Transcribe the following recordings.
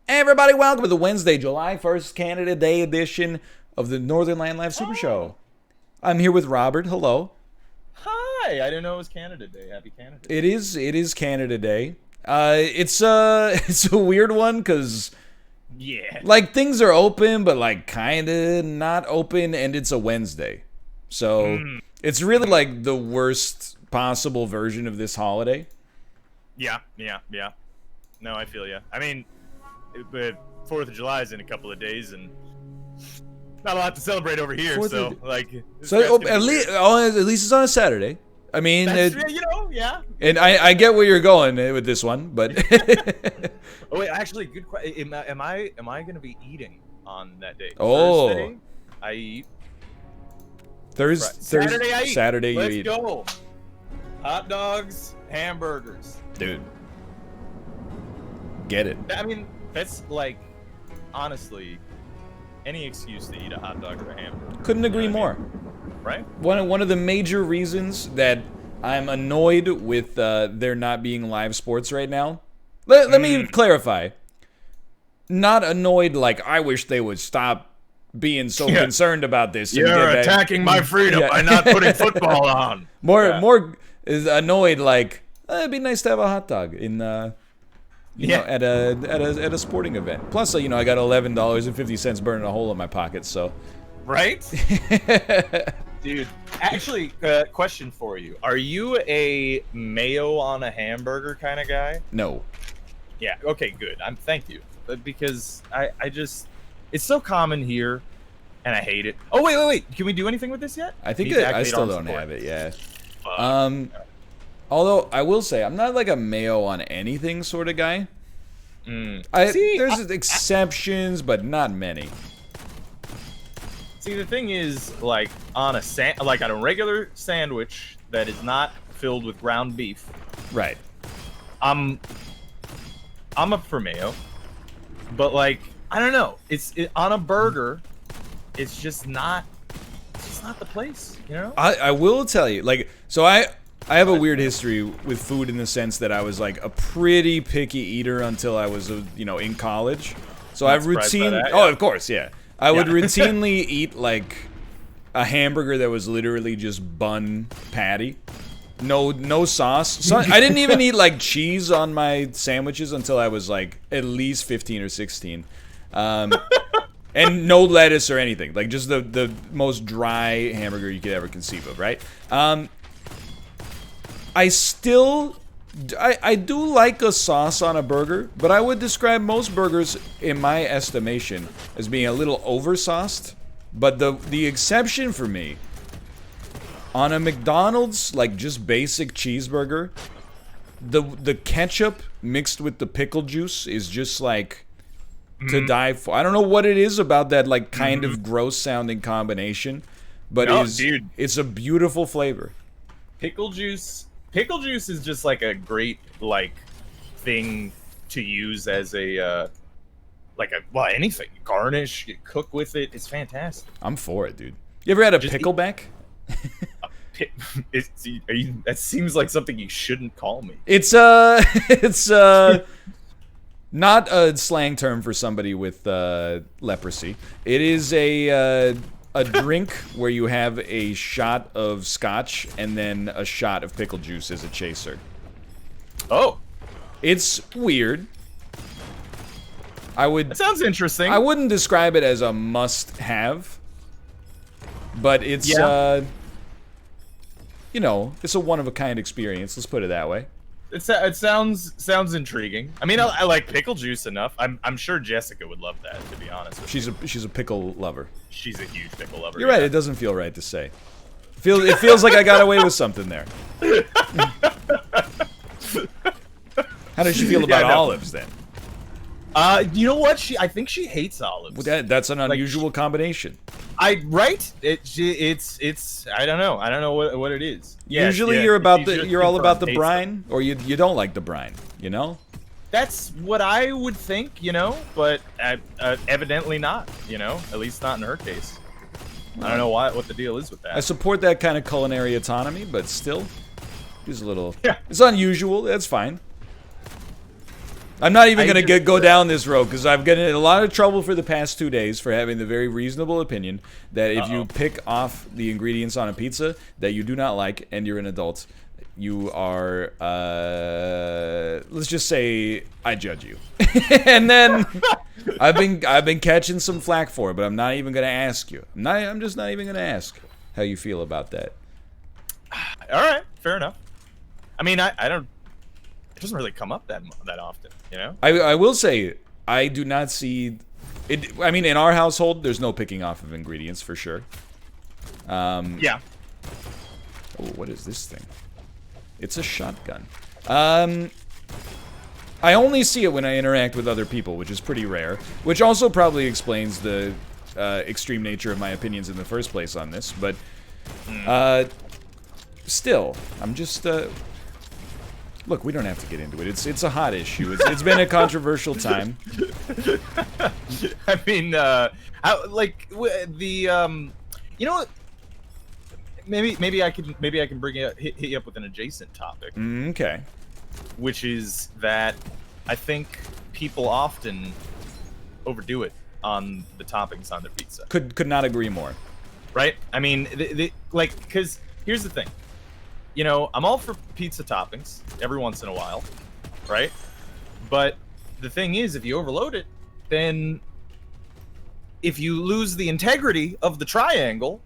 Everybody, welcome to the Wednesday, July 1st, Canada Day edition of the Northernlion Live Super Show. I'm here with Robert. Hello. Hi. I didn't know it was Canada Day. Happy Canada Day. It is Canada Day. It's a weird one because like things are open, but like kind of not open, and it's a Wednesday, so it's really like the worst possible version of this holiday. Yeah. No, I feel you. I mean, but 4th of July is in a couple of days, and not a lot to celebrate over here. At least it's on a Saturday. I mean, yeah. And I get where you're going with this one, but oh wait, actually, good question. Am I going to be eating on that day? Oh, Thursday, I eat. Saturday, I eat. Saturday, you eat. Let's go. Hot dogs, hamburgers. Dude, get it. I mean, that's like, honestly, any excuse to eat a hot dog or a hamburger. Couldn't agree more. Right? One of the major reasons that I'm annoyed with there not being live sports right now. Let me clarify. Not annoyed like I wish they would stop being so concerned about this. You're attacking my freedom by not putting football on. More is annoyed like it'd be nice to have a hot dog in you know, at a sporting event. Plus, I got $11.50 burning a hole in my pocket, so. Right? Dude, actually, question for you. Are you a mayo on a hamburger kind of guy? No. Yeah, okay, good. Thank you. Because I just, it's so common here, and I hate it. Oh, wait. Can we do anything with this yet? I think I still don't have it, yeah. Although, I will say, I'm not like a mayo on anything sort of guy. There's exceptions, but not many. See, the thing is, like on a regular sandwich that is not filled with ground beef. Right. I'm up for mayo, but like I don't know. On a burger, it's just not the place, you know. I will tell you, like, so I have a weird history with food in the sense that I was like a pretty picky eater until I was in college. So I've Oh, of course, yeah. I would routinely eat like a hamburger that was literally just bun patty. No sauce. I didn't even eat like cheese on my sandwiches until I was like at least 15 or 16. And no lettuce or anything. Like just the most dry hamburger you could ever conceive of, right? I do like a sauce on a burger, but I would describe most burgers, in my estimation, as being a little over-sauced. But the exception for me, on a McDonald's, like, just basic cheeseburger, the ketchup mixed with the pickle juice is just, like, to die for. I don't know what it is about that, like, kind of gross-sounding combination, but it's a beautiful flavor. Pickle juice is just like a great thing to use as anything. Garnish, you cook with it. It's fantastic. I'm for it, dude. You ever had a pickleback? That seems like something you shouldn't call me. It's not a slang term for somebody with leprosy. It is a drink where you have a shot of scotch and then a shot of pickle juice as a chaser. Oh. It's weird. That sounds interesting. I wouldn't describe it as a must-have, but it's, it's a one-of-a-kind experience. Let's put it that way. It sounds intriguing. I mean, I like pickle juice enough. I'm sure Jessica would love that, to be honest with you. She's a pickle lover. She's a huge pickle lover. You're right. It doesn't feel right to say. It feels like I got away with something there. How does she feel about olives then? You know what? I think she hates olives. Well, that's an unusual combination. Right? It's I don't know. I don't know what it is. Usually you're all about the brine, or you don't like the brine, you know? That's what I would think, but evidently not, at least not in her case. I don't know what the deal is with that. I support that kind of culinary autonomy, but still, it's a little. It's unusual. That's fine. I'm not even going to go down this road because I've gotten in a lot of trouble for the past 2 days for having the very reasonable opinion that if you pick off the ingredients on a pizza that you do not like and you're an adult, you are, let's just say, I judge you. And then I've been catching some flack for it, but I'm not even going to ask you. I'm just not even going to ask how you feel about that. All right, fair enough. I mean, I don't. It doesn't really come up that often, you know. I will say I do not see it. I mean, in our household, there's no picking off of ingredients for sure. Yeah. Oh, what is this thing? It's a shotgun. I only see it when I interact with other people, which is pretty rare. Which also probably explains the extreme nature of my opinions in the first place on this. But still, I'm just. Look, we don't have to get into it. It's a hot issue. It's been a controversial time. I mean, you know what? Maybe I can bring hit you up with an adjacent topic. Okay. Which is that I think people often overdo it on the toppings on their pizza. Could not agree more. Right? I mean, because here's the thing. You know, I'm all for pizza toppings every once in a while, right? But the thing is, if you overload it, then if you lose the integrity of the triangle,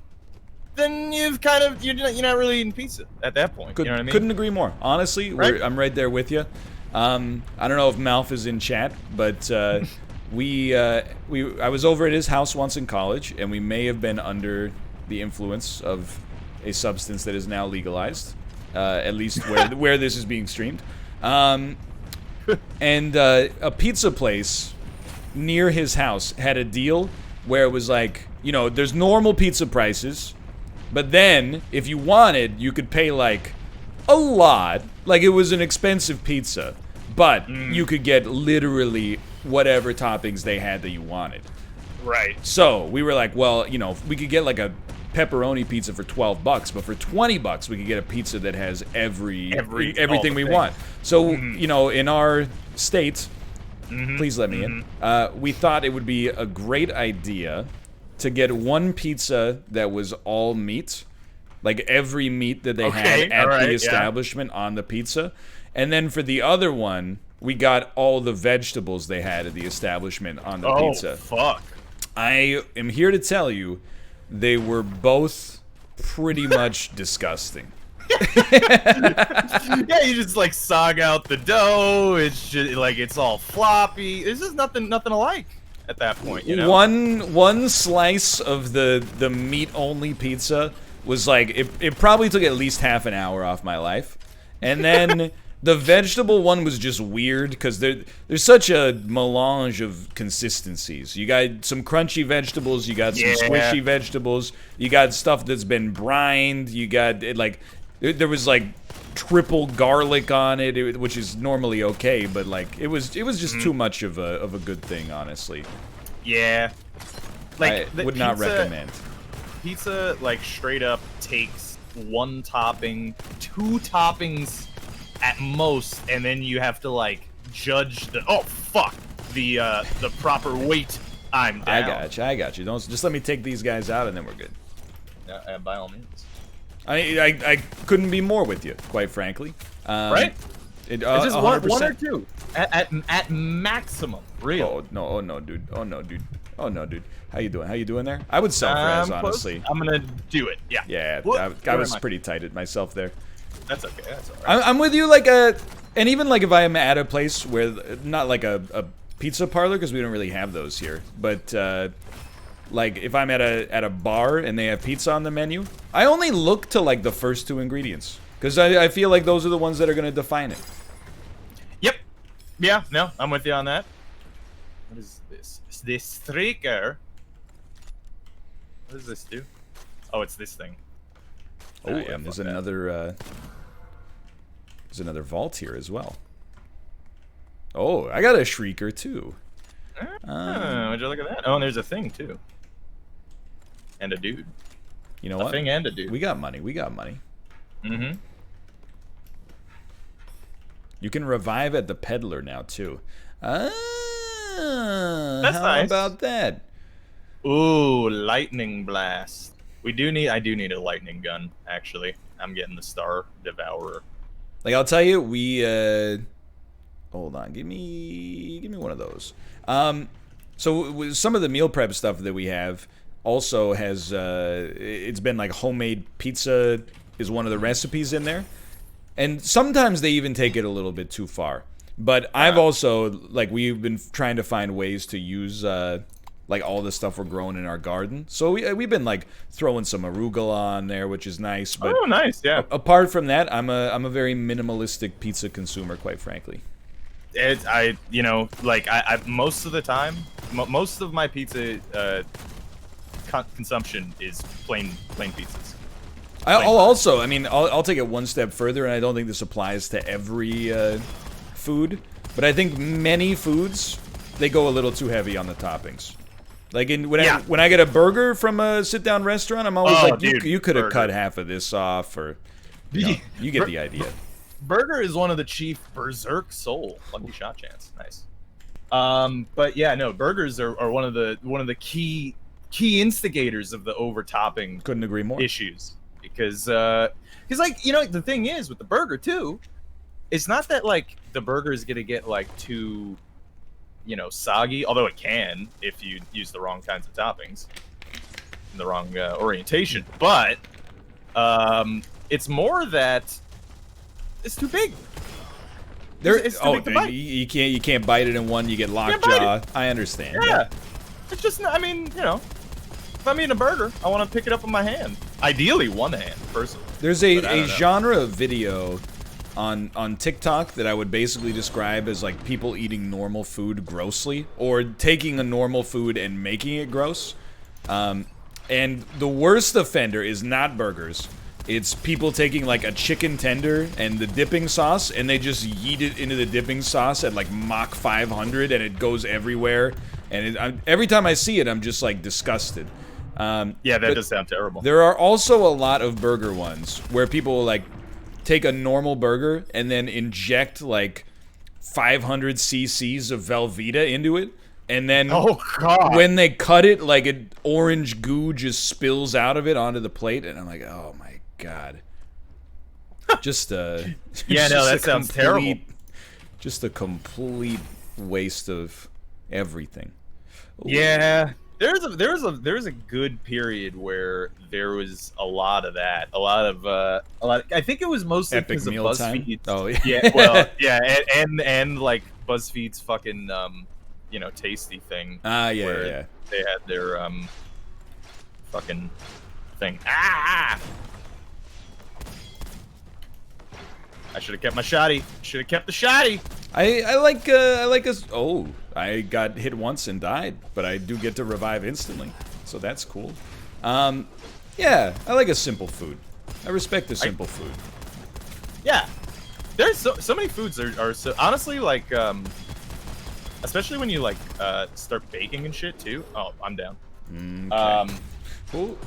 then you're not really eating pizza at that point. You know what I mean? Couldn't agree more. Honestly, right? I'm right there with you. I don't know if Malf is in chat, but I was over at his house once in college, and we may have been under the influence of a substance that is now legalized, at least where this is being streamed. And a pizza place near his house had a deal where it was like, you know, there's normal pizza prices, but then if you wanted, you could pay like a lot. Like it was an expensive pizza, but you could get literally whatever toppings they had that you wanted. Right. So we were like, well, you know, we could get like a pepperoni pizza for $12, but for $20 we could get a pizza that has everything we want. So you know, in our state, please let me in. We thought it would be a great idea to get one pizza that was all meat, like every meat that they had at the establishment on the pizza, and then for the other one, we got all the vegetables they had at the establishment on the pizza. Oh fuck! I am here to tell you, they were both pretty much disgusting. Yeah, you just like sog out the dough. It's just like it's all floppy. There's just nothing alike at that point, you know. One slice of the meat only pizza was like it probably took at least half an hour off my life, and then the vegetable one was just weird because there's such a melange of consistencies. You got some crunchy vegetables, you got some squishy vegetables, you got stuff that's been brined, you got there was like triple garlic on it, which is normally okay, but like it was just too much of a good thing, honestly. Yeah, like I would not recommend. Pizza like straight up takes one topping, two toppings at most, and then you have to like judge the the proper weight. I'm down. I got you. Don't just let me take these guys out and then we're good. Yeah, by all means. I couldn't be more with you, quite frankly. Right? It's just one or two at maximum. Real. Oh no, dude. How you doing there? I would self-res, honestly. I'm gonna do it. Yeah. Yeah, I was pretty tight at myself there. That's okay. That's all right. I'm with you. And even like if I am at a place where not like a pizza parlor, because we don't really have those here, but like if I'm at a bar and they have pizza on the menu, I only look to like the first two ingredients because I feel like those are the ones that are gonna define it. Yep. Yeah. No, I'm with you on that. What is this? Is this streaker? What does this do? Oh, it's this thing. Oh, and there's another vault here as well. Oh, I got a shrieker too. Would you look at that? Oh, and there's a thing too. And a dude. You know what? A thing and a dude. We got money. Mm-hmm. You can revive at the peddler now too. That's How nice. about that? Ooh, lightning blast. I do need a lightning gun, actually. I'm getting the Star Devourer. Like, I'll tell you, we hold on, give me one of those. So with some of the meal prep stuff that we have also has it's been like homemade pizza is one of the recipes in there. And sometimes they even take it a little bit too far. But I've also, like, we've been trying to find ways to use, like, all the stuff we're growing in our garden. So we've been, like, throwing some arugula on there, which is nice. But oh, nice, yeah. Apart from that, I'm a very minimalistic pizza consumer, quite frankly. You know, like, I most of the time, most of my pizza consumption is plain pizzas. I'll take it one step further, and I don't think this applies to every food, but I think many foods, they go a little too heavy on the toppings. Like when I get a burger from a sit-down restaurant, I'm always like, dude, you could have cut half of this off, or you get the idea. Burger is one of the chief berserk soul. Lucky shot chance, nice. But yeah, no, burgers are one of the key instigators of the overtopping. Couldn't agree more. Issues. Because like, you know, the thing is with the burger too, it's not that like the burger is gonna get like too, you know, soggy, although it can if you use the wrong kinds of toppings and the wrong orientation. But it's more that it's too big. It's too big to bite. You can't bite it in one. You get lockjaw. I understand. Yeah, it's just, I mean, you know. If I'm eating a burger, I want to pick it up with my hand. Ideally, one hand, personally. There's a genre of video on TikTok that I would basically describe as like people eating normal food grossly, or taking a normal food and making it gross. And the worst offender is not burgers. It's people taking like a chicken tender and the dipping sauce, and they just yeet it into the dipping sauce at like Mach 500, and it goes everywhere. And every time I see it, I'm just like disgusted. Yeah, that does sound terrible. There are also a lot of burger ones where people will like take a normal burger and then inject like 500 cc's of Velveeta into it, and then when they cut it, like an orange goo just spills out of it onto the plate, and I'm like, oh my god. Just yeah, no, that sounds terrible. Just a complete waste of everything. Ooh. Yeah. There's a good period where there was a lot of that, a lot of I think it was mostly because of BuzzFeed. Oh yeah. Yeah, well, yeah, and like BuzzFeed's fucking you know, tasty thing. Yeah. They had their fucking thing. Ah! I should have kept my shotty. Should have kept the shotty. I like us. Oh, I got hit once and died, but I do get to revive instantly, so that's cool. Yeah, I like a simple food. I respect a simple food. Yeah, there's so many foods are so honestly, like especially when you like start baking and shit too. Oh, I'm down. Okay. Cool.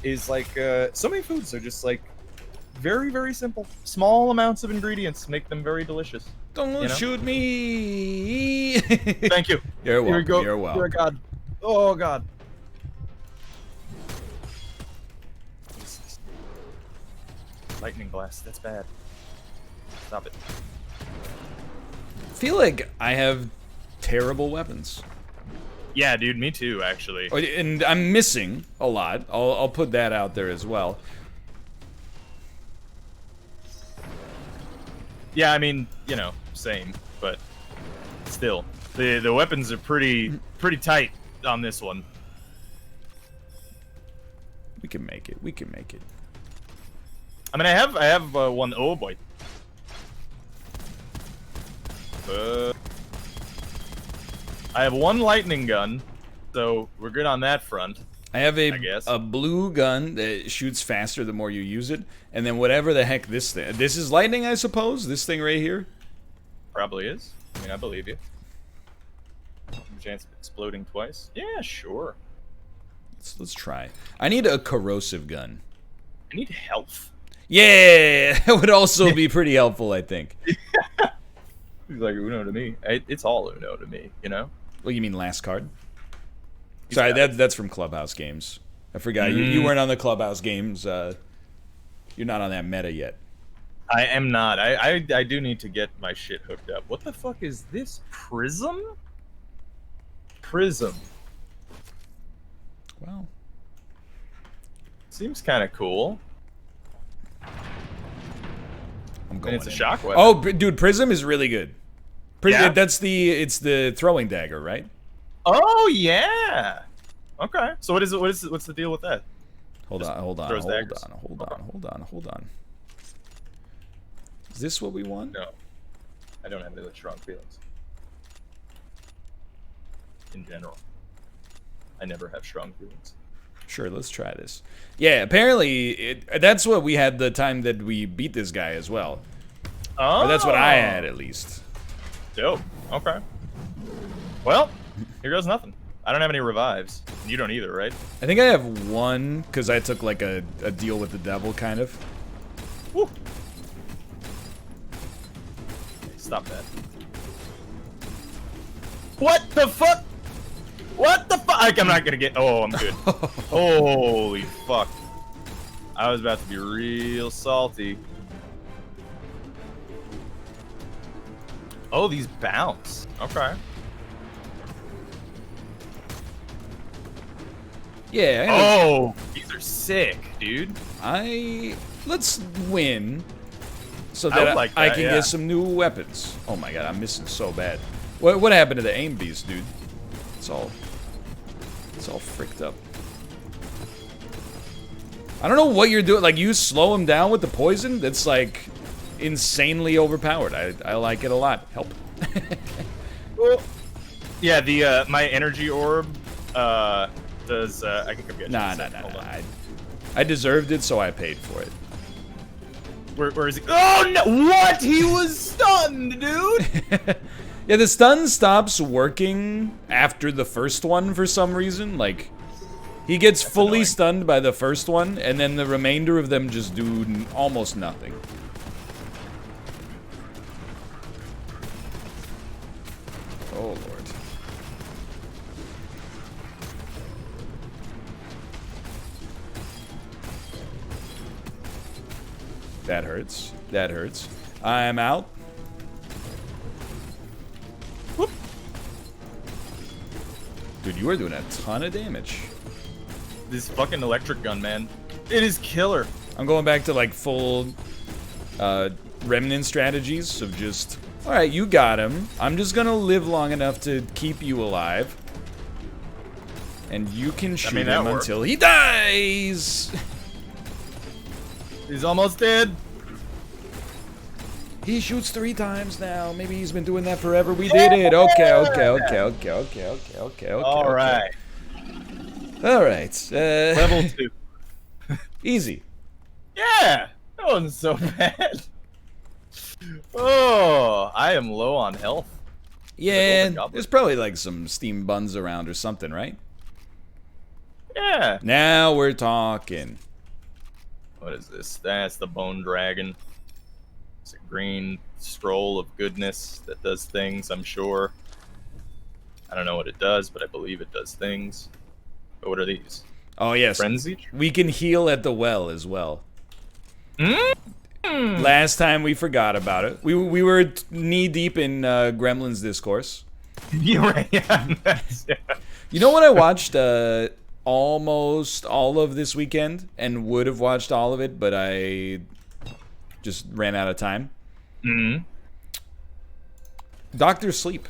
Is like so many foods are just like very, very simple. Small amounts of ingredients make them very delicious. Don't shoot me! Thank you. You're welcome. Here we go. You're welcome. You're God. Oh God. Lightning blast. That's bad. Stop it. I feel like I have terrible weapons. Yeah, dude. Me too, actually. And I'm missing a lot. I'll put that out there as well. Yeah, I mean, you know, same, but still, the weapons are pretty tight on this one. We can make it. We can make it. I mean, I have one. Oh boy. I have one lightning gun, so we're good on that front. I have a blue gun that shoots faster the more you use it, and then whatever the heck this thing. This is lightning, I suppose. This thing right here. Probably is. I mean, I believe you. Chance of exploding twice. Yeah, sure. Let's try. I need a corrosive gun. I need health. Yeah, that would also be pretty helpful, I think. He's like, Uno to me. It's all Uno to me, you know? Well, you mean last card? Sorry, that's from Clubhouse games. I forgot. You weren't on the Clubhouse games. You're not on that meta yet. I am not. I do need to get my shit hooked up. What the fuck is this? Prism? Prism. Well. Seems kind of cool. I'm going it's a shock weapon. Oh, dude, Prism is really good. Yeah? It's the throwing dagger, right? Oh yeah. Okay. So what's the deal with that? Hold on. Is this what we want? No. I don't have really strong feelings. In general. I never have strong feelings. Sure, let's try this. Yeah, apparently that's what we had the time that we beat this guy as well. Oh. Or that's what I had, at least. Dope. Okay. Well, here goes nothing. I don't have any revives. You don't either, right? I think I have one, because I took like a deal with the devil, kind of. Woo. Stop that. What the fuck? What the fuck? I'm not gonna get... Oh, I'm good. Holy fuck. I was about to be real salty. Oh, these bounce. Okay. Yeah. Oh, these are sick, dude. Let's win, so that I can get some new weapons. Oh my god, I'm missing so bad. What happened to the aim beast, dude? It's all fricked up. I don't know what you're doing. Like, you slow him down with the poison? That's like insanely overpowered. I like it a lot. Help. Well, yeah, the my energy orb does I can come get you. Nah. I deserved it, so I paid for it. Where is he? Oh no! What? He was stunned, dude. Yeah, the stun stops working after the first one for some reason. Like, he gets fully stunned by the first one, and then the remainder of them just do almost nothing. Oh, Lord. That hurts. That hurts. I'm out. Whoop. Dude, you are doing a ton of damage. This fucking electric gun, man. It is killer. I'm going back to, like, full remnant strategies of just... Alright, you got him. I'm just gonna live long enough to keep you alive. And you can shoot him until he dies! He's almost dead. He shoots 3 times now. Maybe he's been doing that forever. We did it. Okay. Alright. Alright. Level 2. Easy. Yeah! That wasn't so bad. Oh, I am low on health. Yeah, there's probably like some steam buns around or something, right? Yeah. Now we're talking. What is this? That's the bone dragon. It's a green scroll of goodness that does things, I'm sure. I don't know what it does, but I believe it does things. But what are these? Oh, yes. Frenzy? We can heal at the well as well. Last time we forgot about it. We were knee-deep in Gremlins discourse. You're right, yeah. You know what I watched almost all of this weekend? And would have watched all of it, but I just ran out of time? Dr. Sleep.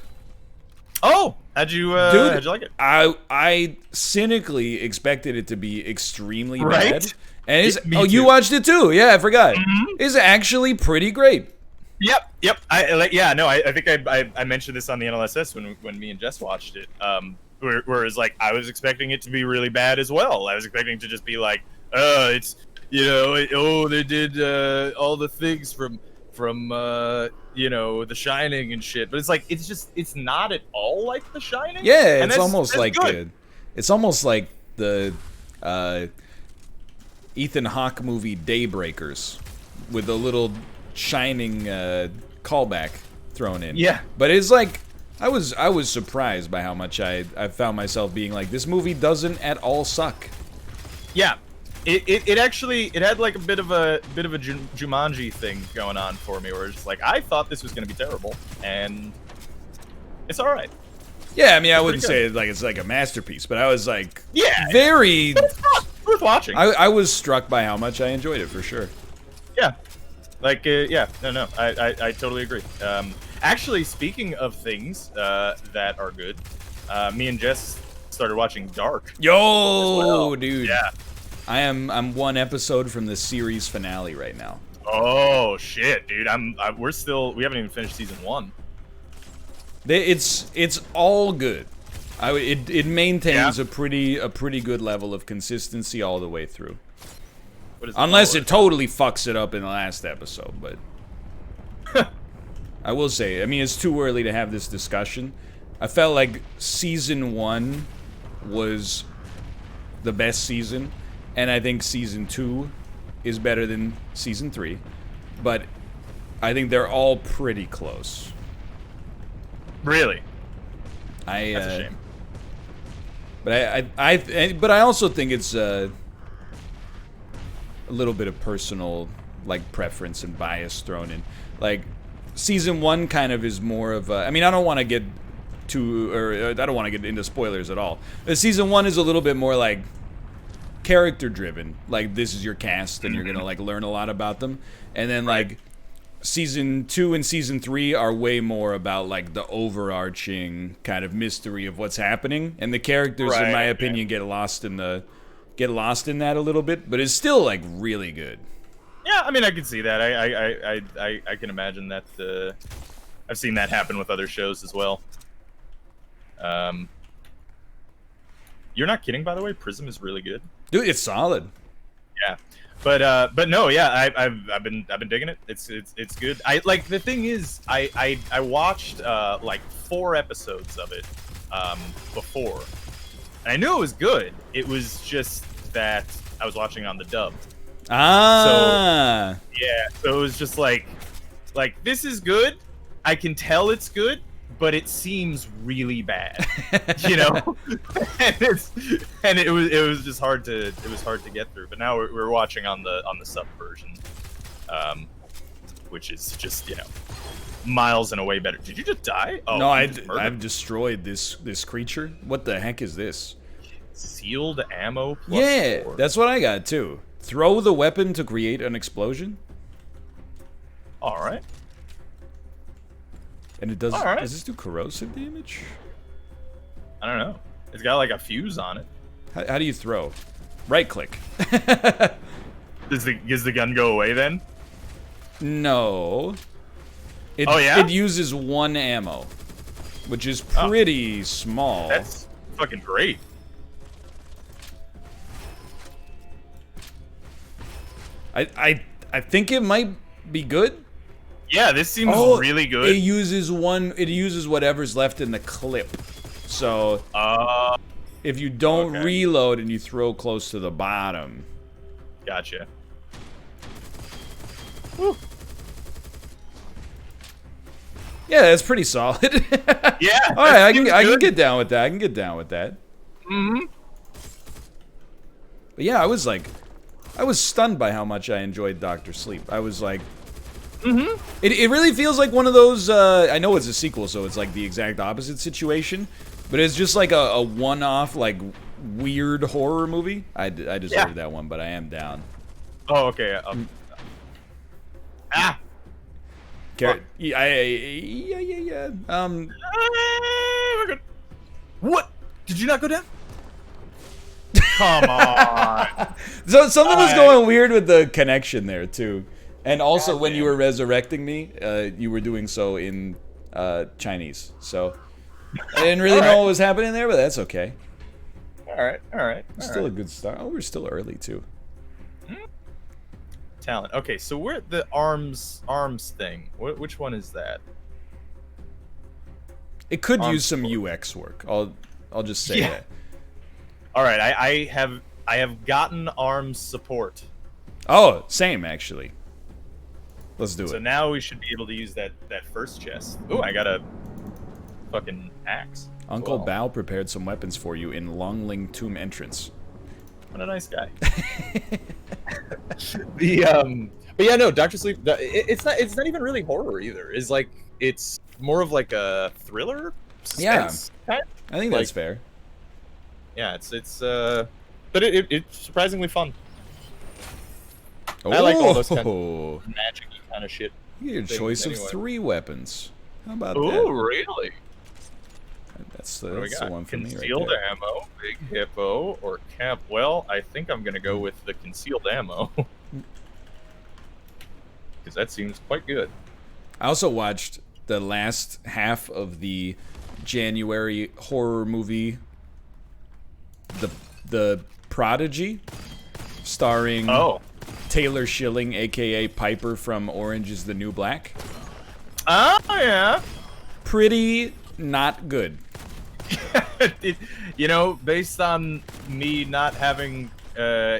Oh! How'd you like it? I cynically expected it to be extremely bad. And you watched it too? Yeah, I forgot. It's actually pretty great. Yep. I think I mentioned this on the NLSS when me and Jess watched it. Whereas like I was expecting it to be really bad as well. I was expecting it to just be like, it's they did all the things from The Shining and shit. But it's like it's not at all like The Shining. Yeah, it's almost like it's almost like the Ethan Hawke movie Daybreakers. with a little shining callback thrown in. Yeah. But it's like I was surprised by how much I found myself being like, this movie doesn't at all suck. Yeah. It actually had like a bit of a Jumanji thing going on for me, where it's just like I thought this was gonna be terrible, and it's all right. Yeah, I mean, I wouldn't say it's like a masterpiece, but I was like, very worth watching. I was struck by how much I enjoyed it for sure. Yeah, like no, I totally agree. Actually, speaking of things that are good, me and Jess started watching Dark. Yo, dude. Yeah. I'm one episode from the series finale right now. Oh shit, dude! We haven't even finished season 1. It's all good. It maintains a pretty good level of consistency all the way through. Unless it totally fucks it up in the last episode, but I will say, I mean, it's too early to have this discussion. I felt like season 1 was the best season. And I think season 2 is better than season 3, but I think they're all pretty close. Really? That's a shame. But I also think it's a little bit of personal like preference and bias thrown in. Like season 1 kind of is more of a, I mean, I don't want to get into spoilers at all. But season 1 is a little bit more like character driven, like this is your cast and you're gonna like learn a lot about them, and then like season 2 and season 3 are way more about like the overarching kind of mystery of what's happening, and the characters in my opinion get lost in that a little bit, but it's still like really good. Yeah, I mean, I can see that. I can imagine that. I've seen that happen with other shows as well. You're not kidding, by the way. Prism is really good. Dude, it's solid. Yeah, but no, yeah, I've been digging it. It's good. I like, the thing is, I watched like 4 episodes of it before, and I knew it was good. It was just that I was watching on the dub. Ah. So, yeah. So it was just like this is good. I can tell it's good, but it seems really bad, you know. and it was just hard to get through. But now we're watching on the sub version, which is just, you know, miles and away better. Did you just die? Oh no, I've destroyed this creature. What the heck is this? Sealed ammo. Yeah, 4. that's what I got too. Throw the weapon to create an explosion. All right. And it does. Right. Does this do corrosive damage? I don't know. It's got like a fuse on it. How do you throw? Right click. Does the gun go away then? No. It uses 1 ammo, which is pretty small. That's fucking great. I think it might be good. Yeah, this seems really good. It uses whatever's left in the clip. So if you don't reload and you throw close to the bottom. Gotcha. Woo. Yeah, that's pretty solid. Yeah. All right, I can get down with that. Mm-hmm. But yeah, I was stunned by how much I enjoyed Dr. Sleep. I was like, It really feels like one of those, I know it's a sequel, so it's like the exact opposite situation, but it's just like a one-off, like, weird horror movie. I deserve that one, but I am down. Oh, okay. Yeah. We're good. What? Did you not go down? Come on. So something was going weird with the connection there, too. And also, when you were resurrecting me, you were doing so in Chinese. So I didn't really know what was happening there, but that's okay. All right. Still a good start. Oh, we're still early, too. Talent. Okay, so we're at the arms thing. Which one is that? It could use some UX work. I'll just say that. All right, I have gotten arms support. Oh, same actually. Let's do it. So now we should be able to use that first chest. Oh, I got a fucking axe. Uncle Bao prepared some weapons for you in Longling Tomb entrance. What a nice guy. But yeah, no, Dr. Sleep. It's not even really horror either. It's more of like a thriller. Suspense kind? I think that's fair. Yeah, but it's surprisingly fun. Oh. I like all those kind of magic-y kind of shit. You get a choice of 3 weapons. How about that? Oh, really? That's the one for me right there. Concealed ammo, big hippo, or cap. Well, I think I'm gonna go with the concealed ammo. Because that seems quite good. I also watched the last half of the January horror movie, The Prodigy, starring Taylor Schilling, a.k.a. Piper from Orange is the New Black. Oh, yeah. Pretty not good. Based on me not having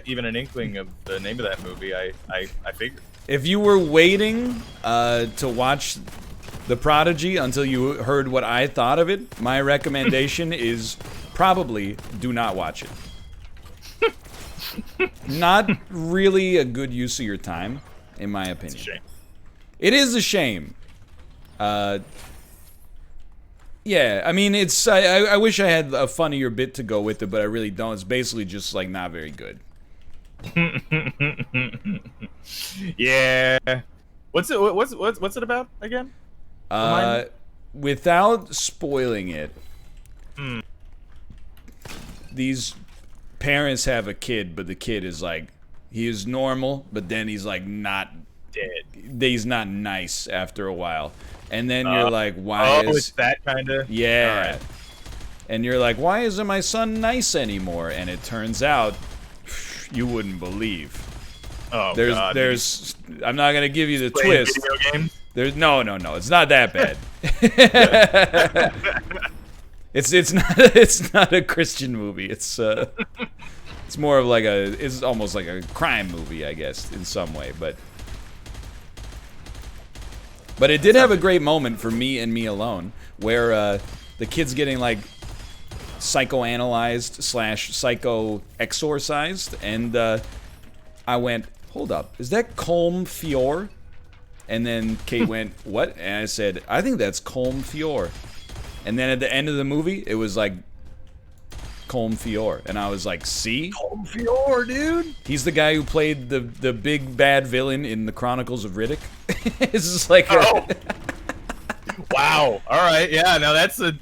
even an inkling of the name of that movie, I figured. If you were waiting to watch The Prodigy until you heard what I thought of it, my recommendation is probably do not watch it. Not really a good use of your time, in my opinion. It's a shame. It is a shame. Yeah, I mean, it's. I wish I had a funnier bit to go with it, but I really don't. It's basically just like not very good. Yeah. What's it about again? Without spoiling it, these parents have a kid, but the kid is like, he is normal, but then he's like not dead. He's not nice after a while, and then you're like, why is it's that kind of? Yeah. Right. And you're like, why isn't my son nice anymore? And it turns out, you wouldn't believe. Oh, there's. I'm not gonna give you the Playing twist. video games? There's no. It's not that bad. It's not a Christian movie. It's more of like it's almost like a crime movie, I guess, in some way. But it did have a great moment for Me and Me Alone, where the kid's getting like psychoanalyzed / psycho exorcised, and I went, hold up, is that Colm Fior? And then Kate went, what? And I said, I think that's Colm Fior. And then at the end of the movie, it was like Colm Fior, and I was like, see? Colm Fior, dude. He's the guy who played the big bad villain in the Chronicles of Riddick. It's just like wow. All right, yeah. Now that's a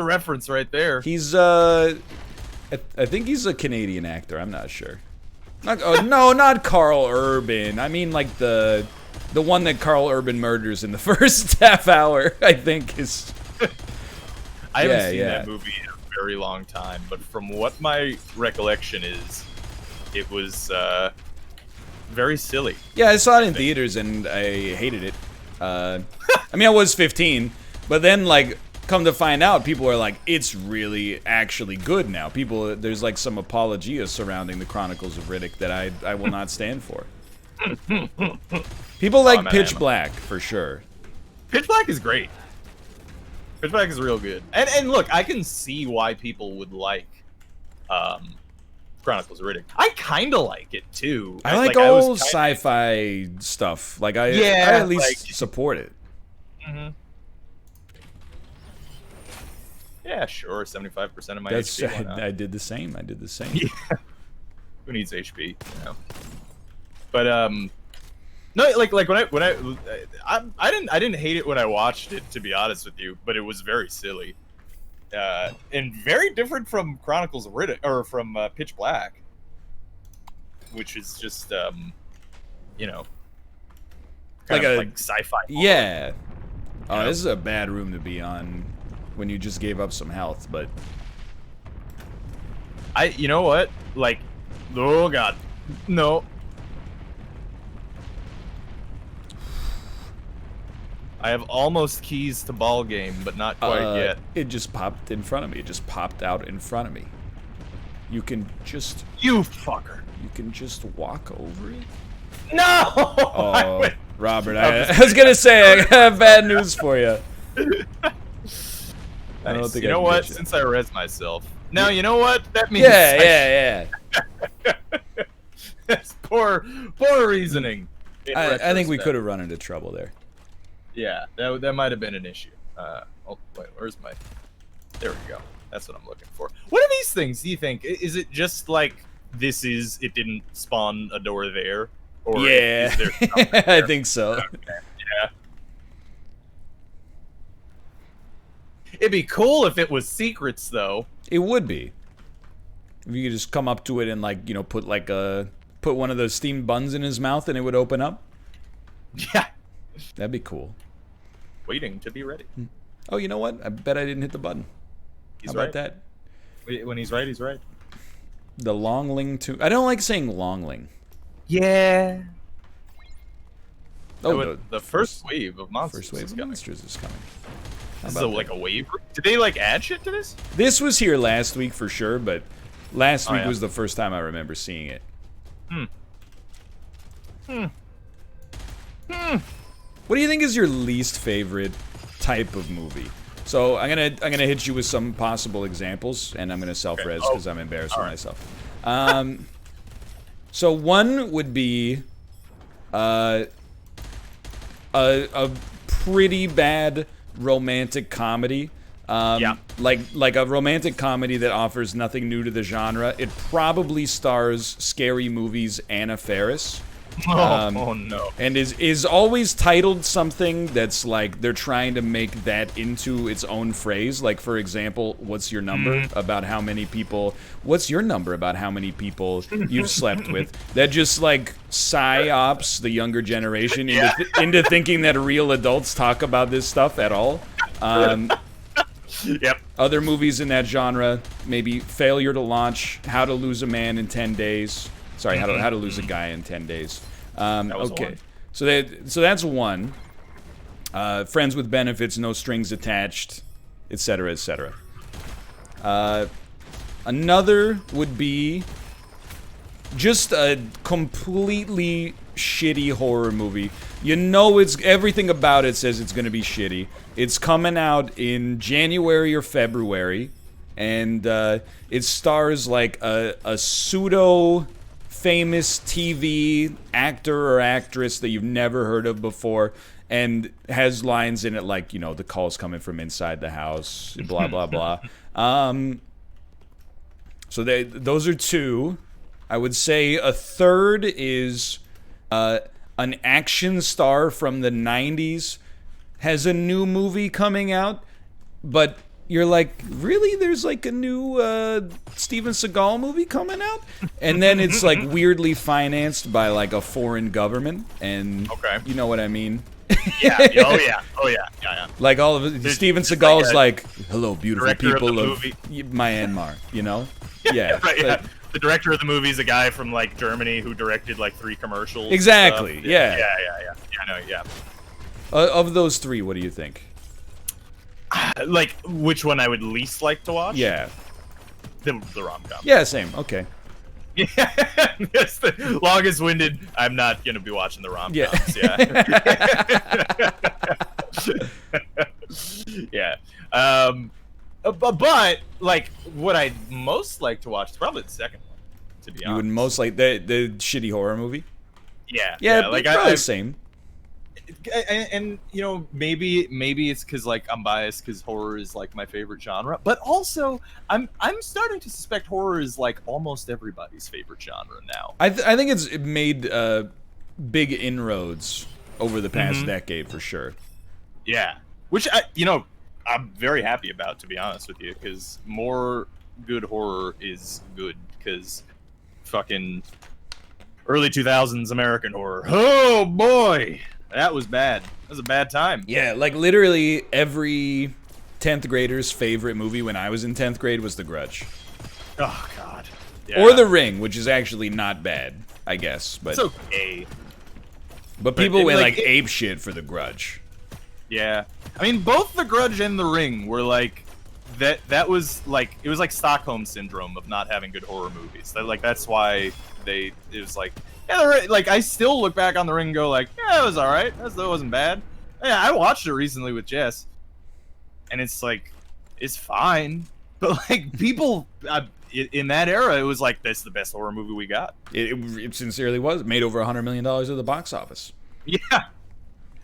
reference right there. He's I think he's a Canadian actor. I'm not sure. Not Carl Urban. I mean, like the one that Carl Urban murders in the first half hour. I think is. I haven't seen that movie in a very long time, but from what my recollection is, it was very silly. Yeah, I saw it in theaters and I hated it. I mean, I was 15, but then like, come to find out, people are like, it's really actually good now. There's like some apologia surrounding the Chronicles of Riddick that I will not stand for. People like Pitch Black for sure. Pitch Black is great. Pitch Black is real good. And look, I can see why people would like Chronicles of Riddick. I kind of like it too. I like old sci-fi stuff. Like I at least support it. Mm-hmm. Yeah, sure. 75% of my HP. I did the same. Yeah. Who needs HP? You know? But no, like when I didn't hate it when I watched it, to be honest with you, but it was very silly, and very different from Chronicles of Riddick or from Pitch Black, which is just you know, kind of like sci-fi. Yeah. Oh, this is a bad room to be on when you just gave up some health, but you know what? Like, oh god, no. I have almost keys to ball game, but not quite yet. It just popped in front of me. It just popped out in front of me. You can just... You fucker. You can just walk over it? No! Oh, Robert, I was gonna say I have bad news for you. Nice. You know what? Since I res myself, now you know what that means. Yeah. That's poor reasoning. I think we could have run into trouble there. Yeah, that might have been an issue. Oh wait, where's my? There we go. That's what I'm looking for. What are these things? Do you think? Is it just like it didn't spawn a door there? Or yeah, is there something there? I think so. Okay. Yeah. It'd be cool if it was secrets, though. It would be. If you could just come up to it and, like, you know, put one of those steamed buns in his mouth and it would open up. Yeah. That'd be cool. Waiting to be ready. Oh, you know what? I bet I didn't hit the button. He's How about right. that? When he's right, he's right. The Longling too. I don't like saying Longling. Yeah. Oh, the first wave of monsters. First wave of monsters is coming. This is like a wave. Did they like add shit to this? This was here last week for sure, but last week was the first time I remember seeing it. What do you think is your least favorite type of movie? So I'm gonna hit you with some possible examples, and I'm gonna self-res because I'm embarrassed with myself. So one would be a pretty bad romantic comedy. Like a romantic comedy that offers nothing new to the genre. It probably stars Scary Movie's Anna Faris. Oh no. And is always titled something that's like they're trying to make that into its own phrase. Like, for example, what's your number? About how many people... What's your number about how many people you've slept with? That just, like, psyops the younger generation into thinking that real adults talk about this stuff at all. Yep. Other movies in that genre, maybe Failure to Launch, How to Lose a Man in 10 Days... Sorry, how to lose a guy in 10 days. Okay, so that's one. Friends with Benefits, No Strings Attached, etc., etc. Another would be just a completely shitty horror movie. You know, everything about it says it's going to be shitty. It's coming out in January or February, and it stars like a pseudo famous TV actor or actress that you've never heard of before, and has lines in it like, you know, the call's coming from inside the house, blah blah blah. So those are two. I would say a third is an action star from the 90s has a new movie coming out, but you're like, really? There's like a new Steven Seagal movie coming out? And then it's like weirdly financed by like a foreign government, and you know what I mean? Yeah. Oh yeah. Like all of it, Steven Seagal's like, hello, beautiful people of Myanmar, you know? Yeah. Right, yeah. The director of the movie is a guy from like Germany who directed like 3 commercials. Exactly. Yeah. Yeah. Of those 3, what do you think? Like, which one I would least like to watch? Yeah. The rom-com. Yeah, same. Okay. Yeah. That's the longest-winded. I'm not going to be watching the rom-coms. Yeah. But, like, what I'd most like to watch is probably the second one, to be honest. You would most like the shitty horror movie? Yeah. Yeah, like, probably the same. And you know, maybe it's because like I'm biased because horror is like my favorite genre, but also I'm starting to suspect horror is like almost everybody's favorite genre now. I think it's made big inroads over the past decade for sure. Yeah, which I'm very happy about, to be honest with you, because more good horror is good. Because fucking early 2000s American horror, oh boy. That was bad. That was a bad time. Yeah, like literally every 10th grader's favorite movie when I was in 10th grade was The Grudge. Oh, God. Yeah. Or The Ring, which is actually not bad, I guess. But it's okay. But people went like ape shit for The Grudge. Yeah. I mean, both The Grudge and The Ring were like... That was like... It was like Stockholm Syndrome of not having good horror movies. That's why it was like... Yeah, like I still look back on The Ring and go like, yeah, it was all right. That wasn't bad. Yeah, I watched it recently with Jess, and it's like, it's fine. But like people in that era, it was like, this is the best horror movie we got. It sincerely was. It made over $100 million at the box office. Yeah, and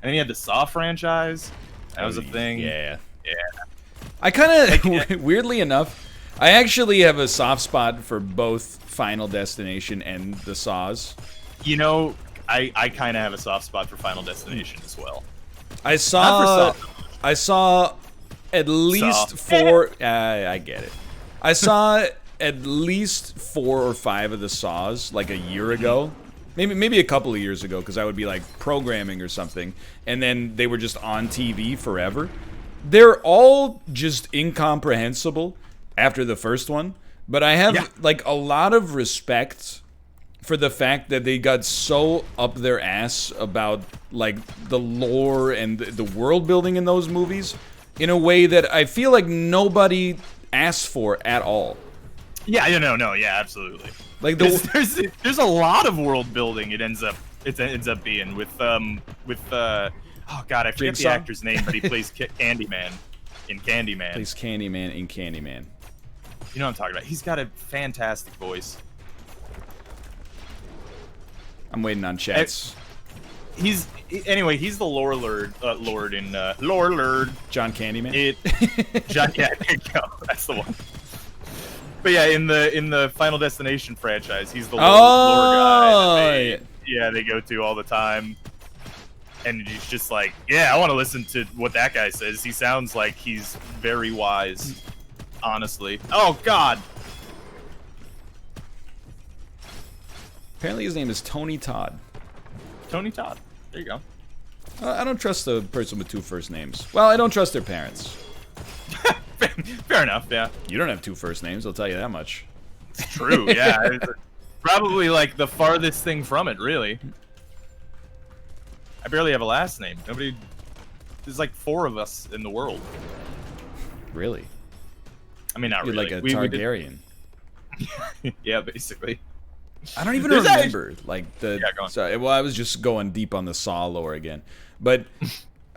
then you had the Saw franchise. That was a thing. Yeah. Yeah. I kind of, weirdly enough, I actually have a soft spot for both Final Destination and the Saws. You know, I kind of have a soft spot for Final Destination as well. I saw at least four. I get it. I saw at least 4 or 5 of the Saws like a year ago, maybe a couple of years ago, because I would be like programming or something, and then they were just on TV forever. They're all just incomprehensible after the first one, but I have like a lot of respect for the fact that they got so up their ass about like the lore and the world building in those movies in a way that I feel like nobody asked for at all. Yeah, no, yeah, absolutely. Like there's a lot of world building. It ends up being with oh god, I forget the actor's name, but he plays Candyman in Candyman. Plays Candyman in Candyman. You know what I'm talking about. He's got a fantastic voice. I'm waiting on chats. He's the lore lord in lore lord. John Candyman. John, yeah, there you go. That's the one. But yeah, in the Final Destination franchise, he's the lore guy. They go to all the time, and he's just like, yeah, I want to listen to what that guy says. He sounds like he's very wise, honestly. Oh God. Apparently his name is Tony Todd. Tony Todd. There you go. I don't trust the person with 2 first names. Well, I don't trust their parents. Fair enough, yeah. You don't have 2 first names, I'll tell you that much. It's true, yeah. It's probably like the farthest thing from it, really. I barely have a last name. There's like 4 of us in the world. Really? I mean, not You're really. Like a Targaryen. Yeah, basically. I don't even remember Sorry, well, I was just going deep on the Saw lore again, but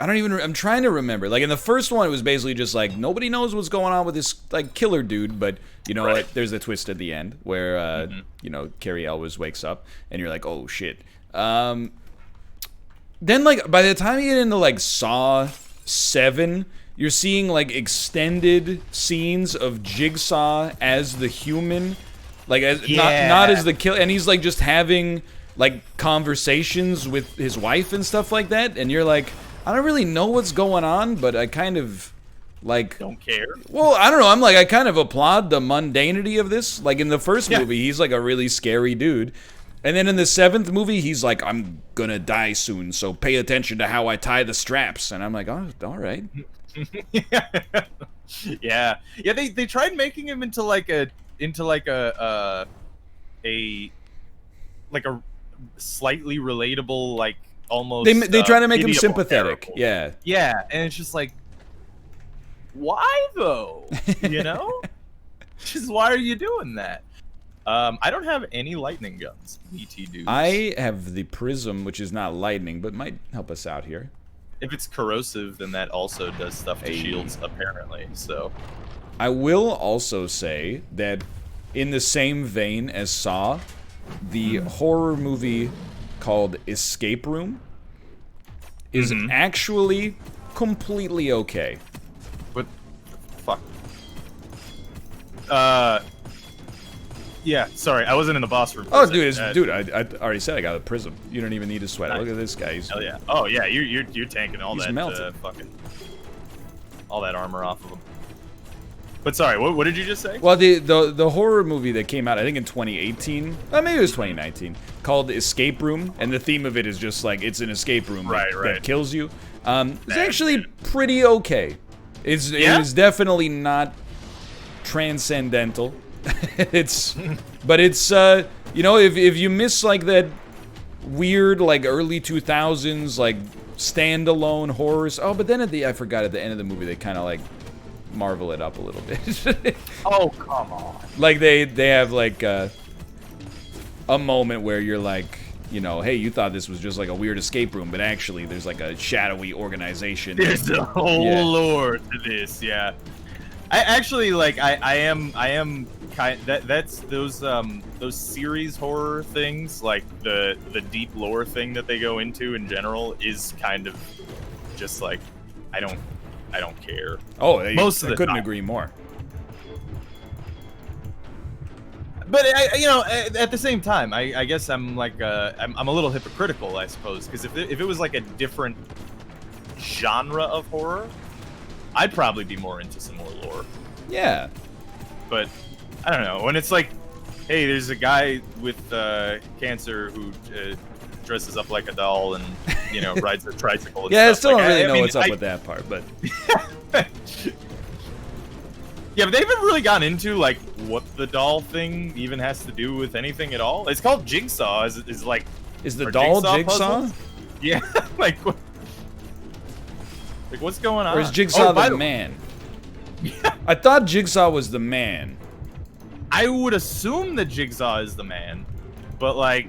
I'm trying to remember. Like in the first one, it was basically just like nobody knows what's going on with this like killer dude, but you know what? There's a twist at the end where you know, Carrie Elwes wakes up, and you're like, oh shit. Then like by the time you get into like Saw 7, you're seeing like extended scenes of Jigsaw as the human. Like as not as the kill, and he's like just having like conversations with his wife and stuff like that, and you're like, I don't really know what's going on, but I kind of like don't care. Well, I don't know. I'm like, I kind of applaud the mundanity of this. Like in the first movie, he's like a really scary dude, and then in the 7th movie, he's like, I'm gonna die soon, so pay attention to how I tie the straps, and I'm like, oh, all right. yeah. They tried making him into like a slightly relatable, like almost. They try to make him sympathetic. Terrible. Yeah, and it's just like, why though? You know, just why are you doing that? I don't have any lightning guns, BT dudes. I have the prism, which is not lightning, but might help us out here. If it's corrosive, then that also does stuff to shields, apparently. So. I will also say that in the same vein as Saw, the horror movie called Escape Room is actually completely okay. What? Fuck. Yeah, sorry, I wasn't in the boss room. Oh, dude, I already said I got a prism. You don't even need to sweat. Nice. Look at this guy. Hell yeah. Oh yeah, you're tanking all that melted. all that armor off of him. But sorry, what did you just say? Well, the horror movie that came out, I think in 2018, maybe it was 2019, called Escape Room, and the theme of it is just like it's an escape room that kills you. It's actually pretty okay. It is definitely not transcendental. but it's you know, if you miss like that weird like early 2000s like standalone horrors. Oh, but then I forgot at the end of the movie they kind of like marvel it up a little bit. Oh, come on. Like they have like a moment where you're like, you know, hey, you thought this was just like a weird escape room, but actually there's like a shadowy organization. There's a whole lore to this, yeah. I actually like. I am kind. That's those series horror things, like the deep lore thing that they go into in general, is kind of just like I don't care. Oh, most of the couldn't time. agree more. But at the same time, I guess I'm like I'm a little hypocritical, I suppose, because if it was like a different genre of horror, I'd probably be more into some more lore. Yeah. But I don't know, when it's like, hey, there's a guy with cancer who dresses up like a doll and rides a tricycle. And Yeah, I stuff. still like, don't really know mean, what's up with that part, but yeah, but they haven't really gotten into like what the doll thing even has to do with anything at all. It's called Jigsaw. Is the doll Jigsaw? Yeah, like what's going on? Or is Jigsaw the man? Yeah. I thought Jigsaw was the man. I would assume that Jigsaw is the man, but like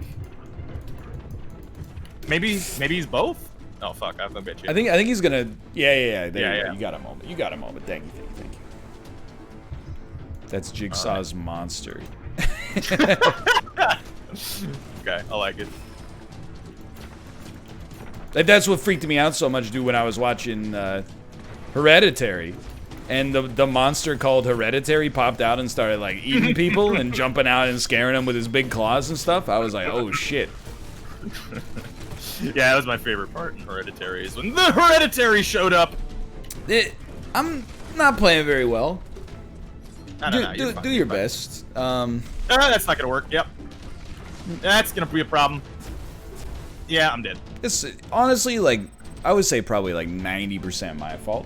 maybe he's both. Oh fuck! I bet you. I think he's gonna. Yeah. Yeah. You got a moment. Thank you. That's Jigsaw's monster. Okay, I like it. That's what freaked me out so much, dude, when I was watching Hereditary. And the monster called Hereditary popped out and started, like, eating people and jumping out and scaring them with his big claws and stuff. I was like, oh, shit. Yeah, that was my favorite part in Hereditary, is when the Hereditary showed up. I'm not playing very well. No, do your best. That's not gonna work. Yep. That's gonna be a problem. Yeah, I'm dead. It's honestly, like, I would say probably like 90% my fault.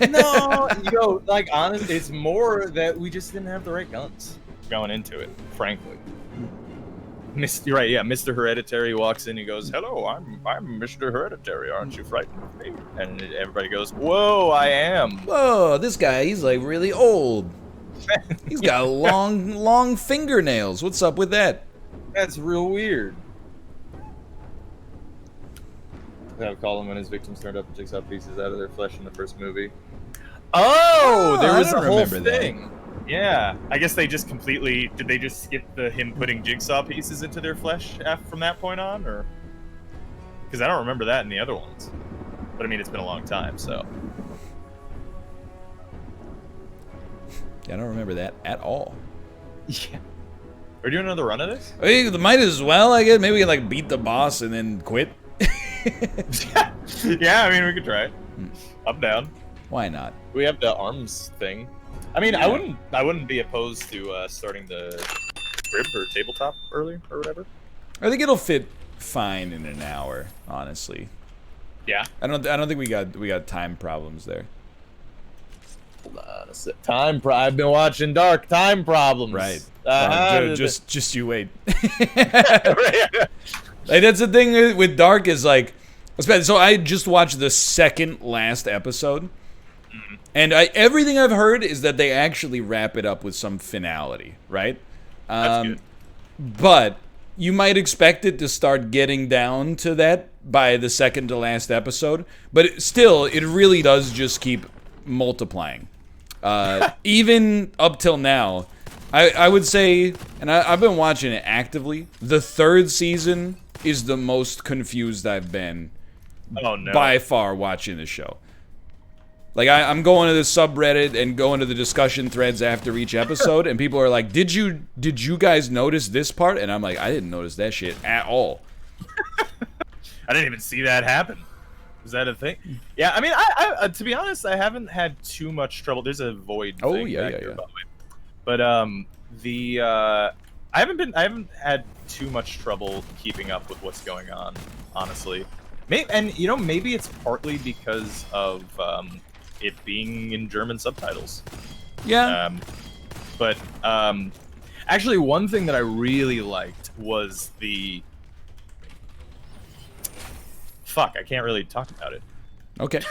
No, like, honestly, it's more that we just didn't have the right guns going into it, frankly. You're right, yeah, Mr. Hereditary walks in, he goes, hello, I'm Mr. Hereditary, aren't you frightened of me? And everybody goes, whoa, I am. Whoa, this guy, he's like really old. He's got long fingernails. What's up with that? That's real weird. I would call him when his victims turned up and jigsaw pieces out of their flesh in the first movie. Oh, there was a whole thing. Yeah, I guess they just completely did. They just skip him putting jigsaw pieces into their flesh from that point on, or because I don't remember that in the other ones. But I mean, it's been a long time, so. Yeah, I don't remember that at all. Yeah. Are we doing another run of this? I mean, might as well, I guess. Maybe we can like beat the boss and then quit. Yeah, I mean, we could try it. I'm down. Why not? We have the arms thing. I mean, yeah. I wouldn't be opposed to starting the Skribbl or Tabletop early or whatever. I think it'll fit fine in an hour, honestly. Yeah. I don't think we got time problems there. Hold on a sec. I've been watching Dark. Time problems. Right. Just you wait. Like, that's the thing with Dark is like, so I just watched the second last episode, and everything I've heard is that they actually wrap it up with some finality, right? That's good. But you might expect it to start getting down to that by the second to last episode, but it really does just keep multiplying. Even up till now, I would say, and I've been watching it actively, the third season is the most confused I've been by far watching the show. Like, I'm going to the subreddit and going to the discussion threads after each episode, and people are like, did you guys notice this part? And I'm like, I didn't notice that shit at all. I didn't even see that happen. Is that a thing? Yeah, I mean, I to be honest, I haven't had too much trouble. There's a void thing back here, by the way. But I haven't had too much trouble keeping up with what's going on, honestly. Maybe it's partly because of it being in German subtitles. Yeah. But actually, one thing that I really liked was the. Fuck, I can't really talk about it. Okay.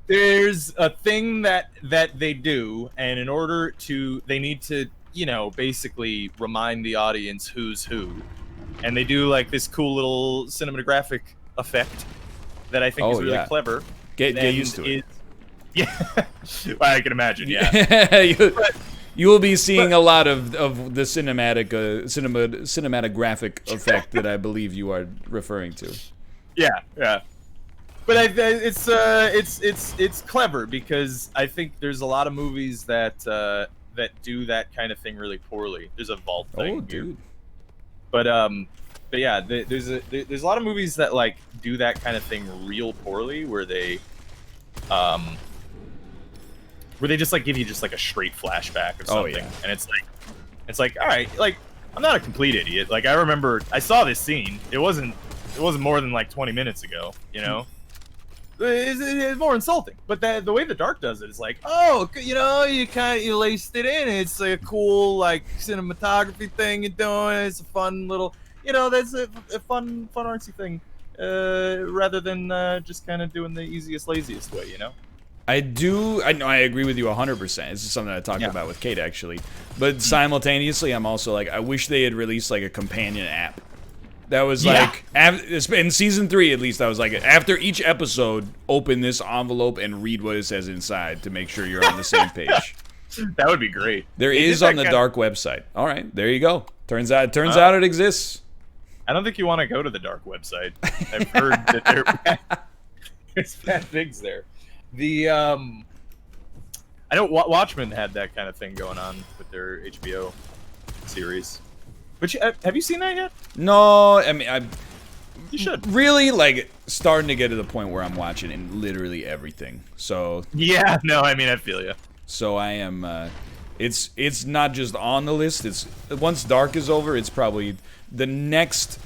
There's a thing that they do, and in order to, they need to you know, basically remind the audience who's who, and they do like this cool little cinematographic effect that I think is really clever. Get used to it. Yeah, well, I can imagine. Yeah, you will be seeing a lot of the cinematographic effect that I believe you are referring to. Yeah. But it's clever because I think there's a lot of movies that do that kind of thing really poorly. There's a vault thing. Oh, dude. But yeah, there's a lot of movies that like do that kind of thing real poorly, where they just like give you just like a straight flashback or something, and it's like all right, like I'm not a complete idiot. Like I remember I saw this scene. It wasn't more than like 20 minutes ago, you know. It's more insulting, but the way the Dark does it is like, oh, you know, you laced it in. It's a cool like cinematography thing you're doing. It's a fun little, you know, that's a fun artsy thing, rather than just kind of doing the easiest, laziest way, you know. I agree with you 100%. This is something I talked about with Kate actually, but simultaneously, I'm also like, I wish they had released like a companion app. That was like, in season 3 at least, I was like, after each episode, open this envelope and read what it says inside to make sure you're on the same page. That would be great. There is on the Dark website. All right, there you go. Turns out it exists. I don't think you want to go to the Dark website. I've heard that there's bad things there. I know Watchmen had that kind of thing going on with their HBO series. But have you seen that yet? No, I mean, you should. Really, like, starting to get to the point where I'm watching in literally everything. So yeah, no, I mean, I feel you. So I am. It's not just on the list. It's once Dark is over, it's probably the next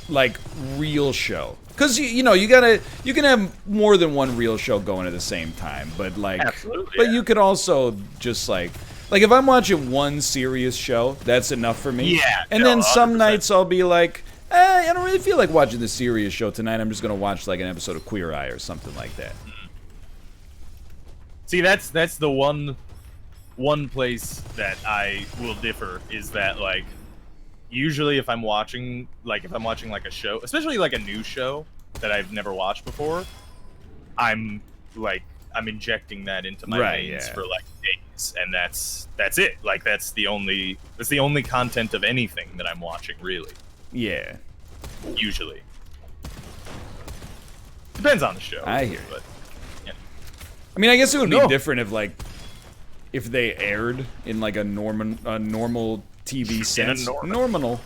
like real show. Because you know you can have more than one real show going at the same time, but like, absolutely, but you could also just like if I'm watching one serious show, that's enough for me. Yeah. And then some 100%. Nights I'll be like, I don't really feel like watching this serious show tonight. I'm just gonna watch like an episode of Queer Eye or something like that. See, that's the one place that I will differ is that like usually if I'm watching like a show, especially like a new show that I've never watched before, I'm injecting that into my veins for like days, and that's it. Like that's the only content of anything that I'm watching, really. Yeah. Usually. Depends on the show. I hear but yeah. I mean, I guess it would be different if they aired in like a normal TV sense. Normal.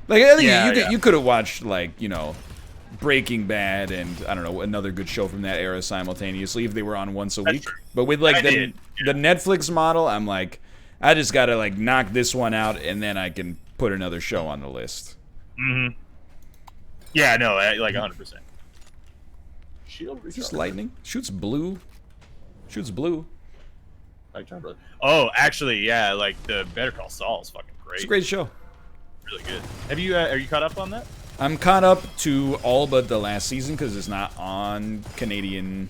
Like I think you could have watched like, you know, Breaking Bad and I don't know, another good show from that era simultaneously if they were on once a week. True. But with like the Netflix model, I'm like, I just gotta like knock this one out and then I can put another show on the list. Mm-hmm. Yeah, no, like 100%. Shield recharge. Just lightning. Shoots blue. Oh, actually, yeah, like the Better Call Saul is fucking great. It's a great show. Really good. Are you caught up on that? I'm caught up to all but the last season because it's not on Canadian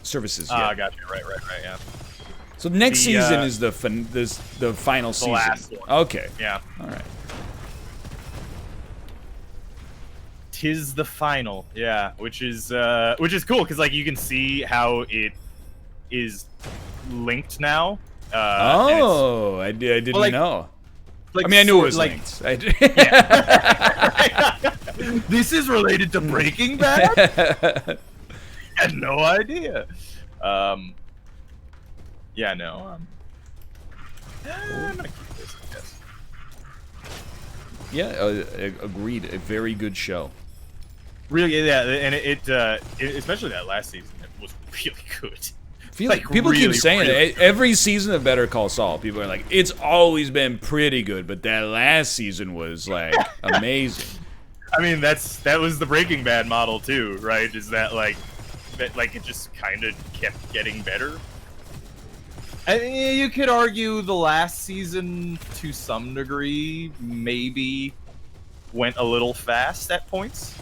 services yet. Ah, got you. Right, yeah. So next season is the final season. Last one. Okay. Yeah. All right. 'Tis the final. Yeah, which is cool because like you can see how it is linked now. I didn't know. Like, I mean, I knew it was linked. This is related to Breaking Bad? I had no idea. Yeah, no. I'm gonna keep this, I guess. Yeah, agreed. A very good show. Really, yeah, and it especially that last season, it was really good. People keep saying it. Every season of Better Call Saul, people are like, it's always been pretty good, but that last season was like amazing. I mean, that was the Breaking Bad model too, right? Is that like it just kind of kept getting better? I mean, you could argue the last season to some degree maybe went a little fast at points.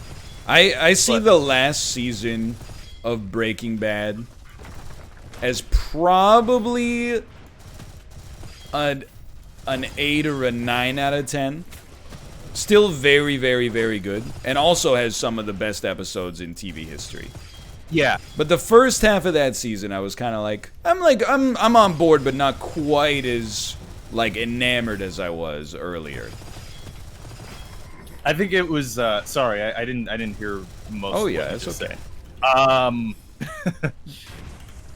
I see the last season of Breaking Bad as probably an 8 or a 9 out of 10. Still very, very, very good, and also has some of the best episodes in TV history. Yeah. But the first half of that season, I was kind of like, I'm on board, but not quite as like enamored as I was earlier. I think it was. Sorry, I didn't hear most. Oh of yeah, what it's okay.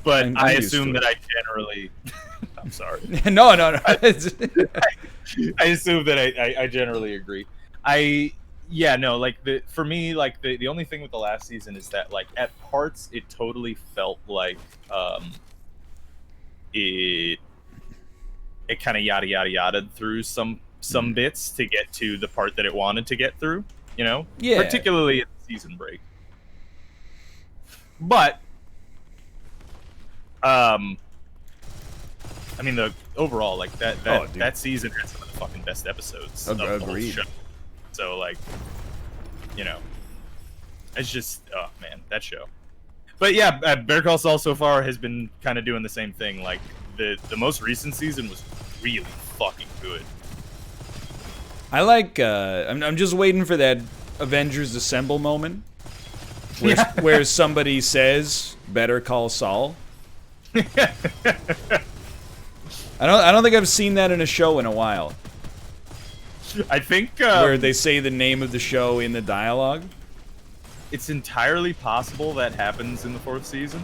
But I'm I used assume to that it. I generally. I'm sorry. No. I assume that I generally agree. For me, like the only thing with the last season is that like at parts it totally felt like it kind of yada through some bits to get to the part that it wanted to get through, you know? Yeah. Particularly at the season break. But I mean, the overall, like that season had some of the fucking best episodes of the whole show. So, like, you know, it's just, oh man, that show. But yeah, Better Call Saul so far has been kind of doing the same thing. Like the most recent season was really fucking good. I like. I'm just waiting for that Avengers Assemble moment, where somebody says "Better Call Saul." I don't think I've seen that in a show in a while. I think where they say the name of the show in the dialogue. It's entirely possible that happens in the 4th season,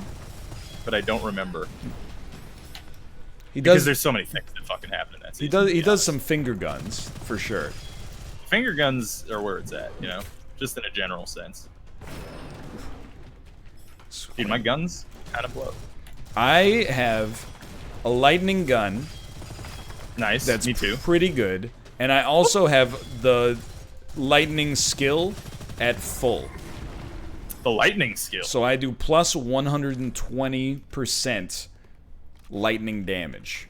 but I don't remember. Because there's so many things that fucking happen in that season. He does some finger guns for sure. Finger guns are where it's at, you know, just in a general sense. Dude, my guns kind of blow. I have a lightning gun. Nice. That's me too. Pretty good. And I also have the lightning skill at full. The lightning skill. So I do plus 120% lightning damage.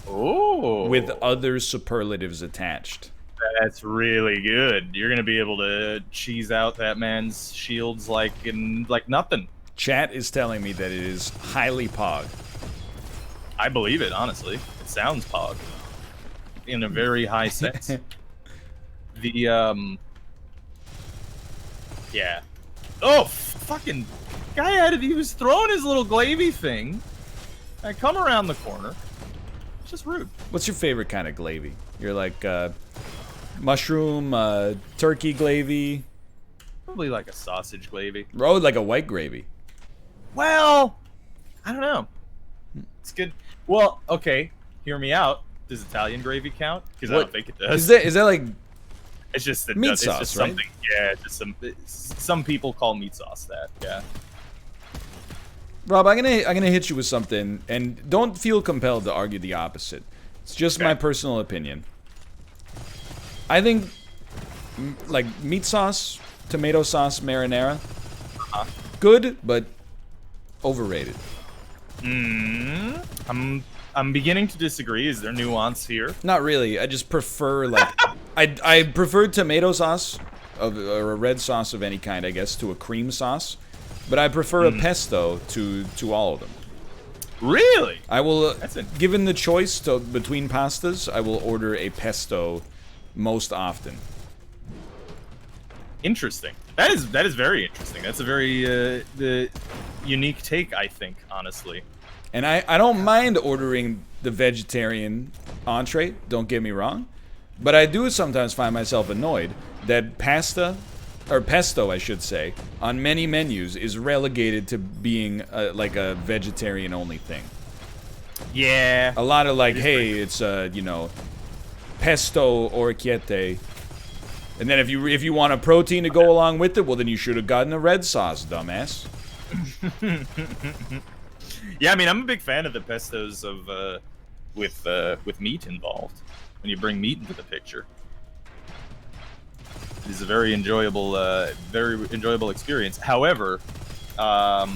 Oh. With other superlatives attached. That's really good. You're gonna be able to cheese out that man's shields like nothing. Chat is telling me that it is highly pog. I believe it, honestly. It sounds pog. In a very high sense. Yeah. Oh, fucking guy he was throwing his little glavy thing. I come around the corner. It's just rude. What's your favorite kind of glavy? You're like mushroom, turkey glavy? Probably like a sausage glavy. Oh, like a white gravy. Well, I don't know. It's good. Well, okay. Hear me out. Does Italian gravy count? Because I don't think it does. Is that like? It's just meat it's sauce, just right? something. Yeah, it's just some people call meat sauce that. Yeah. Rob, I'm gonna hit you with something, and don't feel compelled to argue the opposite. It's just my personal opinion. I think, like meat sauce, tomato sauce, marinara, good, but overrated. I'm beginning to disagree. Is there nuance here? Not really. I just prefer like I prefer tomato sauce or a red sauce of any kind, I guess, to a cream sauce. But I prefer a pesto to all of them. Really? I will, given the choice between pastas, I will order a pesto most often. Interesting. That is very interesting. That's a very unique take, I think, honestly. And I don't mind ordering the vegetarian entree, don't get me wrong. But I do sometimes find myself annoyed that pasta, or pesto I should say, on many menus is relegated to being like a vegetarian-only thing. Yeah. A lot of like, hey, it's, you know, pesto orecchiette. And then if you want a protein to go along with it, well then you should have gotten a red sauce, dumbass. Yeah, I mean, I'm a big fan of the pestos of with meat involved. When you bring meat into the picture, it is a very enjoyable experience. However, there are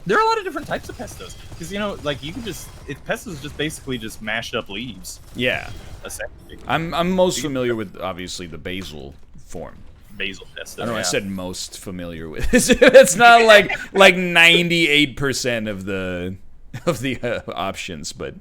a lot of different types of pestos because you know, like you can pesto is just basically just mashed up leaves. Yeah, essentially. I'm most familiar with obviously the basil form. Basil pesto. I don't know. I said most familiar with. It's not like 98% of the of the options, but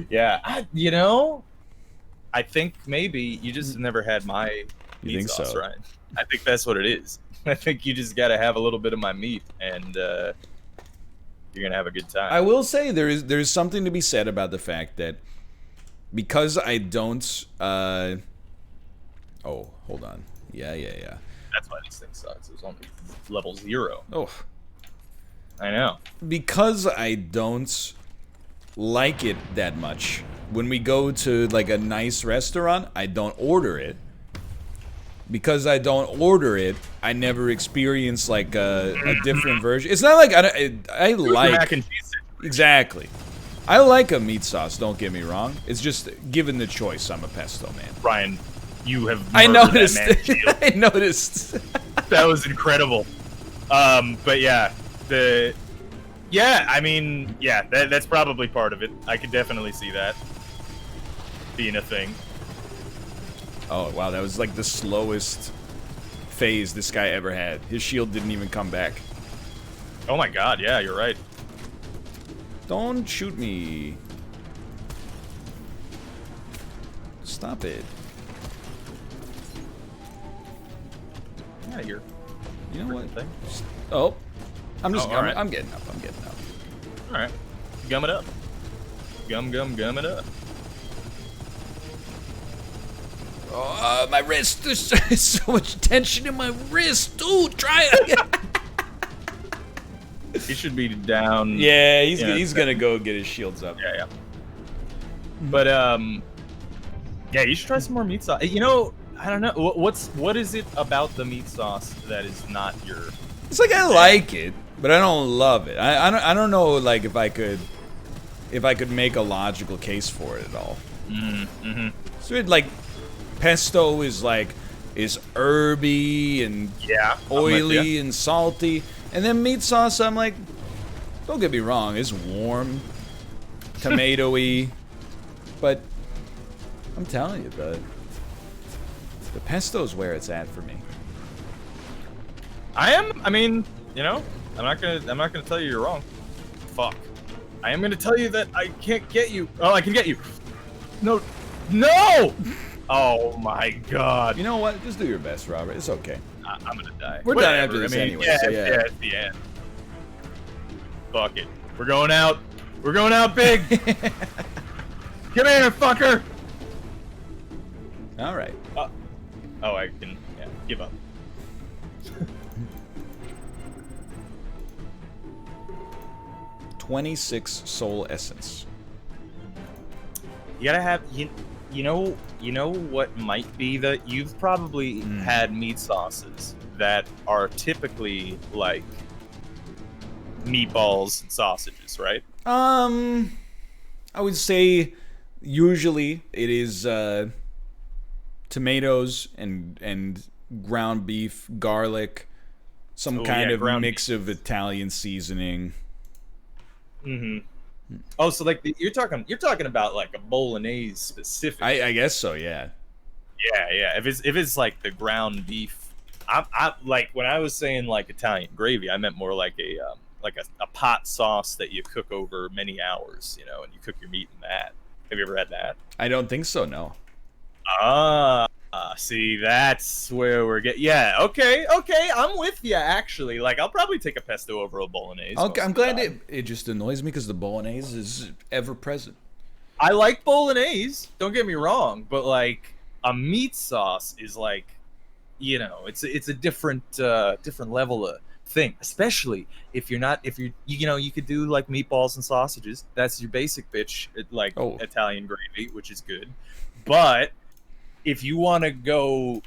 yeah, I think maybe you just never had my meat sauce, so? Ryan. I think that's what it is. I think you just got to have a little bit of my meat, and you're gonna have a good time. I will say there's something to be said about the fact that because I don't. Oh, hold on. Yeah. That's why this thing sucks. It was only level 0. Oh, I know. because I don't like it that much. When we go to like a nice restaurant, I don't order it. Because I don't order it, I never experience like a different version. It's not like I like mac and cheese. Exactly. I like a meat sauce. Don't get me wrong. It's just given the choice, I'm a pesto man. Ryan, you have. I noticed. That man I noticed. That was incredible. But yeah, I mean, yeah, that's probably part of it. I could definitely see that being a thing. Oh, wow, that was like the slowest phase this guy ever had. His shield didn't even come back. Oh my god, yeah, you're right. Don't shoot me. Stop it. Yeah, you're. You know what? Thing. Oh. I'm just right. I'm getting up. I'm getting up. Alright. Gum it up. Gum it up. Oh, my wrist. There's so much tension in my wrist. Ooh, try it. He should be down. Yeah, he's gonna go get his shields up. Yeah. But yeah, you should try some more meat sauce. You know, I don't know what is it about the meat sauce that is not your. It's like I like it, but I don't love it. I don't know like if I could make a logical case for it at all. Mm-hmm. So it like pesto is herby and oily and salty, and then meat sauce. I'm like, don't get me wrong, it's warm, tomatoey, but I'm telling you, the pesto's where it's at for me. I mean, you know, I'm not gonna tell you you're wrong. Fuck. I am gonna tell you that I can't get you. Oh, I can get you. No. Oh my god. You know what? Just do your best, Robert. It's okay. I'm gonna die. We're done after this anyway. Yeah, so yeah. It's the end. Fuck it. We're going out. We're going out big. Come here, fucker. All right. Oh, I can. Yeah, give up. 26 soul essence. You gotta have you know what might be that you've probably had meat sauces that are typically like meatballs and sausages, right? I would say usually it is tomatoes and ground beef, garlic, some kind of mix of Italian seasoning. Mm-hmm. Oh, so like you're talking about like a bolognese specific. I guess so, yeah. Yeah. If it's like the ground beef, I like when I was saying like Italian gravy, I meant more like a pot sauce that you cook over many hours, you know, and you cook your meat in that. Have you ever had that? I don't think so, no. See, that's where we're getting. Yeah, okay, I'm with you. Actually, like I'll probably take a pesto over a bolognese. Okay, I'm glad it just annoys me because the bolognese is ever present. I like bolognese. Don't get me wrong, but like a meat sauce is like, you know, it's a different level of thing. Especially if you know, you could do like meatballs and sausages. That's your basic bitch, like Italian gravy, which is good, but if you want to go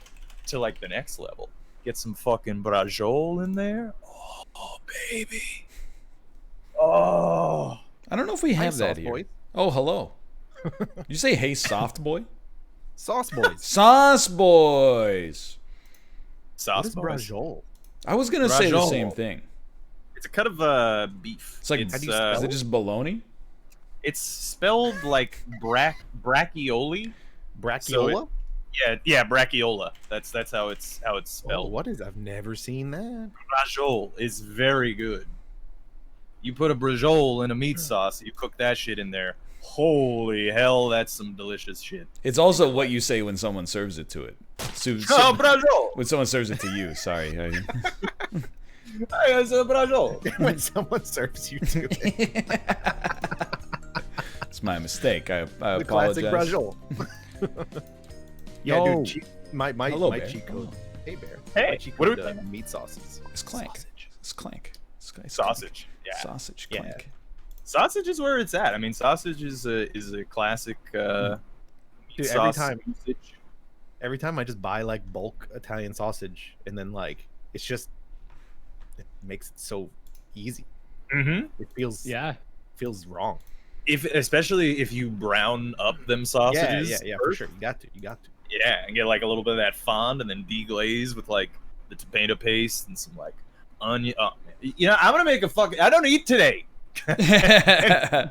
to like the next level, get some fucking braciole in there. Oh baby. Oh. I don't know if we have that here. Boy. Oh, hello. Did you say hey soft boy? Sauce boys. Sauce boys. Sauce boys. Braciole? I was gonna say the same thing. It's a cut of beef. It's like is it just bologna? It's spelled like braccioli. Bracchiola? So yeah, brachiola. That's how it's spelled. Oh, what is? I've never seen that. Braciole is very good. You put a brajol in a meat sauce, you cook that shit in there. Holy hell, that's some delicious shit. It's also what you say when someone serves it to it. Oh, brajol! When someone serves it to you, sorry. It's a brajol. When someone serves you to it. It's my mistake. I The apologize. classic brajol. Yeah, Yo. dude. My Hello, my Bear. cheat code. Hey, Bear. Hey, My cheat what are code, we playing? meat sauces. It's Clank. Sausage. It's Clank. It's Clank. Sausage. Yeah. Sausage. Yeah. Clank. Sausage is where it's at. I mean, sausage is a classic Dude, sauce every time usage. Every time I just buy like bulk Italian sausage, and then like it makes it so easy. Mm-hmm. It feels wrong. Especially if you brown up them sausages. Yeah, for first. sure. You got to. Yeah, and get like a little bit of that fond, and then deglaze with like the tomato paste and some like onion. Oh, man. I'm gonna make I don't eat today. I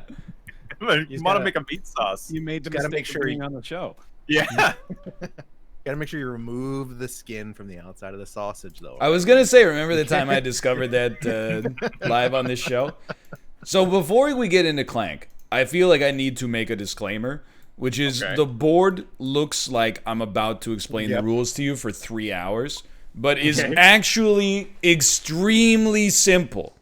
want to make a meat sauce. You made the gotta mistake make sure of being you- on the show. Yeah. Gotta make sure you remove the skin from the outside of the sausage, though. I was gonna say, remember the time I discovered that live on this show? So before we get into Clank, I feel like I need to make a disclaimer, which is Okay. the board looks like I'm about to explain the Yep. rules to you for 3 hours, but is Okay. actually extremely simple.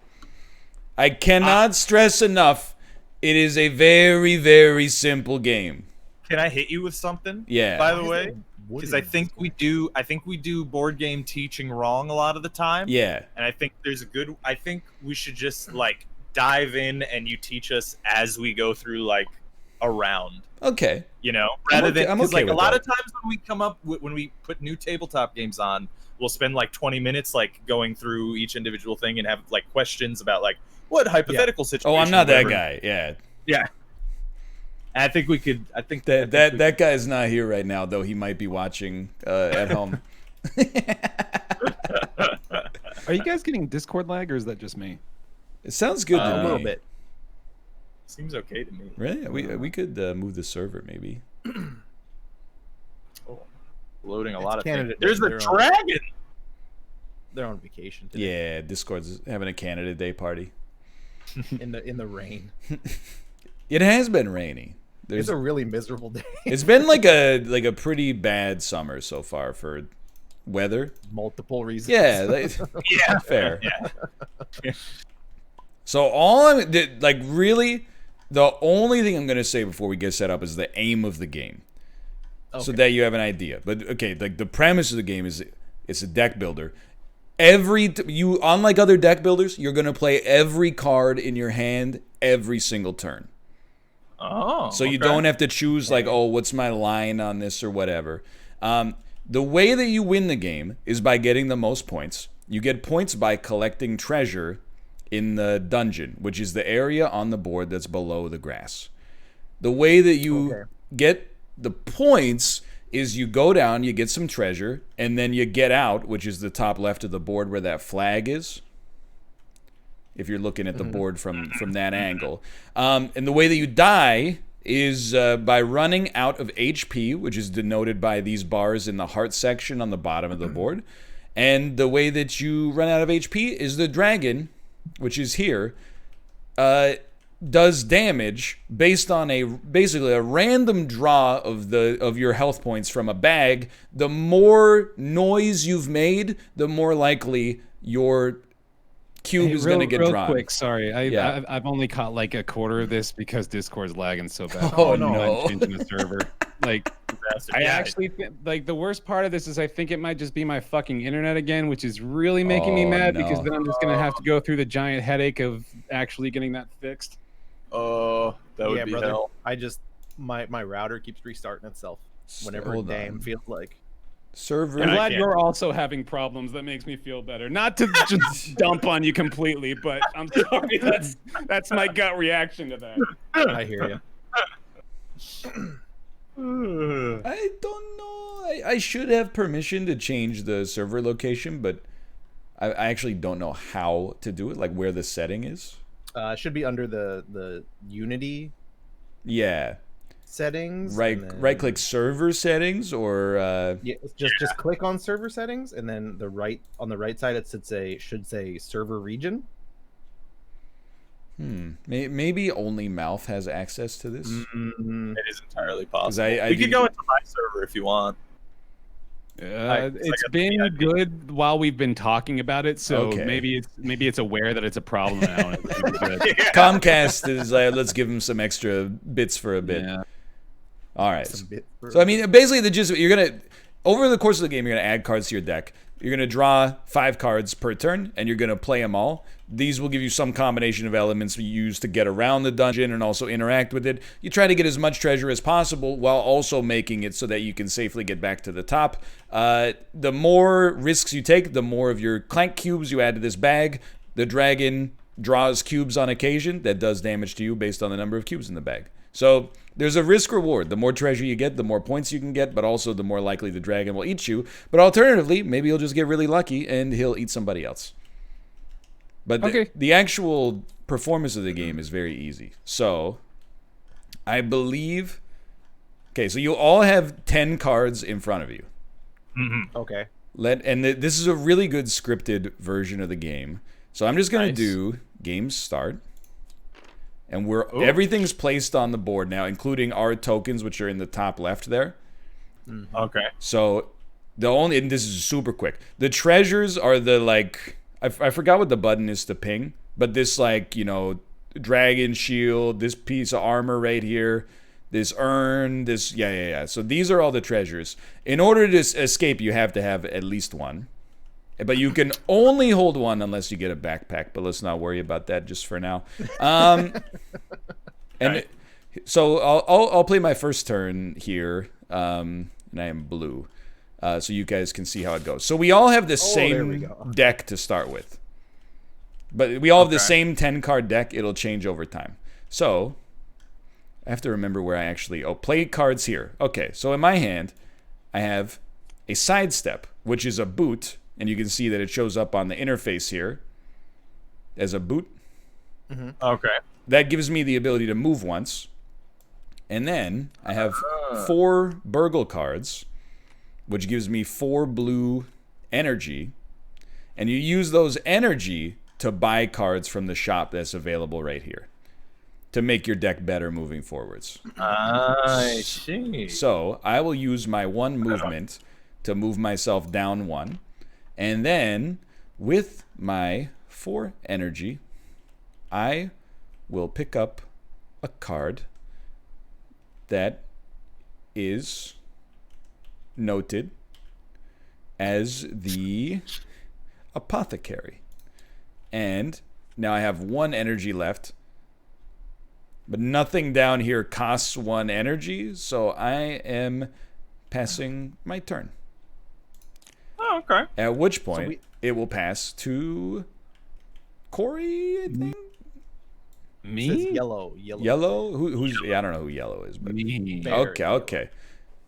I cannot stress enough, it is a very, very simple game. Can I hit you with something? Yeah. By the way, because I think we do board game teaching wrong a lot of the time. Yeah. And I think I think we should just like dive in and you teach us as we go through like a round. Okay. Rather okay- than I'm because okay like a with lot that. of times when we put new tabletop games on, we'll spend like 20 minutes like going through each individual thing and have like questions about like what hypothetical situation. Oh, I'm not that whatever. guy. Yeah. Yeah. I think we could. I think That guy's not here right now, though he might be watching at home. Are you guys getting Discord lag, or is that just me? It sounds good to A me. little bit. seems okay to me. Right? We could move the server maybe. Oh, loading a It's lot of Canada things. There's Day, the they're on- dragon. They're on vacation today. Yeah, Discord's having a Canada Day party. In the rain. It has been rainy. It's a really miserable day. It's been like a pretty bad summer so far for weather. Multiple reasons. Yeah, Yeah. fair. Yeah. So really, the only thing I'm gonna say before we get set up is the aim of the game, so Okay. that you have an idea. But okay, like the premise of the game is it's a deck builder. Unlike other deck builders, you're gonna play every card in your hand every single turn. Oh. So you okay. don't have to choose like, oh, what's my line on this or whatever. The way that you win the game is by getting the most points. You get points by collecting treasure in the dungeon, which is the area on the board that's below the grass. The way that you get the points is you go down, you get some treasure, and then you get out, which is the top left of the board where that flag is. If you're looking at the board from that angle. And the way that you die is by running out of HP, which is denoted by these bars in the heart section on the bottom of the board. And the way that you run out of HP is the dragon, which is here, does damage based on basically a random draw of your health points from a bag. The more noise you've made, the more likely your cube is going to get real drawn. quick, sorry. Yeah. I've only caught like a quarter of this because Discord's lagging so bad. Oh, no. no. I'm changing the server. Like, Disaster. I Yeah. actually like the worst part of this is I think it might just be my fucking internet again, which is really making me Oh, mad no. because then I'm just gonna have to go through the giant headache of actually getting that fixed. Oh, that would Yeah, be brother. hell. I just my router keeps restarting itself whenever Hold damn on. feels like. Server. I'm I glad can't. you're also having problems. That makes me feel better. Not to just dump on you completely, but I'm sorry. That's my gut reaction to that. I hear you. I don't know. I should have permission to change the server location, but I actually don't know how to do it, like where the setting is. It should be under the Unity Yeah. settings. Right and then- right click server settings or Yeah, it's just click on server settings, and then on the right side it should say server region. Maybe only Mouth has access to this. It is entirely possible. I We could go into my server if you want. It's been good while we've been talking about it, so maybe it's aware that it's a problem now. Comcast is like, let's give them some extra bits for a bit. Yeah. All right. So I mean, basically, the gist you're gonna over the course of the game, you're gonna add cards to your deck. You're gonna draw 5 cards per turn, and you're gonna play them all. These will give you some combination of elements you use to get around the dungeon and also interact with it. You try to get as much treasure as possible while also making it so that you can safely get back to the top. The more risks you take, the more of your Clank cubes you add to this bag. The dragon draws cubes on occasion that does damage to you based on the number of cubes in the bag. So there's a risk reward. The more treasure you get, the more points you can get, but also the more likely the dragon will eat you. But alternatively, maybe you'll just get really lucky and he'll eat somebody else. But the actual performance of the game is very easy. So, I believe... Okay, so you all have 10 cards in front of you. Okay. This is a really good scripted version of the game. So I'm just going to do game start. And everything's placed on the board now, including our tokens, which are in the top left there. Okay. So, and this is super quick. The treasures are the, like... I forgot what the button is to ping, but this, like, you know, dragon shield, this piece of armor right here, this urn, this, yeah. So these are all the treasures. In order to escape, you have to have at least one. But you can only hold one unless you get a backpack, but let's not worry about that just for now. So I'll play my first turn here, and I am blue. So you guys can see how it goes. So we all have the same deck to start with. But we all have the same 10-card deck. It'll change over time. So I have to remember where I actually... play cards here. Okay, so in my hand, I have a sidestep, which is a boot. And you can see that it shows up on the interface here as a boot. Okay. That gives me the ability to move once. And then I have 4 burgle cards, which gives me 4 blue energy. And you use those energy to buy cards from the shop that's available right here to make your deck better moving forwards. I see. So I will use my 1 movement to move myself down 1. And then with my 4 energy, I will pick up a card that is noted as the Apothecary. And now I have 1 energy left, but nothing down here costs 1 energy, so I am passing my turn. Oh, okay. At which point it will pass to Corey, I think. Me? Yellow. Who's? I don't know who yellow is, but me. Okay.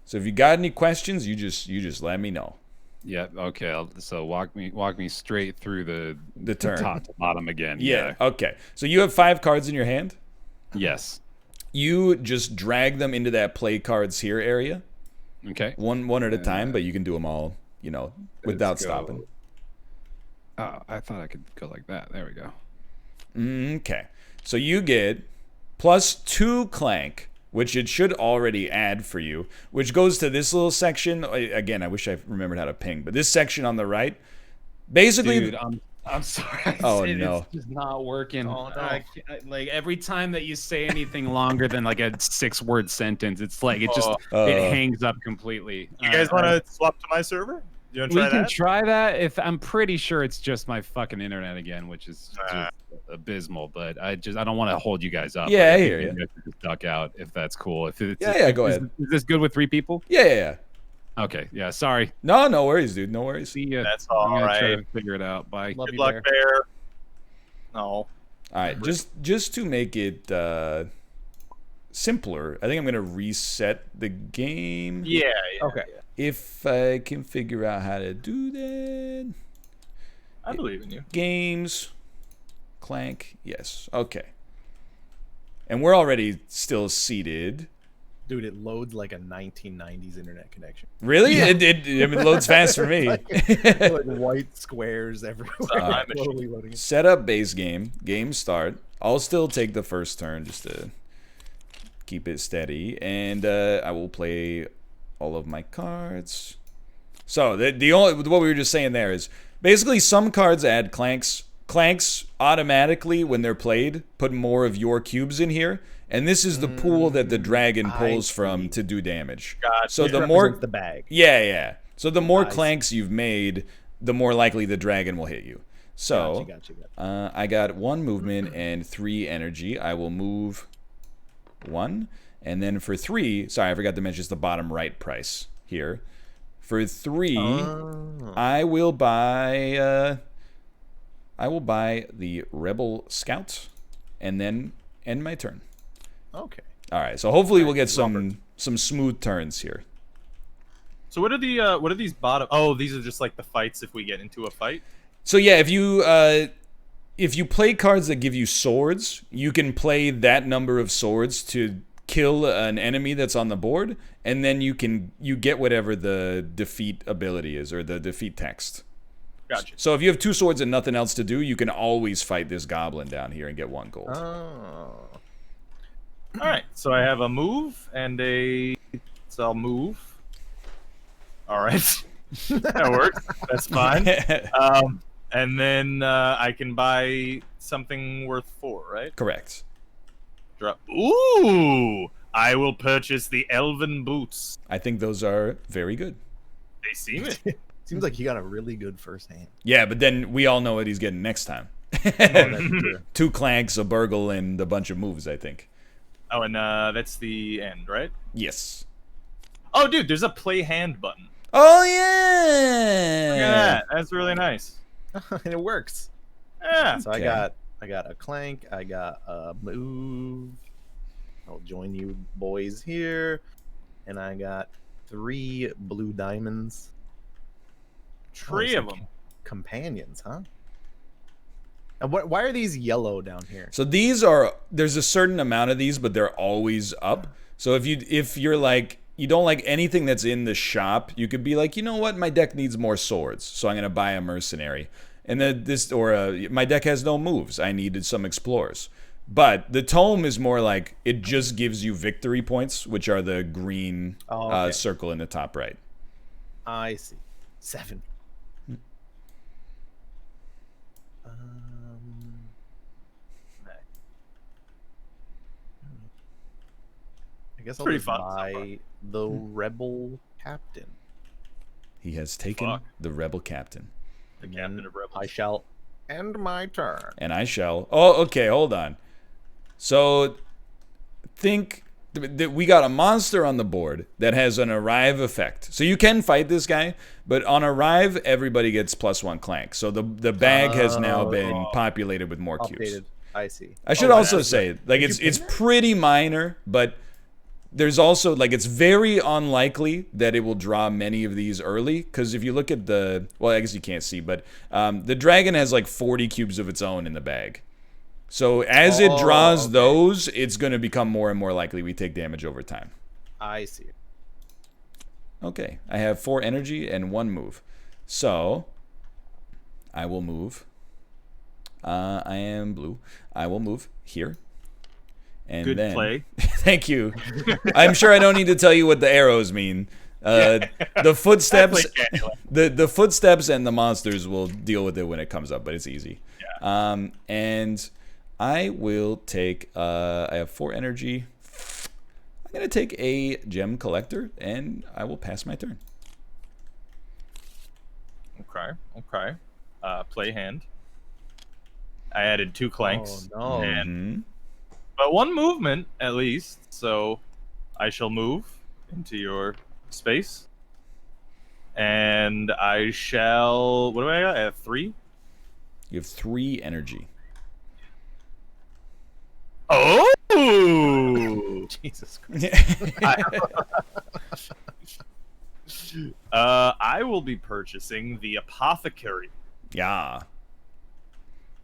So if you got any questions, you just let me know. Yeah. Okay. So walk me straight through the turn, top to bottom again. Yeah. Okay. So you have 5 cards in your hand. Yes. You just drag them into that play cards here area. Okay. One at a time, but you can do them all, you know, without stopping. Oh, I thought I could go like that. There we go. Okay. So you get plus 2 Clank, which it should already add for you, which goes to this little section. Again, I wish I remembered how to ping, but this section on the right, basically... Dude, I'm sorry. Oh, no. It's just not working. Oh, no. Like, every time that you say anything longer than, like, a 6-word sentence, it's like, it just, it hangs up completely. You guys want to swap to my server? You want to try that? We can try that. I'm pretty sure it's just my fucking internet again, which is just abysmal, but I don't want to hold you guys up. Yeah, I hear you. Just duck out if that's cool. If it's, go ahead. Is this good with 3 people? Yeah. Okay, yeah, sorry. No worries, dude. No worries. See ya. That's all right. Try to figure it out. Bye. Good luck, Bear. No. All right, just to make it simpler, I think I'm going to reset the game. Yeah. Okay. If I can figure out how to do that. I believe in you. Games. Clank. Yes. Okay. And we're already still seated. Dude, it loads like a 1990s internet connection. Really? Yeah. It loads fast for me. like white squares everywhere. Set up base game. Game start. I'll still take the first turn just to keep it steady, and I will play all of my cards. So the only what we were just saying there is basically some cards add clanks. Clanks automatically, when they're played, put more of your cubes in here, and this is the pool that the dragon pulls from to do damage. Gotcha. So the It more represents the bag. yeah. So the more clanks you've made, the more likely the dragon will hit you. So Gotcha. I got 1 movement and 3 energy. I will move 1, and then for 3, sorry, I forgot to mention it's the bottom right price here. For 3, I will buy the Rebel Scout, and then end my turn. Okay. All right, so hopefully we'll get some smooth turns here. So what are these bottom? Oh, these are just like the fights if we get into a fight. So yeah, if you play cards that give you swords, you can play that number of swords to kill an enemy that's on the board, and then you get whatever the defeat ability is or the defeat text. Gotcha. So if you have 2 swords and nothing else to do, you can always fight this goblin down here and get 1 gold. Oh. All right. So I have a move and a. So I'll move. All right. That works. That's fine. And then I can buy something worth 4, right? Correct. Drop. Ooh! I will purchase the Elven Boots. I think those are very good. They seem it. Seems like he got a really good first hand. Yeah, but then we all know what he's getting next time. That's true. 2 clanks, a burgle, and a bunch of moves, I think. Oh, and that's the end, right? Yes. Oh, dude, there's a play hand button. Oh, yeah! Look at that. That's really nice. And it works. Yeah. So Okay. I got a clank, I got a move. I'll join you boys here. And I got 3 blue diamonds. 3 of them. Companions, huh? And why are these yellow down here? So there's a certain amount of these, but they're always up. So if you're like, you don't like anything that's in the shop, you could be like, you know what, my deck needs more swords, so I'm gonna buy a mercenary. And then my deck has no moves, I needed some explorers. But the tome is more like, it just gives you victory points, which are the green circle in the top right. I see. 7. I guess I'll Pretty just fun so buy the Rebel Captain. He has taken the Rebel Captain. The Captain of Rebels. I shall end my turn. And I shall. Oh, okay, hold on. So, think that we got a monster on the board that has an arrive effect. So you can fight this guy, but on arrive, everybody gets +1 clank. So the bag has now been populated with more cubes. Updated. I see. I should also say, like, it's pretty minor, but there's also, like, it's very unlikely that it will draw many of these early, because if you look at well, I guess you can't see, but the dragon has like 40 cubes of its own in the bag. So as it draws those, it's going to become more and more likely we take damage over time. I see. Okay, I have 4 energy and 1 move. So I will move. I am blue. I will move here. And Good then, play. Thank you. I'm sure I don't need to tell you what the arrows mean. The footsteps, the footsteps and the monsters will deal with it when it comes up, but it's easy. Yeah. And I will take. I have 4 energy. I'm gonna take a gem collector, and I will pass my turn. Okay. Play hand. I added 2 clanks. Oh, no. And, but 1 movement at least, so I shall move into your space. And I shall. What do I got? I have 3. You have 3 energy. Oh! Jesus Christ. I will be purchasing the Apothecary. Yeah.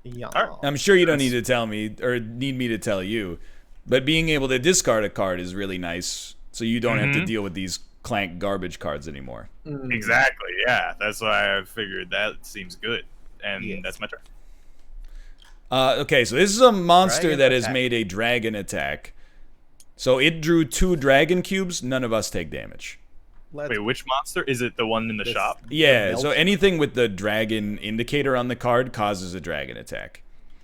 Yeah. All right. I'm sure you don't need to tell me, or need me to tell you, but being able to discard a card is really nice, so you don't have to deal with these Clank garbage cards anymore. Exactly, yeah. That's why I figured that seems good. And that's my turn. Okay, so this is a monster Dragon that has attack. made a dragon attack. So it drew 2 dragon cubes. None of us take damage. Wait, which monster? Is it the one in the shop? Yeah, so anything with the dragon indicator on the card causes a dragon attack.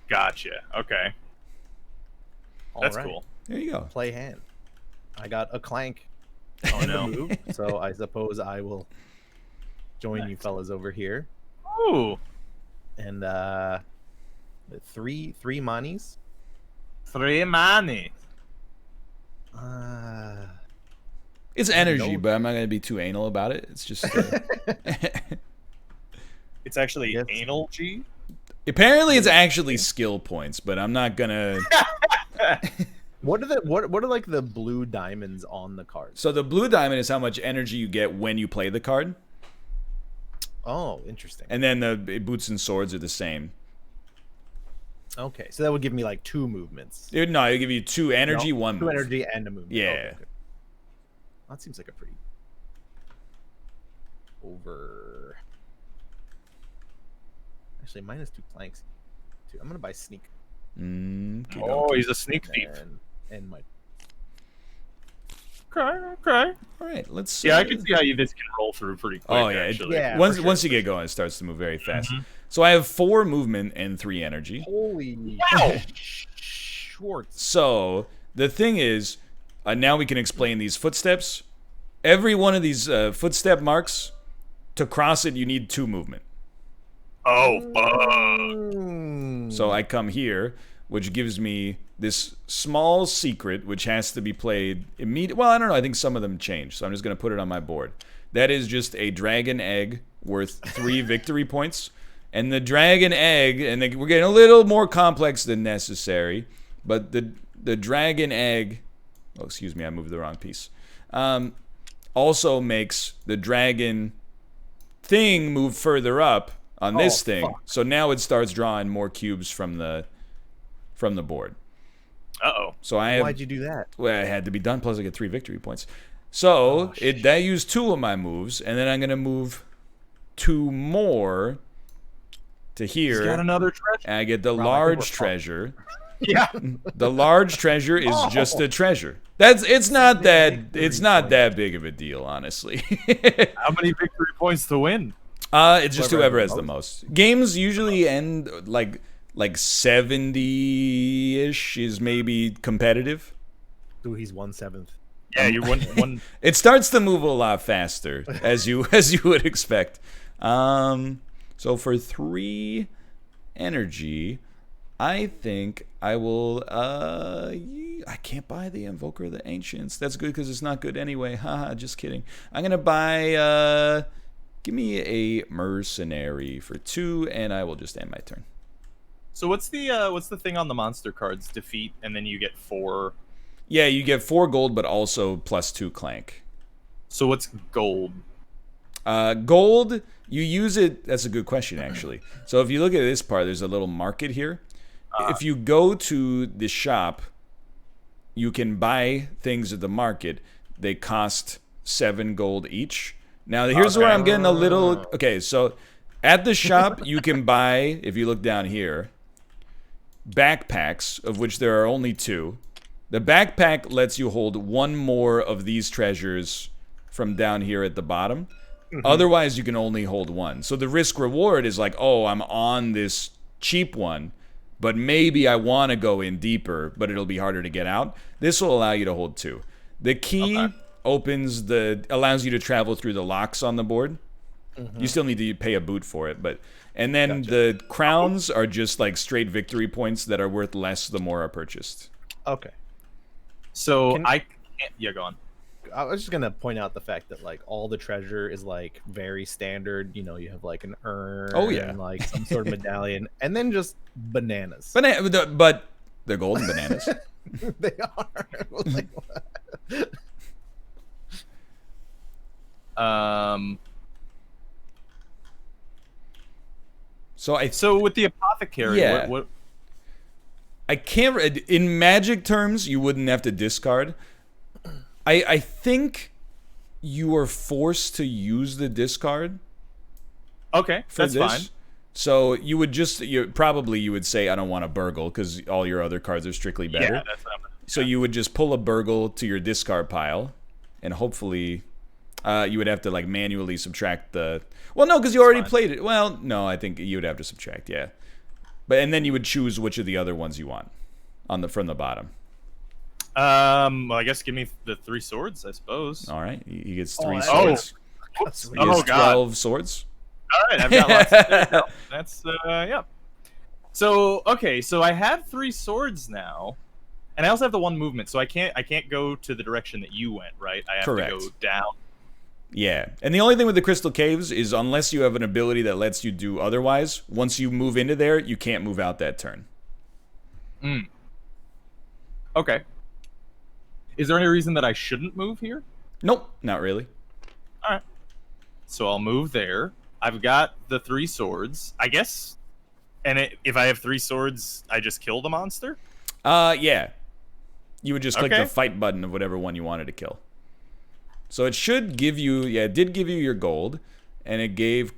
Gotcha. Okay. That's cool. There you go. Play hand. I got a Clank. Oh no. Move, so I suppose I will join you fellas over here. Ooh. And three monies. 3 money. It's energy, but I'm not going to be too anal about it. It's just... It's actually Yes. anal G. Apparently it's actually skill points, but I'm not going to... What are like the blue diamonds on the card? So the blue diamond is how much energy you get when you play the card. Oh, interesting. And then the boots and swords are the same. Okay, so that would give me like 2 movements. No, it'll give you 2 energy, 1 2 move. energy and a movement. Yeah. Okay. That seems like a pretty over. Actually, -2 planks. I'm gonna buy sneak Okay. Oh, he's a sneak thief. and my. Okay. All right, let's... Yeah, I can see how this can roll through pretty quick. Oh, yeah. Actually. Yeah. Once for once sure, you get going, it starts to move very fast. Mhm. So I have 4 movement and 3 energy. Holy Wow. Schwartz. So the thing is, now we can explain these footsteps. Every one of these footstep marks, to cross it, you need 2 movement. Oh, fuck. So I come here, which gives me this small secret, which has to be played immediately. Well, I don't know. I think some of them change, so I'm just going to put it on my board. That is just a dragon egg worth 3 victory points. And the dragon egg, and we're getting a little more complex than necessary, but the dragon egg, oh, excuse me, I moved the wrong piece, also makes the dragon thing move further up on this thing. fuck. So now it starts drawing more cubes from the board. Uh-oh. So I have, Why'd you do that? well, it had to be done, plus I get 3 victory points. So that used 2 of my moves, and then I'm going to move 2 more to here. He's got another treasure. And I get the Rob, I think large we're fucked. treasure. Yeah. The large treasure is just a treasure. It's not that big of a deal, honestly. How many victory points to win? It's just Whoever whoever has has the the most. Games usually end like 70-ish is maybe competitive. Ooh, he's 1/7. Yeah, you won one. It starts to move a lot faster, as you would expect. So for 3 energy, I think I will. I can't buy the Invoker of the Ancients. That's good because it's not good anyway. Haha, just kidding. I'm gonna buy. Give me a Mercenary for 2, and I will just end my turn. So what's the thing on the monster cards? Defeat, and then you get 4. Yeah, you get 4 gold, but also +2 Clank. So what's gold? Gold, you use it. That's a good question, actually. So if you look at this part, there's a little market here. If you go to the shop, you can buy things at the market. They cost 7 gold each. Now, here's where I'm getting a little... Okay, so at the shop, you can buy, if you look down here, backpacks, of which there are only 2. The backpack lets you hold 1 more of these treasures from down here at the bottom. Otherwise, you can only hold 1. So the risk reward is like, oh, I'm on this cheap one, but maybe I want to go in deeper, but it'll be harder to get out. This will allow you to hold 2. The key allows you to travel through the locks on the board. You still need to pay a boot for it, and then the crowns are just like straight victory points that are worth less the more are purchased. Okay. So I can't. Yeah, go on. I was just gonna point out the fact that like all the treasure is like very standard. You know, you have like an urn, Oh, yeah. and, like some sort of medallion, and then just bananas. But they're golden bananas. They are. Like, So with the apothecary, Yeah. what I can't. In Magic terms, you wouldn't have to discard. I think you are forced to use the discard okay, for that's this. fine. So you would just you would say I don't want a burgle because all your other cards are strictly better. Yeah, that's what I'm. So you would just pull a burgle to your discard pile, and hopefully, you would have to like manually subtract the. Well, no, because you already played it. Well, no, I think you would have to subtract. Yeah, and then you would choose which of the other ones you want from the bottom. Well, I guess give me the 3 swords, I suppose. All right, he gets 3 Oh, swords. That's He has 12 swords. All right, I've got lots. There you go. That's yeah. So okay, so I have 3 swords now, and I also have the 1 movement, so I can't go to the direction that you went, right? I have Correct. to go down. Yeah, and the only thing with the Crystal Caves is unless you have an ability that lets you do otherwise, once you move into there, you can't move out that turn. Okay. Is there any reason that I shouldn't move here? Nope, not really. All right. So I'll move there. I've got the 3 swords, I guess. And if I have 3 swords, I just kill the monster? Yeah. You would just click Okay. the fight button of whatever one you wanted to kill. So it should give you, it did give you your gold, and it gave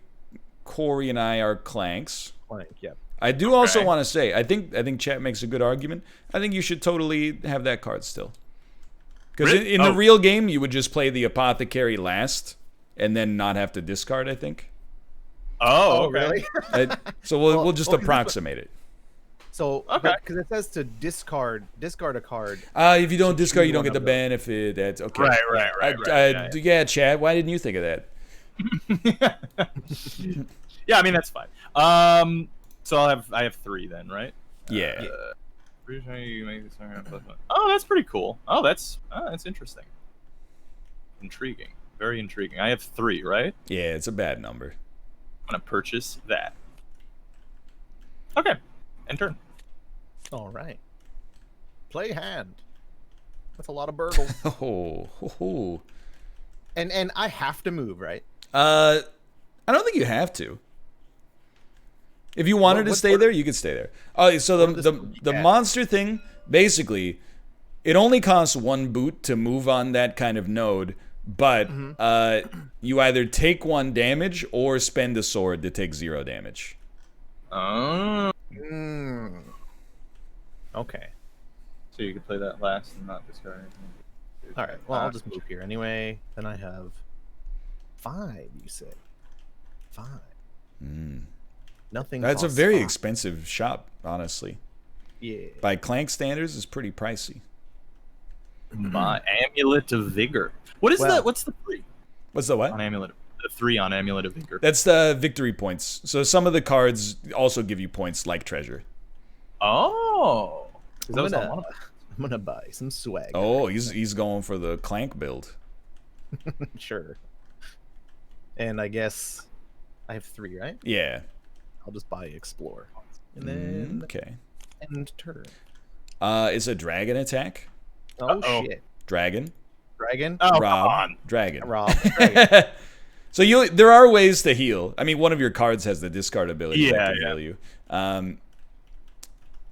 Corey and I our clanks. Clank, yeah. I do also want to say, I think chat makes a good argument. I think you should totally have that card still. Because Really? in the real game, you would just play the apothecary last, and then not have to discard, I think. Oh, okay. Really? So we'll Well, just well, approximate it. So, Okay. because it says to discard a card. If you don't discard, you don't one get the of those. benefit. That's okay. Right. Yeah, Chad, why didn't you think of that? Yeah, I mean that's fine. So I have 3 then, right? Yeah. Oh, that's pretty cool. Oh, that's interesting. Intriguing. Very intriguing. I have 3, right? Yeah, it's a bad number. I'm gonna purchase that. Okay. End turn. All right. Play hand. That's a lot of burgles. Oh. and I have to move, right? I don't think you have to. If you wanted to stay there, you could stay there. Oh, so the monster thing, basically, it only costs 1 boot to move on that kind of node, but you either take 1 damage or spend a sword to take 0 damage. Oh. Okay. So you could play that last and not discard anything. All right. Well, I'll just move here anyway. Then I have 5. You say 5. Nothing. That's a costs very 5. expensive shop, honestly. Yeah. By Clank standards, it's pretty pricey. My Amulet of Vigor. What is that? What's the 3 What's the what? on Amulet? The 3 on Amulet of Vigor. That's the victory points. So some of the cards also give you points like treasure. Oh. I'm gonna buy some swag. Oh, he's going for the Clank build. Sure. And I guess I have 3, right? Yeah. I'll just buy Explore. And then Okay. end turn. It's a dragon attack. Oh Uh-oh. shit. Dragon. Dragon. Oh, Rob. come on. Dragon. Rob. Dragon. So there are ways to heal. I mean, one of your cards has the discard ability that can Yeah. heal you.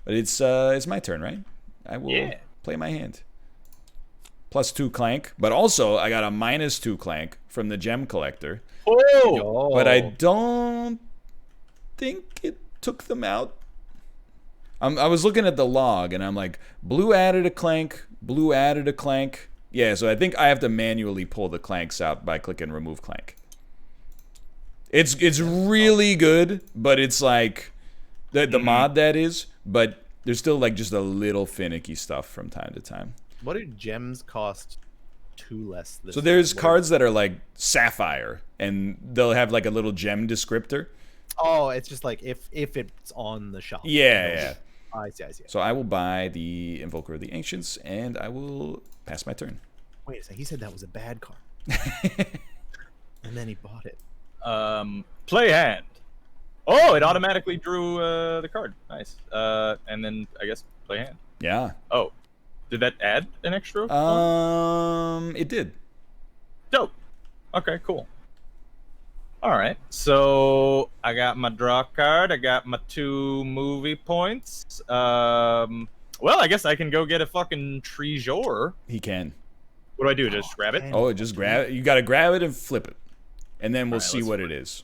But it's my turn, right? I will play my hand. +2 Clank, but also I got a -2 Clank from the gem collector. Oh. But I don't think it took them out. I was looking at the log and I'm like, blue added a Clank, blue added a Clank. Yeah, so I think I have to manually pull the Clanks out by clicking remove Clank. It's really good, but it's like the mod that is, but there's still like just a little finicky stuff from time to time. What do gems cost 2 less this So there's time? cards that are like sapphire and they'll have like a little gem descriptor. Oh, it's just like if it's on the shop. Yeah. I see. So I will buy the Invoker of the Ancients and I will pass my turn. Wait a second. He said that was a bad card. And then he bought it. Play hand. Oh, it automatically drew the card. Nice. And then I guess play hand. Yeah. Oh, did that add an extra? It did. Dope. Okay, cool. All right. So I got my draw card. I got my 2 movie points. Well, I guess I can go get a fucking treasure. He can. What do I do? Just grab it? Oh, just grab it. You got to grab it and flip it. And then we'll Alright, see let's what it is.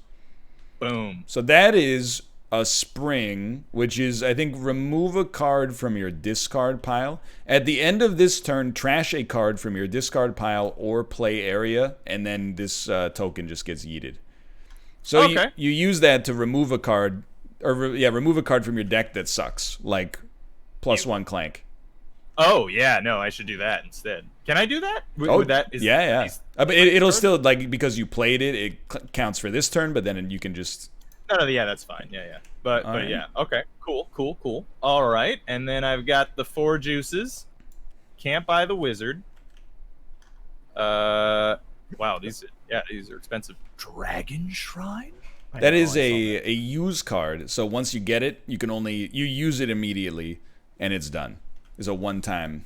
Boom. So that is a spring, which is, I think, remove a card from your discard pile. At the end of this turn, trash a card from your discard pile or play area, and then this token just gets yeeted. So Okay. you use that to remove a card, remove a card from your deck that sucks, like +1 Clank. Oh yeah, no, I should do that instead. Can I do that? Would that is yeah. But it'll still, like, because you played it, it counts for this turn, but then you can just... No, yeah, that's fine. Yeah. But right. yeah, okay, cool. All right, and then I've got the 4 juices. Can't buy the wizard. Wow, these are expensive. Dragon Shrine. That is a use card. So once you get it, you use it immediately, and it's done. It's a one-time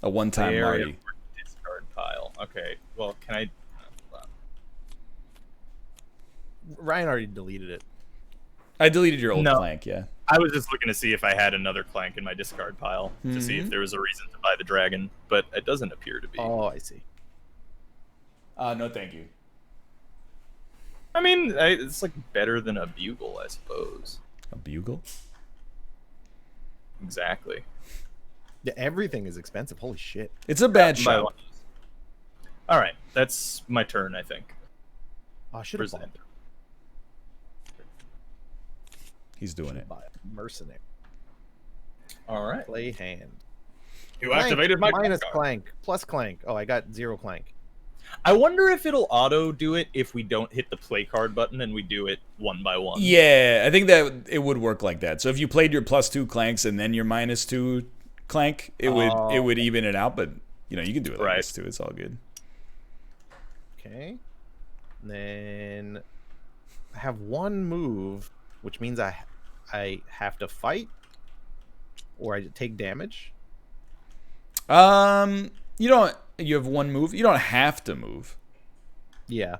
Marty. Discard pile. Okay. Well, can I? Ryan already deleted it. I deleted your old Clank, yeah. I was just looking to see if I had another Clank in my discard pile to see if there was a reason to buy the dragon, but it doesn't appear to be. Oh, I see. No, thank you. I mean, it's like better than a bugle, I suppose. A bugle? Exactly. Yeah, everything is expensive. Holy shit. It's a bad shot. All right, that's my turn, I think. Oh, I should have bought it. He's doing it. Buy a mercenary. All right. Play hand. You activated my minus card. Clank plus Clank. Oh, I got 0 Clank. I wonder if it'll auto do it if we don't hit the play card button and we do it one by one. Yeah, I think that it would work like that. So if you played your +2 Clanks and then your -2 Clank, it would even it out. But you can do it like this too. It's all good. Okay. And then I have 1 move, which means I have to fight or I take damage. You have 1 move. You don't have to move. Yeah.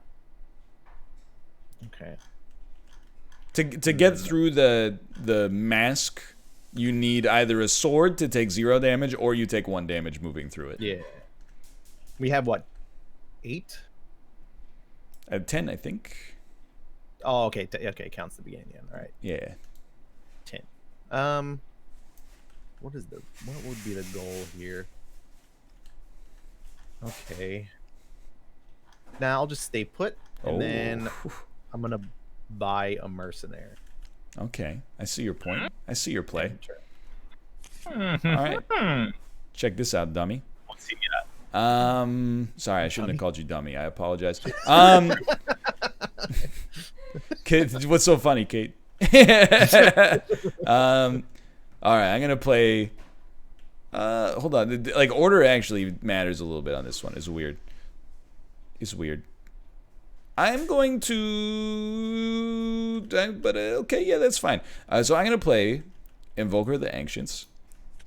Okay. To get through the mask, you need either a sword to take 0 damage or you take 1 damage moving through it. Yeah. We have what? 8? I have 10, I think. Oh, okay. Okay, counts the beginning. Yeah. All right. Yeah. 10. What would be the goal here? Okay. Now I'll just stay put, and then I'm gonna buy a mercenary. Okay, I see your point. I see your play. All right. Check this out, dummy. What's he got? Sorry, I shouldn't have called you dummy. I apologize. Kate, what's so funny, Kate? All right, I'm gonna play. Hold on. Like, order actually matters a little bit on this one. It's weird. I'm going to, but okay, yeah, that's fine. So I'm gonna play Invoker of the Ancients,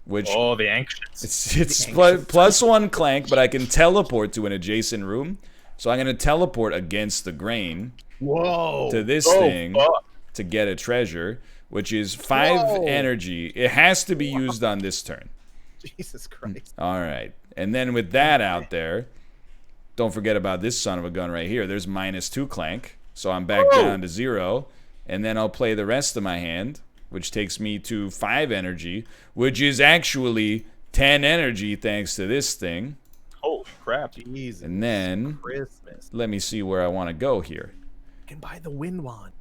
which the Ancients. It's +1 Clank, but I can teleport to an adjacent room. So I'm gonna teleport against the grain. Whoa! To this thing to get a treasure, which is 5 energy. It has to be used on this turn. Jesus Christ. All right. And then with that out there, don't forget about this son of a gun right here. There's -2 Clank. So I'm back down to 0. And then I'll play the rest of my hand, which takes me to 5 energy, which is actually 10 energy thanks to this thing. Holy crap. Jesus. And then Christmas. let me see where I want to go here. You can buy the wind wand.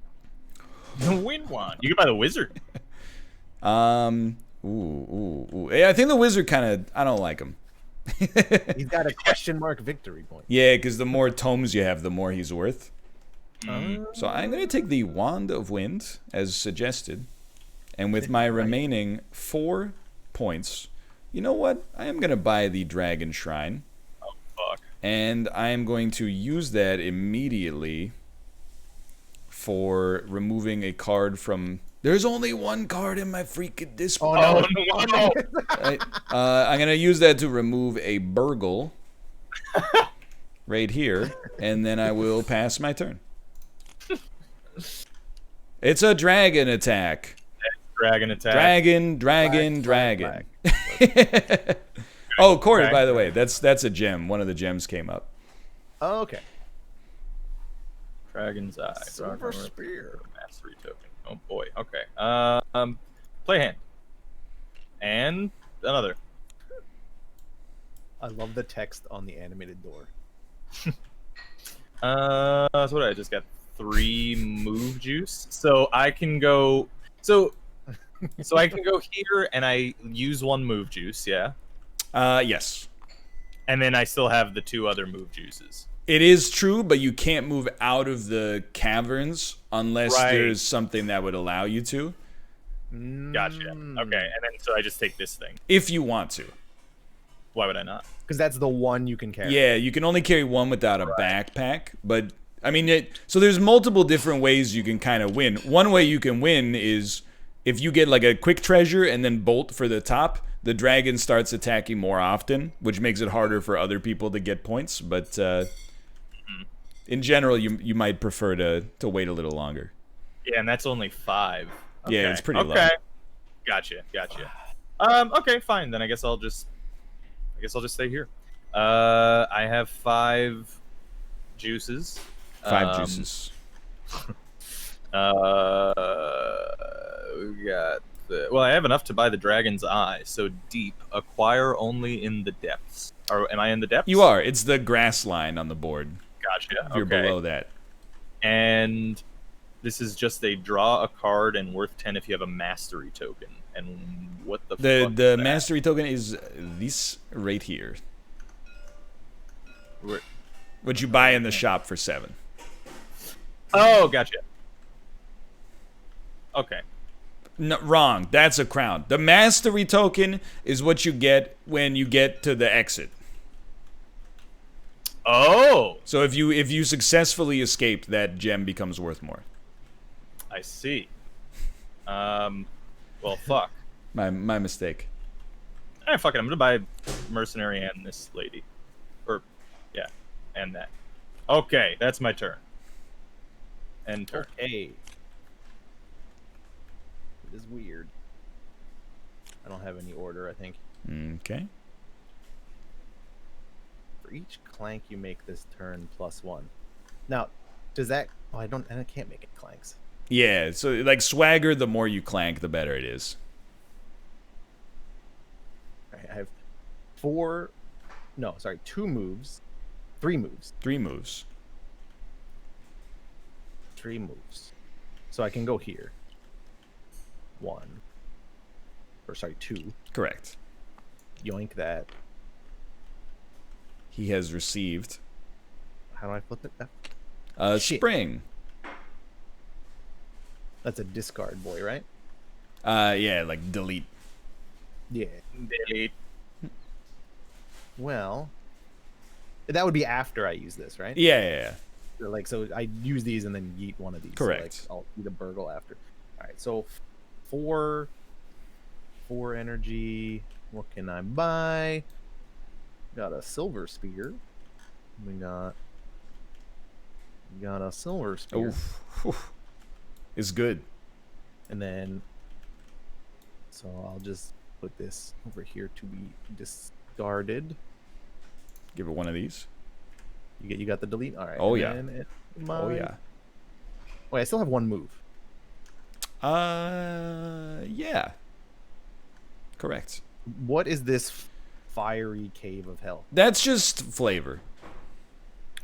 The wind wand. You can buy the wizard. Ooh. Yeah, I think the wizard kind of, I don't like him. He's got a question mark victory point. Yeah, because the more tomes you have, the more he's worth. So I'm going to take the Wand of Wind, as suggested. And with my remaining 4 points, you know what? I am going to buy the Dragon Shrine. Oh, fuck. And I am going to use that immediately for removing a card from... There's only 1 card in my freaking display. Oh, no. I'm going to use that to remove a Burgle right here, and then I will pass my turn. It's a dragon attack. Dragon attack. Dragon. Oh, Corey, by the way, that's a gem. One of the gems came up. Oh, okay. Dragon's Eye. Silver Spear. Mastery token. Oh boy. Okay. Play hand. And another. I love the text on the animated door. So what? I just got 3 move juice, so I can go. So I can go here, and I use 1 move juice. Yeah. Yes. And then I still have the 2 other move juices. It is true, but you can't move out of the caverns unless there's something that would allow you to. Gotcha. Okay, and then so I just take this thing. If you want to. Why would I not? Because that's the one you can carry. Yeah, you can only carry 1 without a backpack. But, I mean, so there's multiple different ways you can kind of win. One way you can win is if you get like a quick treasure and then bolt for the top, the dragon starts attacking more often, which makes it harder for other people to get points. But in general, you might prefer to wait a little longer. Yeah, and that's only 5. Okay. Yeah, it's pretty low. Okay. Gotcha. Okay, fine. Then I guess I'll just stay here. I have 5 juices. 5 juices. We got I have enough to buy the Dragon's Eye. So deep, acquire only in the depths. Or am I in the depths? You are. It's the grass line on the board. Gotcha. You're below that. And this is just a draw a card and worth 10 if you have a mastery token. And what the fuck is the that? mastery token is this right here. What you buy in the shop for 7. Oh, gotcha. Okay. No, wrong. That's a crown. The mastery token is what you get when you get to the exit. Oh. So if you successfully escape, that gem becomes worth more. I see. Well, fuck. My mistake. Fuck it. I'm gonna buy mercenary and this lady, or yeah, and that. Okay, that's my turn. End turn. Okay. It is weird. I don't have any order, I think. Okay. For each clank you make this turn +1. Now, does that... Oh, I can't make it clanks. Yeah, so like swagger, the more you clank, the better it is. Alright, I have 2 moves. 3 moves. 3 moves. 3 moves. So I can go here. 2. Correct. Yoink that. He has received How do I flip it? Shit. spring. That's a discard boy, right? Yeah, like delete. Yeah. Delete. Well, that would be after I use this, right? Yeah. So I use these and then yeet one of these. Correct. So I'll eat a burgle after. All right. So 4 energy. What can I buy? Got a silver spear. We got a silver spear. Oof. It's good. And then, so I'll just put this over here to be discarded. Give it one of these. You got the delete. All right. Oh, and yeah. then Oh yeah. Wait, I still have 1 move. Yeah. Correct. What is this fiery cave of hell? That's just flavor.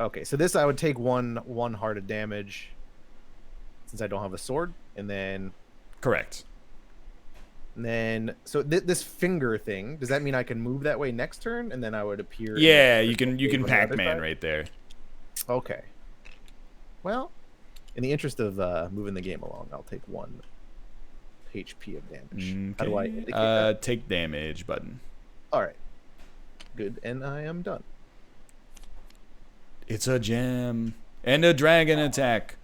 Okay, so this I would take one heart of damage since I don't have a sword, and then Correct. so this finger thing, does that mean I can move that way next turn, and then I would appear? Yeah, in you can on the other Pac-Man side? right there. Okay. Well, in the interest of moving the game along, I'll take 1 HP of damage. How do I Okay. indicate that? Take damage button. All right. Good, and I am done. It's a gem and a dragon attack.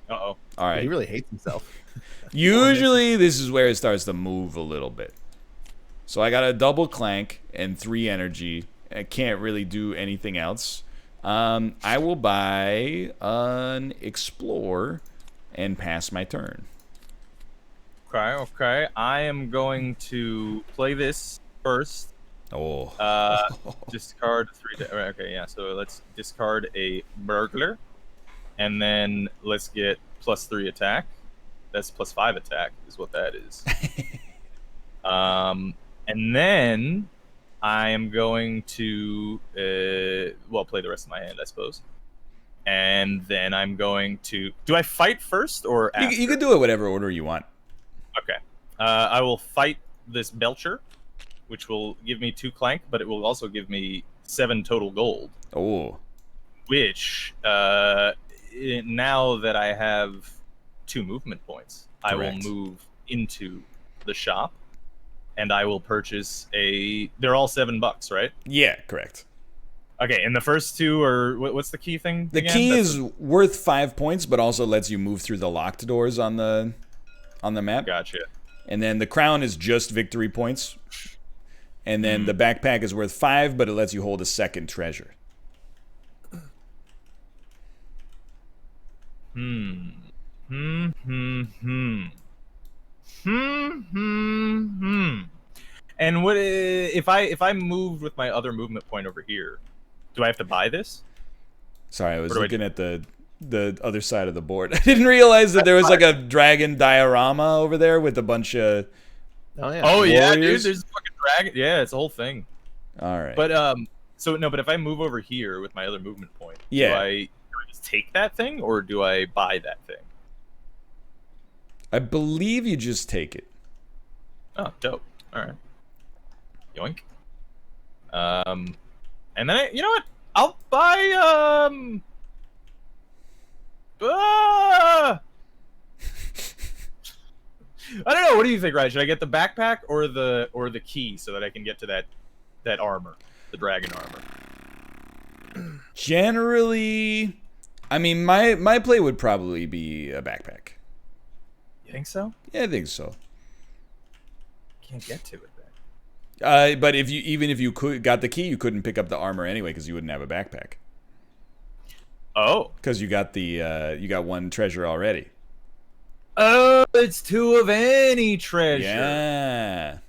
Uh-oh. All right. He really hates himself. Usually this is where it starts to move a little bit. So I got a double clank and 3 energy. I can't really do anything else. I will buy an explore and pass my turn. Okay. I am going to play this first. Oh. Discard 3. Okay, yeah. So let's discard a burglar. And then let's get +3 attack. That's +5 attack is what that is. And then I am going to play the rest of my hand, I suppose. And then I'm going to... Do I fight first or after? You can do it whatever order you want. Okay. I will fight this Belcher, which will give me 2 Clank, but it will also give me 7 total gold. Oh. Which, now that I have 2 movement points, Correct. I will move into the shop, and I will purchase a... They're all $7, right? Yeah, correct. Okay, and the first 2 are... What's the key thing The again? key is worth 5 points, but also lets you move through the locked doors on the map. Gotcha. And then the crown is just victory points. And then the backpack is worth 5, but it lets you hold a second treasure. And what if I moved with my other movement point over here? Do I have to buy this? Sorry, I was looking at the other side of the board. I didn't realize that there was like a dragon diorama over there with a bunch of yeah, dude, warriors. there's a fucking dragon. Yeah, it's a whole thing. All right. But but if I move over here with my other movement point, Yeah. do I just take that thing or do I buy that thing? I believe you just take it. Oh, dope. All right. Yoink. And then you know what? I'll buy I don't know. What do you think, Ryan? Should I get the backpack or the key so that I can get to that armor, the dragon armor? Generally, I mean, my play would probably be a backpack. You think so? Yeah, I think so. Can't get to it then. But if you got the key, you couldn't pick up the armor anyway because you wouldn't have a backpack. Oh. Because you got one treasure already. Oh, it's 2 of any treasure. Yeah.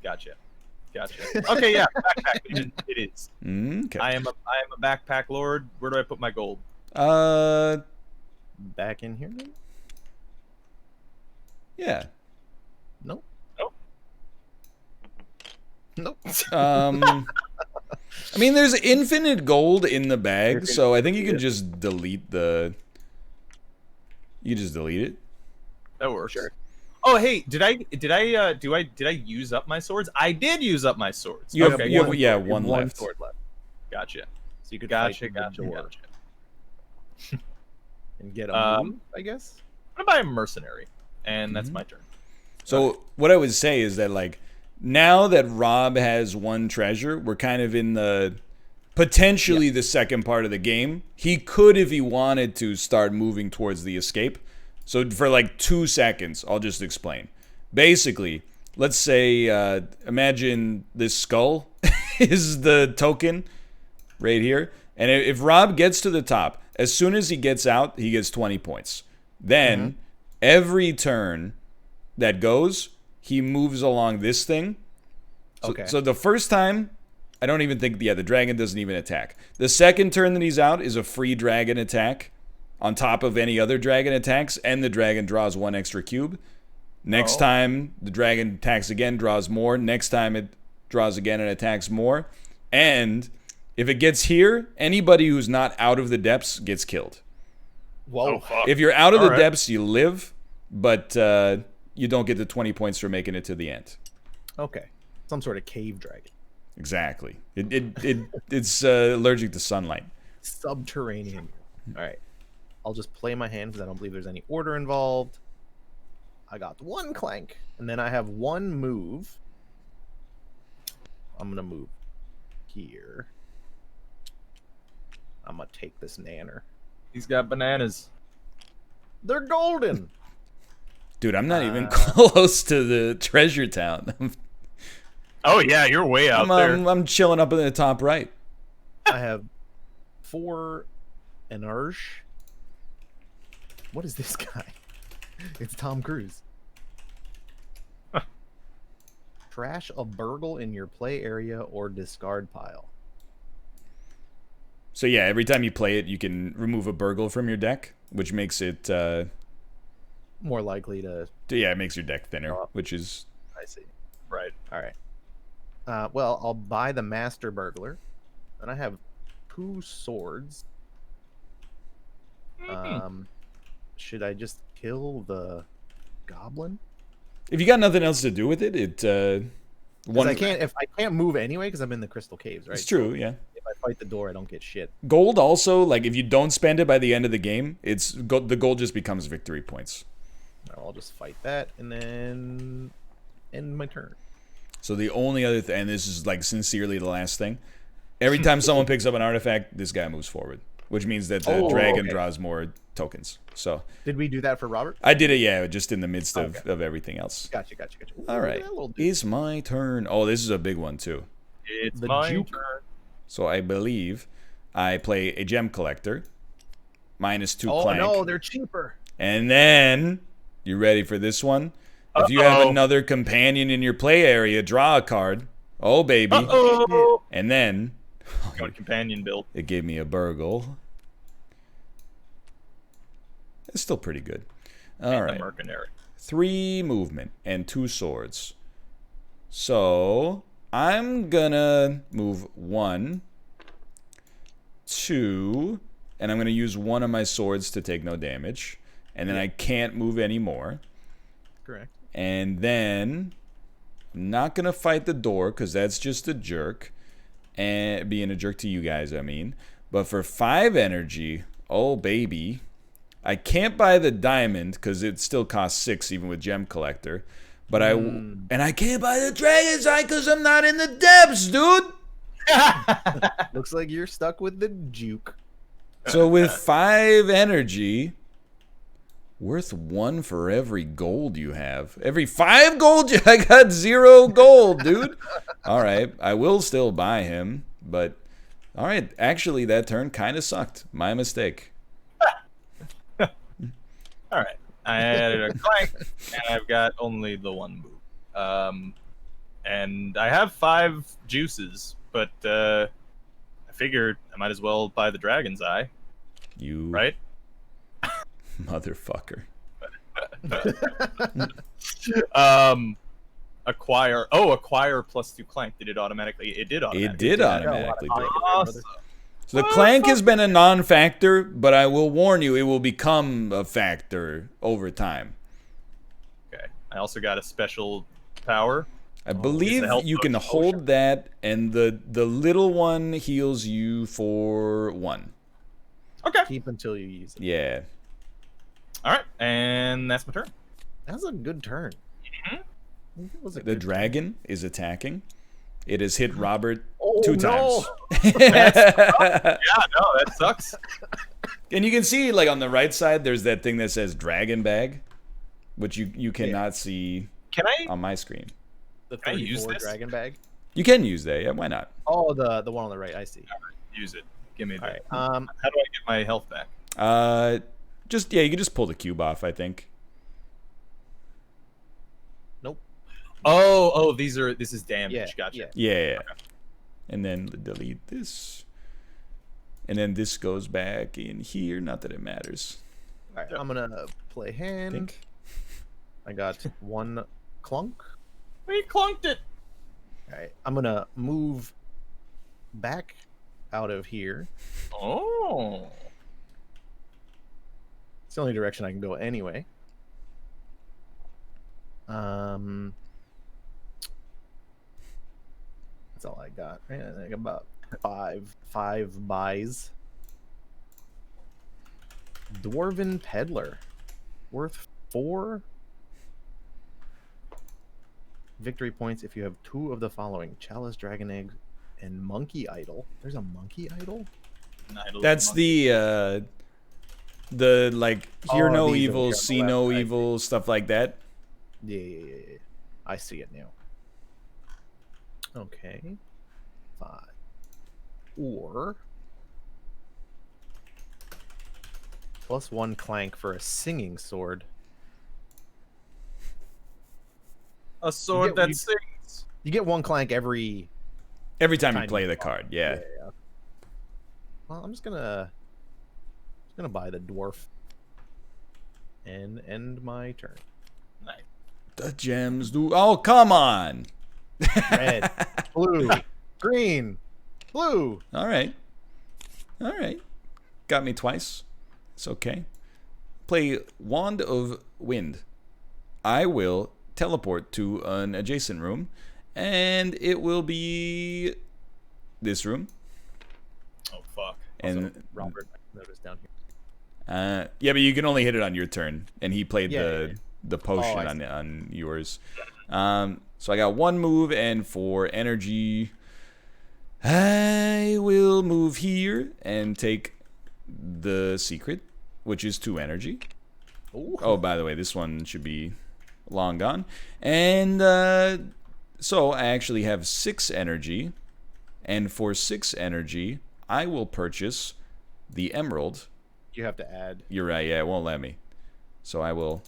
Gotcha. Okay, yeah, backpack. It is. Okay. I am a backpack lord. Where do I put my gold? Back in here, maybe? Yeah. Nope. Nope. I mean, there's infinite gold in the bag, so I think you can just delete the. You just delete it. That works. Sure. Oh, hey, did I use up my swords? I did use up my swords. You have, Okay, you have You have one left. sword left. Gotcha. So you could Gotcha. fight the door Gotcha. and get a move, I guess. I'm gonna buy a mercenary, and that's my turn. So what I would say is that, like, now that Rob has one treasure, we're kind of in the potentially the second part of the game. He could, if he wanted to, start moving towards the escape. So for like 2 seconds, I'll just explain. Basically, let's say, imagine this skull is the token right here. And if Rob gets to the top, as soon as he gets out, he gets 20 points. Then every turn that goes, he moves along this thing. So the first time, I don't even think, the dragon doesn't even attack. The second turn that he's out is a free dragon attack on top of any other dragon attacks, and the dragon draws 1 extra cube. Next time, the dragon attacks again, draws more. Next time, it draws again and attacks more. And if it gets here, anybody who's not out of the depths gets killed. Whoa. Oh, fuck. If you're out of the Alright. depths, you live, but you don't get the 20 points for making it to the end. Okay. Some sort of cave dragon. Exactly. It's allergic to sunlight. Subterranean. All right. I'll just play my hand because I don't believe there's any order involved. I got 1 Clank, and then I have 1 move. I'm gonna move here. I'm gonna take this nanner. He's got bananas. They're golden. Dude, I'm not even close to the treasure town. Oh yeah, you're way out there. I'm chilling up in the top right. I have 4 Energe. What is this guy? It's Tom Cruise. Trash a burgle in your play area or discard pile. So yeah, every time you play it, you can remove a burgle from your deck, which makes it More likely to. yeah, it makes your deck thinner, Oh. which is I see. Right. All right. Well, I'll buy the Master Burglar, and I have 2 swords. Should I just kill the goblin? if you got nothing else to do with it, Because I can't move anyway because I'm in the crystal caves, right? It's true, So yeah. if I fight the door, I don't get shit. Gold also, like if you don't spend it by the end of the game, the gold just becomes victory points. I'll just fight that and then end my turn. So the only other thing, and this is like sincerely the last thing, every time someone picks up an artifact, this guy moves forward, which means that the dragon draws more tokens. So Did we do that for Robert? I did it, yeah, just in the midst of everything else. Gotcha. Ooh, All right, it's my turn. Oh, this is a big one too. It's The my juke. turn. So I believe I play a gem collector, -2 Oh Clank, no, they're cheaper. and then you ready for this one? If you have another companion in your play area, draw a card. Oh baby, and then Got companion build. it gave me a burgle. It's still pretty good. All And right, the mercenary. 3 movement and 2 swords. So I'm gonna move 1, 2, and I'm gonna use one of my swords to take no damage, and then I can't move anymore. Correct. And then I'm not gonna fight the door because that's just a jerk, and being a jerk to you guys, I mean. But for 5 energy, oh baby, I can't buy the diamond because it still costs 6 even with gem collector. But and I can't buy the dragon's eye because I'm not in the depths, dude. Looks like you're stuck with the juke. So with 5 energy, worth 1 for every gold you have. Every 5 gold, I got 0 gold, dude. All right, I will still buy him, but all right. Actually, that turn kind of sucked. My mistake. All right. I added a Clank, and I've got only the 1 move. And I have 5 juices, but I figured I might as well buy the Dragon's Eye, You right? motherfucker. Acquire +2 Clank. Did it automatically? It did automatically. It did do that. automatically do it. Awesome. So the clank has been a non-factor, but I will warn you, it will become a factor over time. Okay. I also got a special power. I believe health you can potion. hold that, and the little one heals you for 1. Okay. Keep until you use it. Yeah. All right, and that's my turn. That was a good turn. Mm-hmm. It was a The good dragon is attacking. It has hit Robert Oh, 2 no. times. Yeah, no, that sucks. And you can see, like, on the right side, there's that thing that says Dragon Bag, which you cannot see Can I? on my screen. The Can I use 34 this? dragon bag. You can use that, yeah, why not? Oh, the one on the right. I see. Use it. Give me All that. right. How do I get my health back? You can just pull the cube off, I think. Nope. Oh, this is damage. Yeah. Gotcha. Yeah. Yeah. And then delete this. And then this goes back in here. Not that it matters. All right. I'm gonna play I hand. think. I got 1 clunk. We clunked it. All right. I'm gonna move back out of here. Oh. It's the only direction I can go anyway. That's all I got. Right? I think about five buys. Dwarven Peddler, worth 4 victory points if you have 2 of the following: Chalice, Dragon Egg, and Monkey Idol. There's a Monkey Idol? That's the like hear Oh, no these evil, over here on the see left, no I see. evil, stuff like that. Yeah. I see it now. Okay. 5. Or +1 clank for a singing sword. A sword You that get- sings. You get 1 clank every. Every time you Tiny play the ball. card, yeah. Well, I'm just gonna buy the dwarf and end my turn. Nice. The gems do. Oh, come on. Red, blue, green, blue. All right. All right. Got me twice. It's okay. Play Wand of Wind. I will teleport to an adjacent room, and it will be this room. Oh, fuck. And Also, Robert, I noticed down here. yeah, but you can only hit it on your turn, and he played the potion Oh, on yours. So I got one move, and for energy, I will move here and take the secret, which is 2 energy. Ooh. Oh, by the way, this one should be long gone. And so I actually have 6 energy, and for 6 energy, I will purchase the emerald. You have to add. You're right, yeah, it won't let me. So I will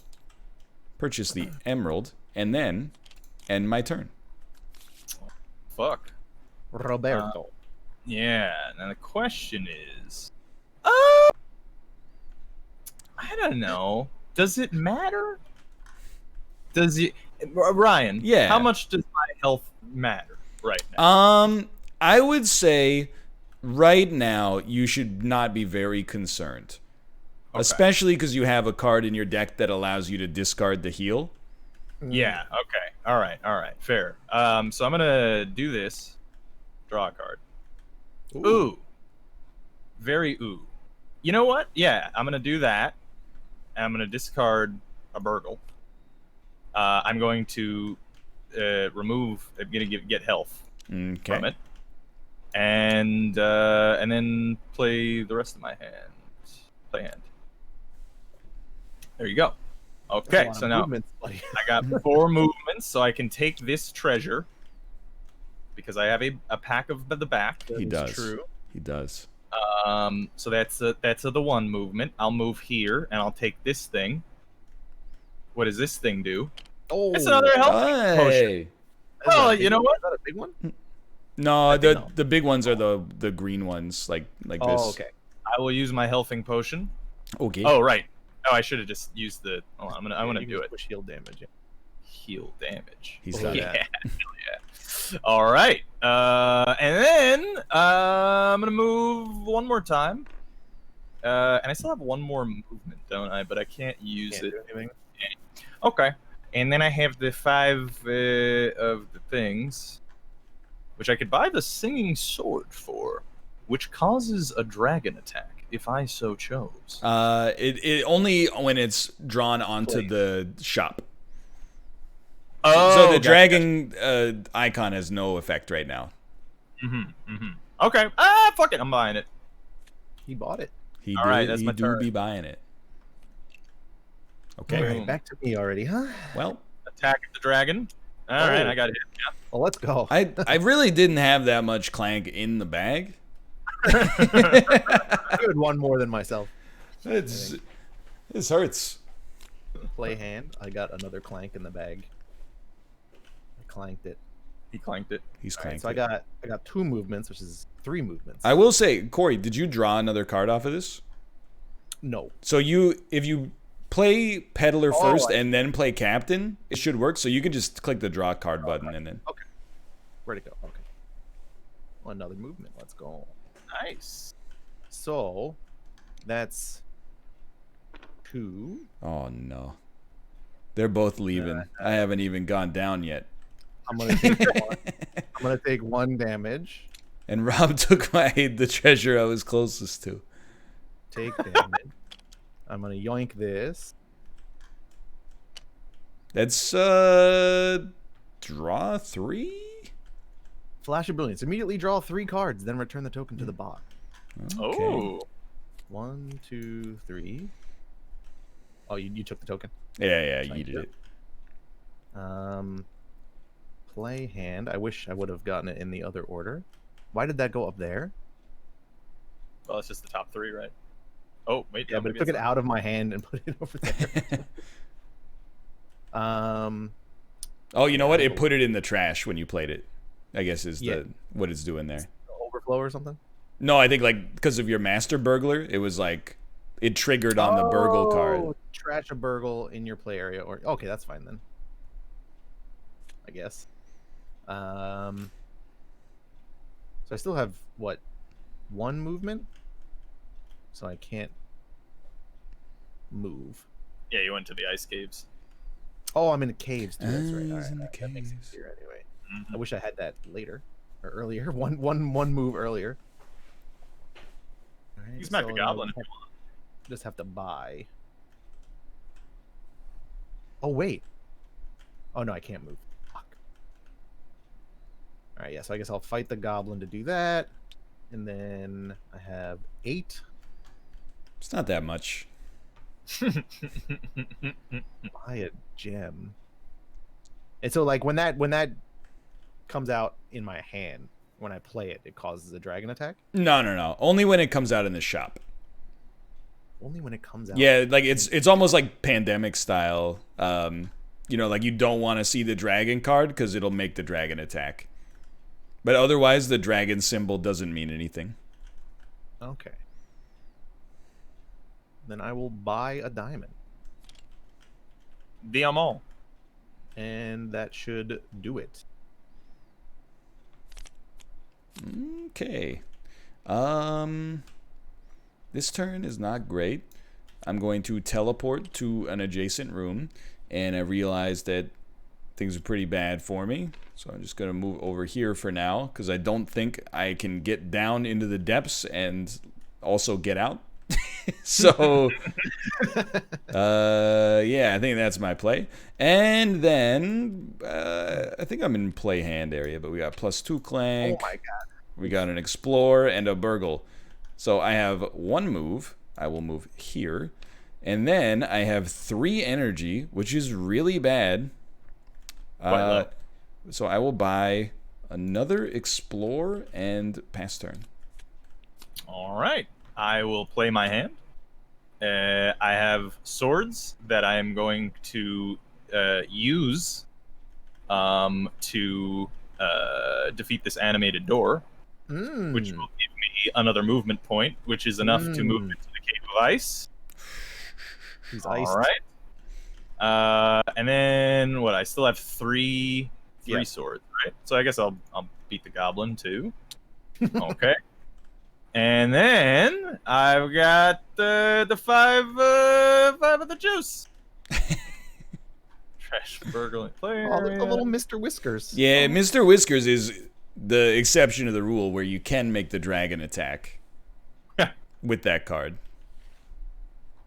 purchase the emerald, and then end my turn. Fuck. Roberto. Yeah. Now the question is, I don't know. Does it matter? Does it, Ryan? Yeah. How much does my health matter right now? I would say right now you should not be very concerned. Okay. Especially because you have a card in your deck that allows you to discard the heal. Yeah. Okay. All right. Fair. So I'm gonna do this. Draw a card. Ooh. Very ooh. You know what? Yeah, I'm gonna do that. And I'm gonna discard a burgle. I'm going to remove. I'm gonna get health Okay. from it, and then play the rest of my hand. Play hand. There you go. Okay, so now I got 4 movements, so I can take this treasure because I have a pack of the back. He does. True. He does. So that's the 1 movement. I'll move here and I'll take this thing. What does this thing do? Oh, It's another health potion. Hey. Well, you know what? Is that a big one? No, think no. the big ones are the green ones, like this. Oh, okay. I will use my healthing potion. Okay. Oh, right. Oh, I should have just used the. Hold on, I want to You do can it. Push heal damage. Yeah. Heal damage. He's got yeah. that. Hell yeah. All right. And then I'm gonna move one more time. And I still have 1 more movement, don't I? But I can't use Can't it. do anything. Okay. And then I have the 5 of the things, which I could buy the singing sword for, which causes a dragon attack if I so chose. It only when it's drawn onto the shop. Oh, So the gotcha, dragon icon has no effect right now. Okay. Fuck it. I'm buying it. He bought it. He All do, right, that's he my do turn. be buying it. Okay. All right, back to me already, huh? Well, Attack the dragon. All right, I got it. Yeah. Well, let's go. I really didn't have that much Clank in the bag. You had 1 more than myself. This hurts. Play hand. I got another clank in the bag. I clanked it. He clanked it. He's All right, clanked. so I got 2 movements, which is 3 movements. I will say, Corey, did you draw another card off of this? No. So if you play Peddler Oh, first and then play Captain, it should work. So you can just click the draw card button and then. Okay. Where'd it go? Okay. Well, another movement. Let's go. Nice. So, that's 2. Oh no, they're both leaving. I haven't even gone down yet. I'm gonna take 1. I'm gonna take 1 damage. And Rob took the treasure I was closest to. Take damage. I'm gonna yoink this. That's draw 3. Flash of Brilliance. Immediately draw 3 cards, then return the token to the bot. Okay. Oh. 1, 2, 3. Oh, you took the token. Yeah, you Thank did you. it. Play hand. I wish I would have gotten it in the other order. Why did that go up there? Well, it's just the top 3, right? Oh, wait. Yeah, but it took it out of my hand and put it over there. Oh, you know what? It put it in the trash when you played it. I guess is Yeah. what it's doing there. Overflow or something? No, I think like because of your master burglar, it was like it triggered on the burgle card. Trash a burgle in your play area, or okay, that's fine then. I guess. So I still have what, 1 movement, so I can't move. Yeah, you went to the ice caves. Oh, I'm in the caves too. That's right. All right, In the that makes caves. sense here anyway. Mhm. I wish I had that later or earlier. One move earlier. All right, You can smack the goblin if you want. Just have to buy. Oh wait. Oh no, I can't move. Fuck. All right, yeah. So I guess I'll fight the goblin to do that, and then I have 8. It's not that much. Buy a gem. And so like when that comes out in my hand, when I play it, it causes a dragon attack. No. Only when it comes out in the shop. Only when it comes out. Yeah, like it's almost like pandemic style. You know, like you don't want to see the dragon card because it'll make the dragon attack. But otherwise, the dragon symbol doesn't mean anything. Okay. Then I will buy a diamond. Diamant. And that should do it. Okay. This turn is not great. I'm going to teleport to an adjacent room, and I realize that things are pretty bad for me. So I'm just going to move over here for now, because I don't think I can get down into the depths and also get out. So, yeah, I think that's my play. And then, I think I'm in play hand area, but we got +2 Clank. Oh my god. We got an Explore and a Burgle. So I have 1 move. I will move here. And then I have 3 energy, which is really bad. So I will buy another Explore and pass turn. All right. I will play my hand. I have swords that I am going to use to defeat this animated door, which will give me another movement point, which is enough to move into the Cave of Ice. He's All iced. right. And then what? I still have three Yep. swords, right? So I guess I'll beat the goblin too. Okay. And then I've got the five of the juice. Trash burgling player. Oh, the little Mr. Whiskers. Yeah, Mr. Whiskers is the exception to the rule where you can make the dragon attack with that card.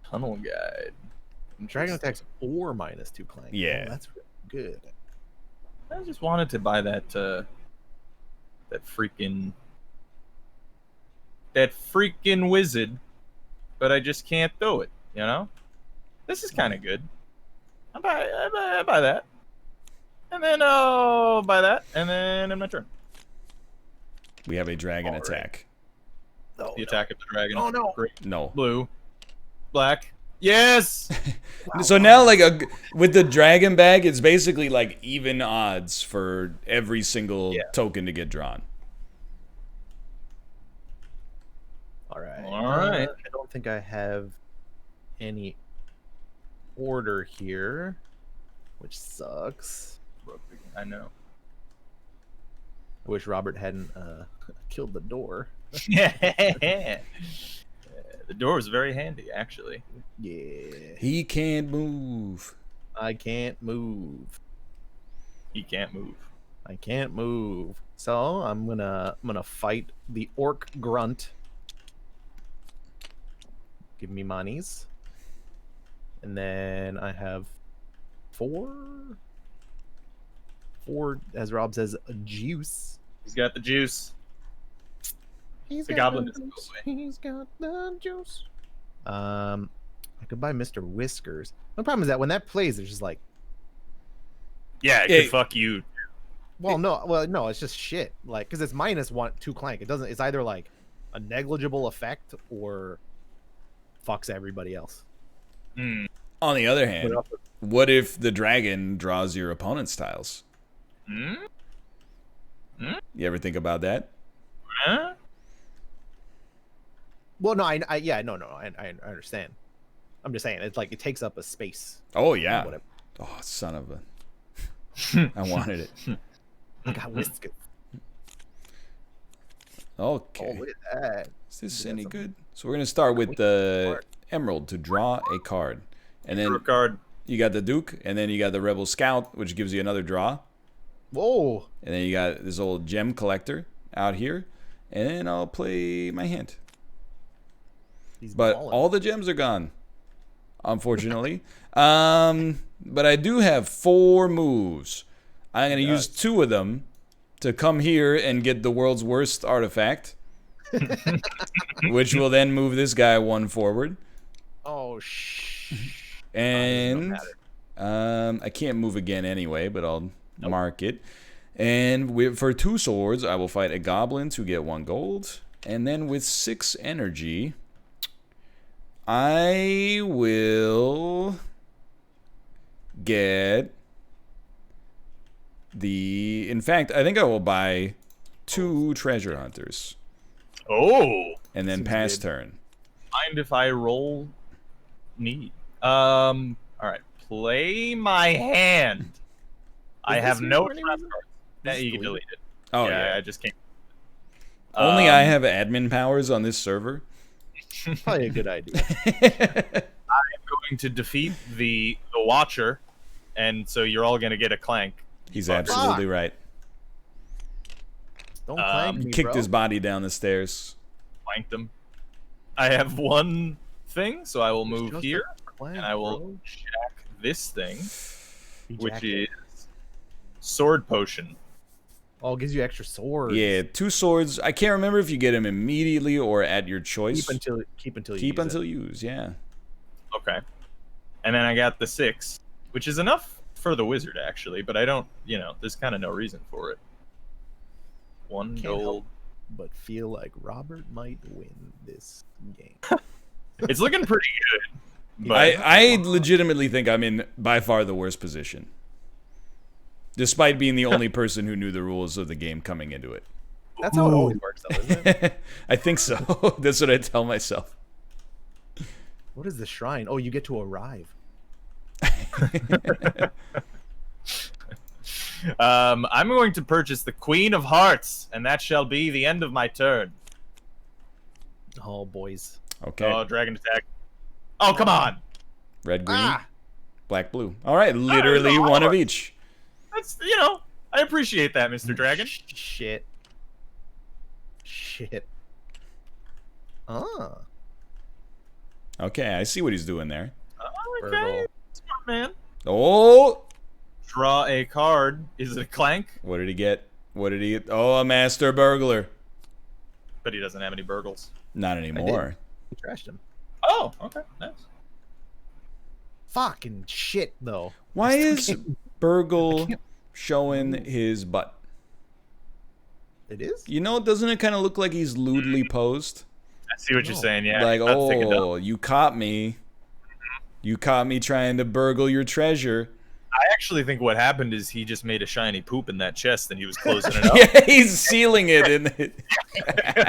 Tunnel guide. Dragon attacks or -2 Clank. Yeah. Oh, that's really good. I just wanted to buy that freaking wizard, but I just can't do it. You know, this is kind of good. I buy that, and then I'll buy that, and then in my turn, We have a dragon All right. attack. Oh, the attack of the dragon. Oh, no. Great. No. Blue, black. Yes. So now, like, with the dragon bag, it's basically like even odds for every single token to get drawn. All right. All right. I don't think I have any order here, which sucks. I know. I wish Robert hadn't killed the door. Yeah. The door is very handy, actually. Yeah. He can't move. I can't move. He can't move. I can't move. So I'm gonna fight the orc grunt. Give me monies. And then I have four, as Rob says, juice. He's got the juice. He's The got goblin the doesn't go juice. He's got the juice. I could buy Mr. Whiskers. The problem is that when that plays, it's just like, Yeah, it Yeah. could fuck you. no, it's just shit. Like, because it's -2 Clank. It doesn't. It's either like a negligible effect or fucks everybody else. Hmm. On the other hand, what if the dragon draws your opponent's tiles? Hmm? You ever think about that? Huh? Well, no, I understand. I'm just saying, it's like it takes up a space. Oh yeah. Whatever. Oh, son of a. I wanted it. I got whiskers. Okay. Oh, look at that. Is this We got any some- good? So we're gonna start with the emerald to draw a card, and then Draw a card. you got the Duke, and then you got the Rebel Scout, which gives you another draw, Whoa. and then you got this old gem collector out here, and then I'll play my hand. He's But balling. all the gems are gone, unfortunately. But I do have 4 moves. I'm gonna use 2 of them to come here and get the world's worst artifact, which will then move this guy 1 forward. Oh, And I can't move again anyway, but I'll mark it. And for 2 swords, I will fight a goblin to get 1 gold. And then with 6 energy, I will get the... In fact, I think I will buy 2 treasure hunters. Oh. And then Seems pass good. turn. Mind if I roll need? All right. Play my hand. I Is have this no your trap name? cards. Is That this you can deleted? delete it. Oh, yeah, yeah. I just can't. Only I have admin powers on this server. Probably a good idea. Going to defeat the Watcher, and so you're all going to get a Clank. He's Fucker. absolutely right. Don't clank me, Kicked bro. his body down the stairs. Clanked them. I have 1 thing, so I will It's move just a here, clank, and I will bro. jack this thing, Be which jacked. is Sword Potion. Oh, it gives you extra swords. Yeah, 2 swords. I can't remember if you get them immediately or at your choice. Keep until you Keep use until it. use, yeah. Okay. And then I got the 6, which is enough for the wizard, actually, but I don't, there's kind of no reason for it. 1 Can't gold. help but feel like Robert might win this game. It's looking pretty good. But I legitimately think I'm in by far the worst position. Despite being the only person who knew the rules of the game coming into it. That's how it always works, though, isn't it? I think so. That's what I tell myself. What is the shrine? Oh, you get to arrive. I'm going to purchase the Queen of Hearts, and that shall be the end of my turn. Oh, boys. Okay. Oh, dragon attack. Oh, come on. Red, green, Ah! black, blue. All right, literally no, one of each. That's, I appreciate that, Mr. Dragon. Shit. Ah. Okay, I see what he's doing there. Oh, okay. Burgle. Smart man. Oh! Draw a card. Is it a Clank? What did he get? What did he get? Oh, a master burglar. But he doesn't have any burgles. Not anymore. We trashed him. Oh, okay. Nice. Fucking shit, though. Why is can't- Burgle showing his butt? It is? You know, doesn't it kind of look like he's lewdly posed? I see what you're No. saying, yeah. Like, That's taken down. oh, you caught me. You caught me trying to burgle your treasure. I actually think what happened is he just made a shiny poop in that chest and he was closing it up. Yeah, he's sealing it in it.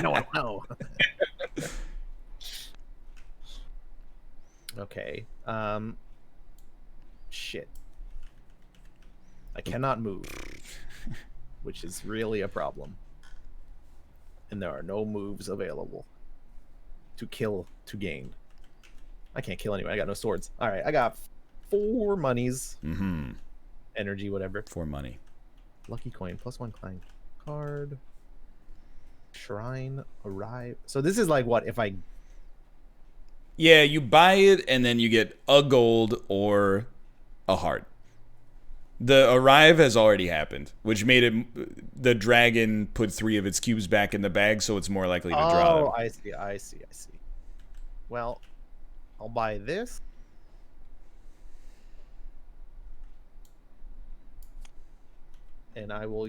No. Okay. Shit. I cannot move, which is really a problem. And there are no moves available to kill to gain. I can't kill anyway. I got no swords. All right, I got 4 monies, Mm-hmm. energy, whatever. For money. Lucky coin, +1 clank card. Shrine, arrive. So this is like what if I Yeah, you buy it and then you get a gold or a heart. The arrive has already happened, which made it the dragon put 3 of its cubes back in the bag, so it's more likely to draw them. Oh, I see. Well, I'll buy this. And I will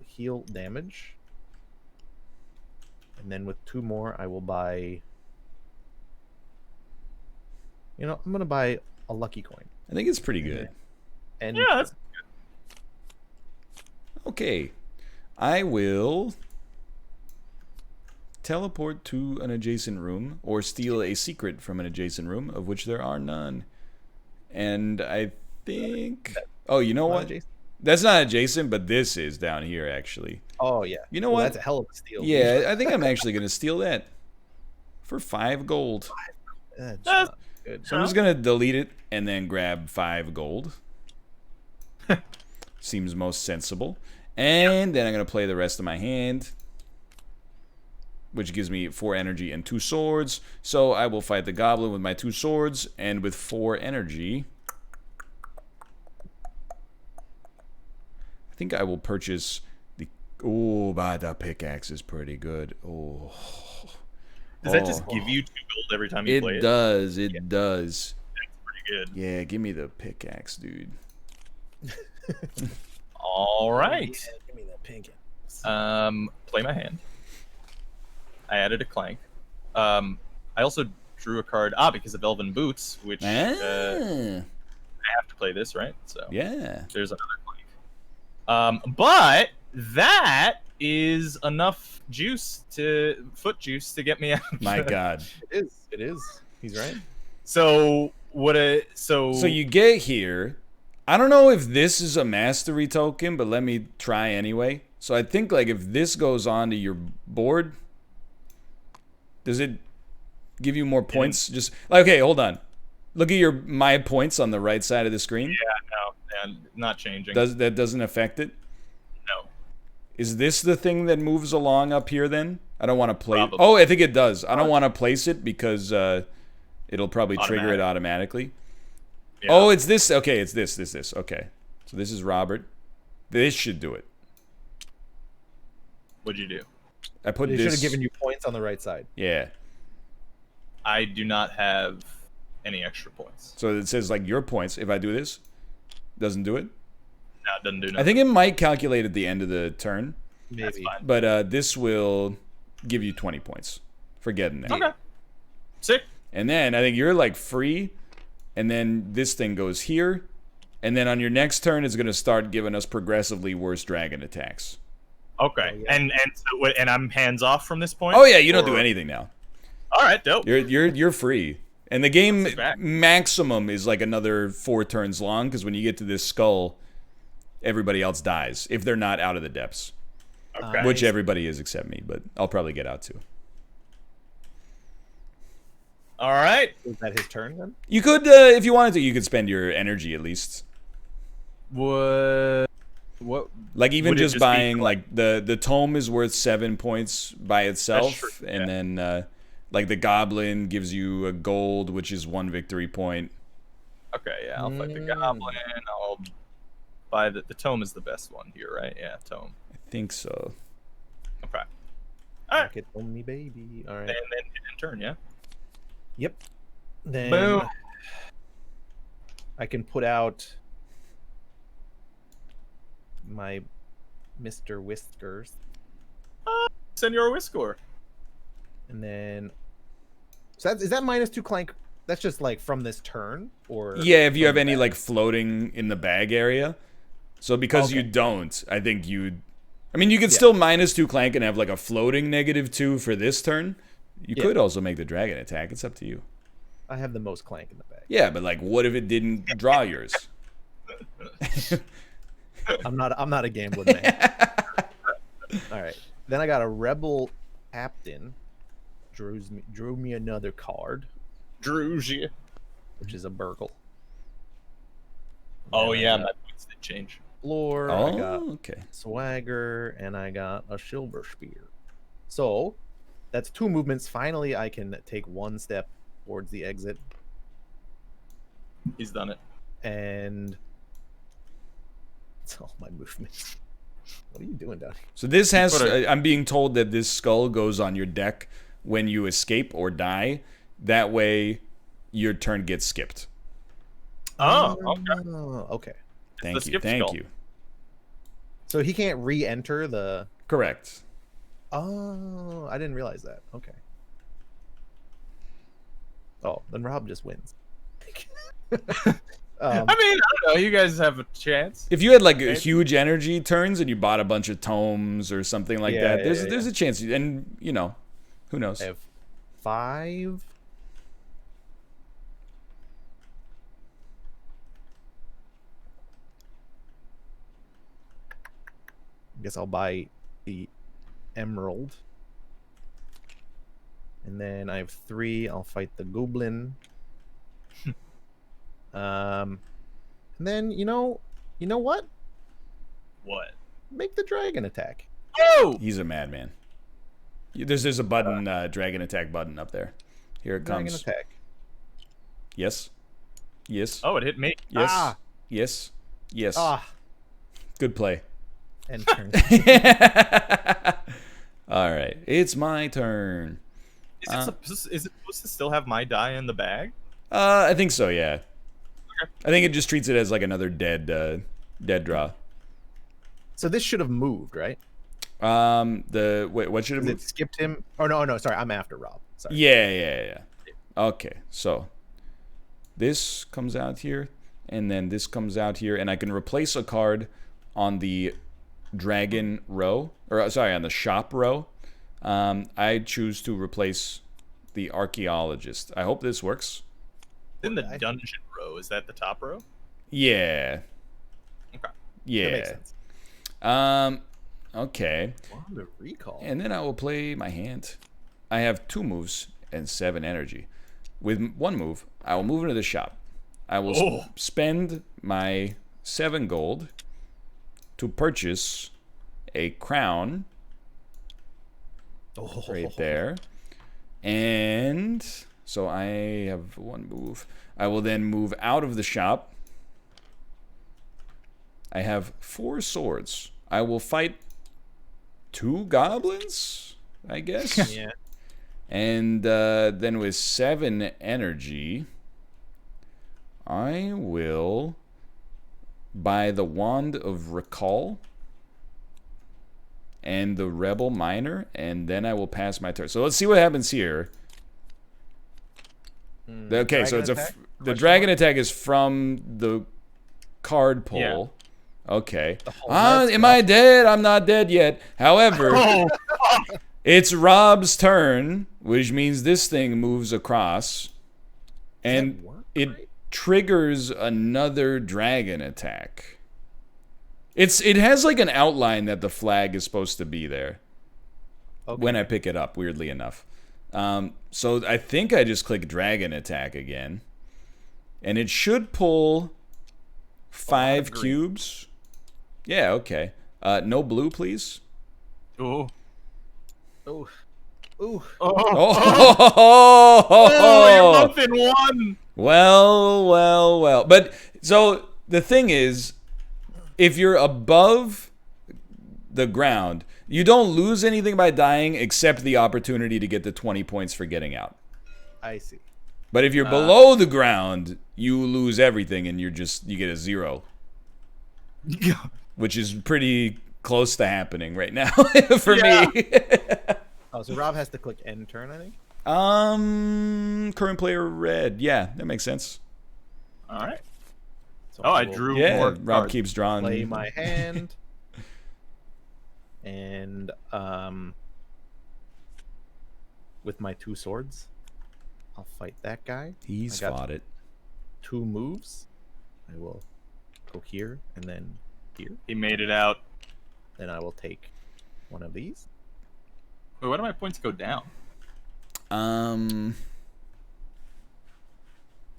heal damage. And then with 2 more, I will buy. I'm gonna buy a lucky coin. I think it's pretty good. And Yeah, that's Okay. I will teleport to an adjacent room or steal a secret from an adjacent room, of which there are none. And I think... Oh, you know what? Adjacent? That's not adjacent, but this is down here, actually. Oh, yeah. You know what? That's a hell of a steal. Yeah, I think I'm actually going to steal that for 5 gold. That's That's- not good. So I'm just going to delete it and then grab 5 gold. Seems most sensible. And then I'm going to play the rest of my hand, which gives me 4 energy and 2 swords. So I will fight the goblin with my 2 swords and with 4 energy. I think I will purchase the... Oh, but the pickaxe is pretty good. Oh. Does that just give you 2 gold every time you play it? It does. It does. That's pretty good. Yeah, give me the pickaxe, dude. All right. Yeah, give me that pink. Play my hand. I added a Clank. I also drew a card. Because of Elven Boots, which I have to play this, right? So Yeah. there's another Clank. But that is enough foot juice to get me out. My God. It is. He's right. So So you get here. I don't know if this is a mastery token, but let me try anyway. So I think like if this goes onto your board, does it give you more points? Just okay, hold on. Look at my points on the right side of the screen. Yeah, not changing. That doesn't affect it? No. Is this the thing that moves along up here then? I don't want to place. Probably. Oh, I think it does. I don't want to place it because it'll probably trigger it automatically. Yeah. Oh, it's this. Okay, it's this. Okay. So this is Robert. This should do it. What'd you do? I put They this. should have given you points on the right side. Yeah. I do not have any extra points. So it says like your points. If I do this, doesn't do it. No, it doesn't do nothing. I think it might calculate at the end of the turn, That's Maybe. fine. but this will give you 20 points for getting there. Okay. Sick. And then I think you're like free, and then this thing goes here, and then on your next turn it's gonna start giving us progressively worse dragon attacks. Okay. Oh, yeah. And I'm hands off from this point. Oh yeah, you don't do Or- anything now. All right, dope. You're free. And the game This is back. maximum is like another 4 turns long, because when you get to this skull, everybody else dies if they're not out of the depths. Okay. Which everybody is except me, but I'll probably get out too. All right. Is that his turn then? You could, if you wanted to, you could spend your energy at least. What? Like even Would it just just be buying like the tome is worth 7 points by itself, true, and yeah. then like the goblin gives you a gold, which is 1 victory point. Okay, yeah, I'll fight the goblin. I'll buy the tome is the best one here, right? Yeah, tome. I think so. Okay. All right. Rocket on me, baby. All right. And then in turn, yeah. Yep. Then Boom. I can put out my Mr. Whiskers, Senor Whiskor. and then so is that -2 Clank? That's just like from this turn, or Yeah, if you from have any that? like floating in the bag area. So because you Okay. don't, I think you'd. I mean, you could Yeah. still -2 Clank and have like a floating -2 for this turn. You Yeah. could also make the dragon attack. It's up to you. I have the most Clank in the bag. Yeah, but like, what if it didn't draw yours? I'm not a gambling man. All right. Then I got a rebel captain. Drew me another card, Druge. which is a burgle. Oh Then I yeah, got my points did change. Floor. I got Oh, okay. swagger, and I got a silver spear. So that's 2 movements. Finally, I can take 1 step towards the exit, He's done it. and it's all my movements. What are you doing down here? So this has. Put I'm being told that this skull goes on your deck when you escape or die. That way, your turn gets skipped. Oh, okay. Okay. Thank the you. skip Thank skull. you. So he can't re-enter the. Correct. Oh, I didn't realize that. Okay. Oh, then Rob just wins. I mean, I don't know. You guys have a chance. If you had like Okay. huge energy turns and you bought a bunch of tomes or something like Yeah, that, yeah, there's a chance. And you know, Who knows? I have 5. I guess I'll buy the emerald. And then I have 3. I'll fight the goblin. And then you know what? What? Make the dragon attack. Oh! He's a madman. There's a button, dragon attack button up there. Here it Dragon comes. attack. Yes. Yes. Oh, it hit me. Yes. Ah. Yes. Yes. Ah. Good play. And turn. All right, it's my turn. Is it supposed to still have my die in the bag? I think so. Yeah. Okay. I think it just treats it as like another dead draw. So this should have moved, right? What should it Because move? it skipped him. Oh no, sorry, I'm after Rob. Sorry. Yeah. Okay, so this comes out here, and then this comes out here, and I can replace a card on the dragon row, or sorry, on the shop row. I choose to replace the archaeologist. I hope this works. In the dungeon row, is that the top row? Yeah. Okay. Yeah. That makes sense. Okay. Wand of Recall. And then I will play my hand. I have 2 moves and 7 energy. With 1 move, I will move into the shop. I will spend my 7 gold to purchase a crown right there. And so I have 1 move. I will then move out of the shop. I have 4 swords. I will fight 2 goblins, I guess. Yeah. And then with 7 energy, I will buy the Wand of Recall and the Rebel Miner, and then I will pass my turn. So let's see what happens here. Okay, so it's the dragon attack is from the card pull. Yeah. Okay. Am I dead? I'm not dead yet. However, it's Rob's turn, which means this thing moves across, and it triggers another dragon attack. It has like an outline that the flag is supposed to be there when I pick it up, weirdly enough. So I think I just click dragon attack again, and it should pull 5 cubes. Yeah, okay. No blue, please. Ooh. Ooh. Ooh. Oh, you're both in one. Well. But so the thing is, if you're above the ground, you don't lose anything by dying except the opportunity to get the 20 points for getting out. I see. But if you're below the ground, you lose everything and you get a 0. Which is pretty close to happening right now for me. Oh, so Rob has to click end turn, I think? Current player red. Yeah, that makes sense. All right. So I will drew Rob more cards. keeps drawing. play my hand. And with my 2 swords, I'll fight that guy. He's I got fought it. 2 moves. I will go here and then here. He made it out. Then I will take one of these. Wait, why do my points go down? I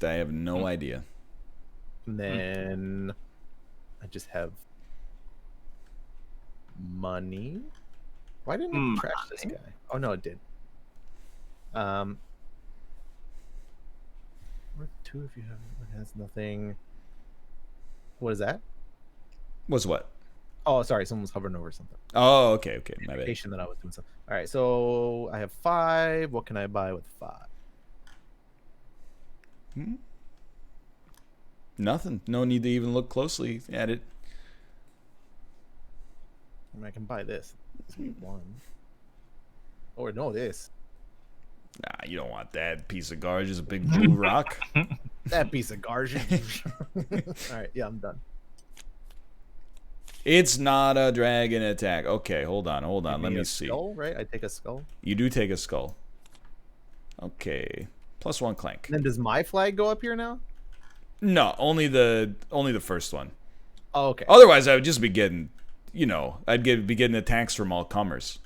have no idea. And then I just have money. Why didn't it trash this guy? Oh no, it did. Or 2 if you have it has nothing. What is that? What's what? Oh, sorry, someone was hovering over something. Oh, okay, my bad. Indication that I was doing something. All right, so I have 5. What can I buy with 5? Nothing. No need to even look closely at it. I mean, I can buy this. This would be 1. Or no, this. Nah, you don't want that piece of garbage. It's a big blue rock. That piece of garbage. All right, yeah, I'm done. It's not a dragon attack. Okay, hold on. Let me see. Skull, right? I take a skull. You do take a skull. Okay. +1 Clank. And then does my flag go up here now? No, only the first one. Oh, okay. Otherwise, I would just be getting, be getting attacks from all comers.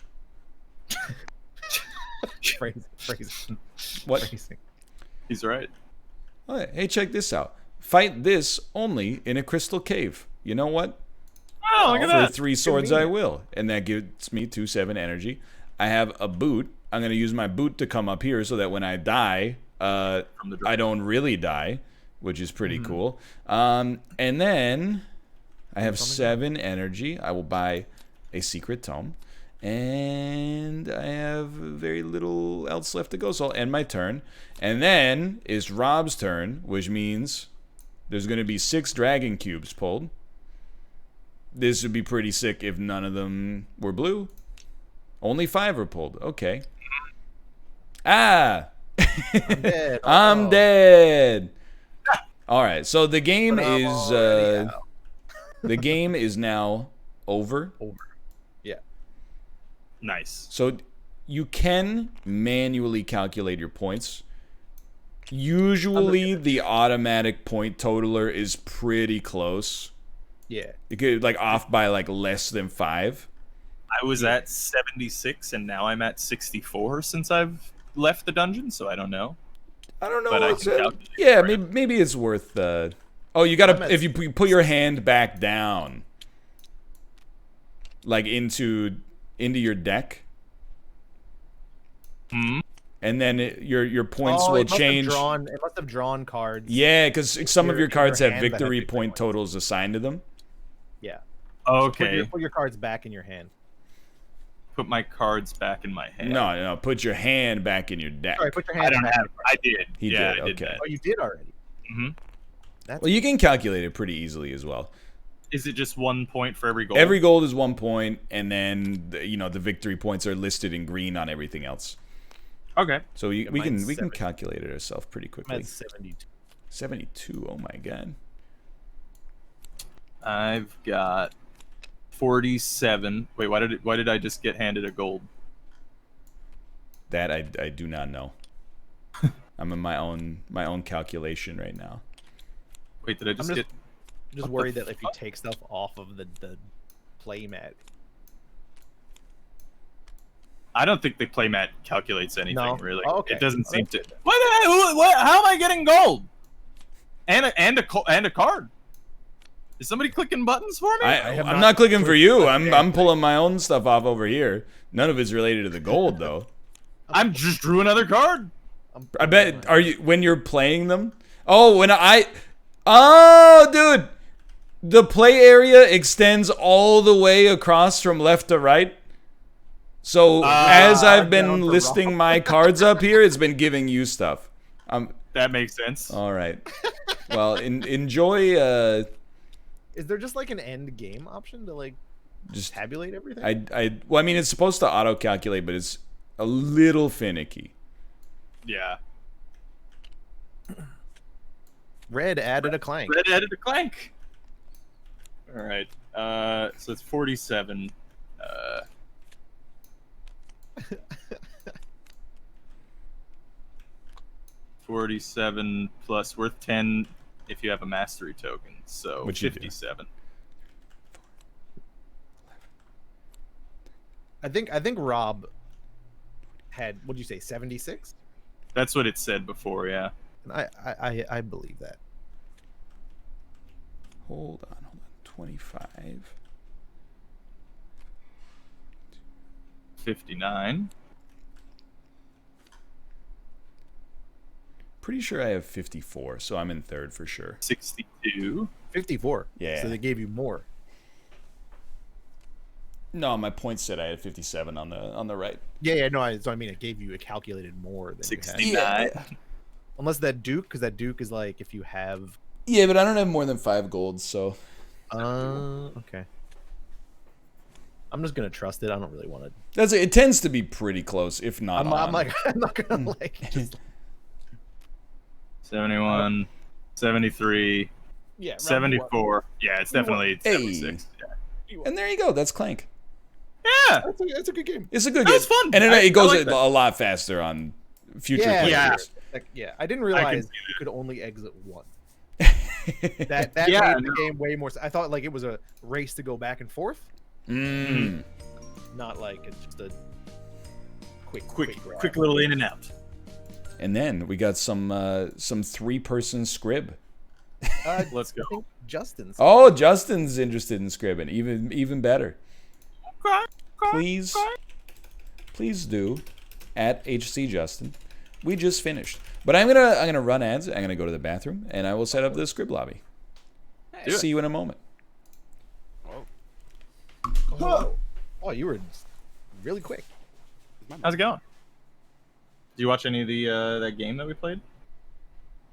Phrasing. What? Phrasing. He's right. Oh, hey, check this out. Fight this only in a crystal cave. You know what? Oh, look at that. For 3 swords, I will. And that gives me 2/7 energy. I have a boot. I'm going to use my boot to come up here so that when I die, I don't really die, which is pretty cool. And then I have 7 energy. I will buy a secret tome. And I have very little else left to go, so I'll end my turn. And then is Rob's turn, which means there's going to be 6 dragon cubes pulled. This would be pretty sick if none of them were blue. Only 5 are pulled. Okay. Ah! I'm dead. I'm dead. All right, so the game is the game is now over. Yeah. Nice. So you can manually calculate your points. Usually the automatic point totaler is pretty close. Yeah. It could like off by like less than 5. I was at 76 and now I'm at 64 since I've left the dungeon, so I don't know. I don't know. But What's I can yeah, maybe it's worth. Oh, you gotta if you put your hand back down, like into your deck, and then your points will change. It must have drawn cards. Yeah, because some of your cards have hand that victory have point totals assigned to them. Yeah. Okay. Put your cards back in your hand. Put my cards back in my hand. No, put your hand back in your deck. Sorry, put your I hand don't back. have. I did. He yeah, did, I did okay. that. Oh, you did already. Well, you can calculate it pretty easily as well. Is it just 1 point for every gold? Every gold is 1 point, and then the victory points are listed in green on everything else. Okay. So we can 70. calculate it ourselves pretty quickly. I'm at 72. 72. Oh my god. I've got 47. Wait, why did I just get handed a gold? That I do not know. I'm in my own calculation right now. Wait, did I just I'm get? just worried that if you take stuff off of the play mat. I don't think the playmat calculates anything really. Oh, okay. It doesn't seem that's to. good then. What? How am I getting gold? And a card. Is somebody clicking buttons for me? I'm not clicking for you. I'm pulling my own stuff off over here. None of it's related to the gold though. I'm just drew another card. I bet. Are you when you're playing them? Oh, oh, dude, the play area extends all the way across from left to right. So as I've been listing my cards up here, it's been giving you stuff. That makes sense. All right. Well, enjoy. Is there just like an end game option to like Just tabulate everything? Well, I mean, it's supposed to auto calculate, but it's a little finicky. Yeah. Red added a Clank. Red added a Clank. All right. So it's 47. 47 plus worth 10 if you have a mastery token. So Which you do. 57. I think Rob had, what'd you say, 76? That's what it said before, yeah. And I believe that. Hold on. 25. 59. Pretty sure I have 54, so I'm in third for sure. 62. 54. Yeah. So they gave you more. No, my points said I had 57 on the right. Yeah, no, so I mean it gave you a calculated more than 69. you had. Unless that Duke, because that Duke is like if you have... Yeah, but I don't have more than 5 golds, so... okay. I'm just gonna trust it. I don't really want to... It tends to be pretty close, if not I'm like, I'm not gonna like... Just... 71. 73. Yeah, 74. Yeah, it's definitely 76. Yeah. And there you go. That's Clank. Yeah, That's a good game. It's a good That game. was fun. And it goes like a lot faster on future Yeah. players. Yeah, I didn't realize see you could only exit one. Yeah. That Yeah, made the game way more. I thought like it was a race to go back and forth, not like it's just a quick little in and out. And then we got some 3-person Skribb. Let's go. I think Justin's. Oh, Justin's interested in Skribbing. Even better. Please do at HC Justin. We just finished, but I'm gonna run ads. I'm gonna go to the bathroom, and I will set up the Skribb lobby. See you in a moment. Oh, you were really quick. How's it going? Did you watch any of the that game that we played?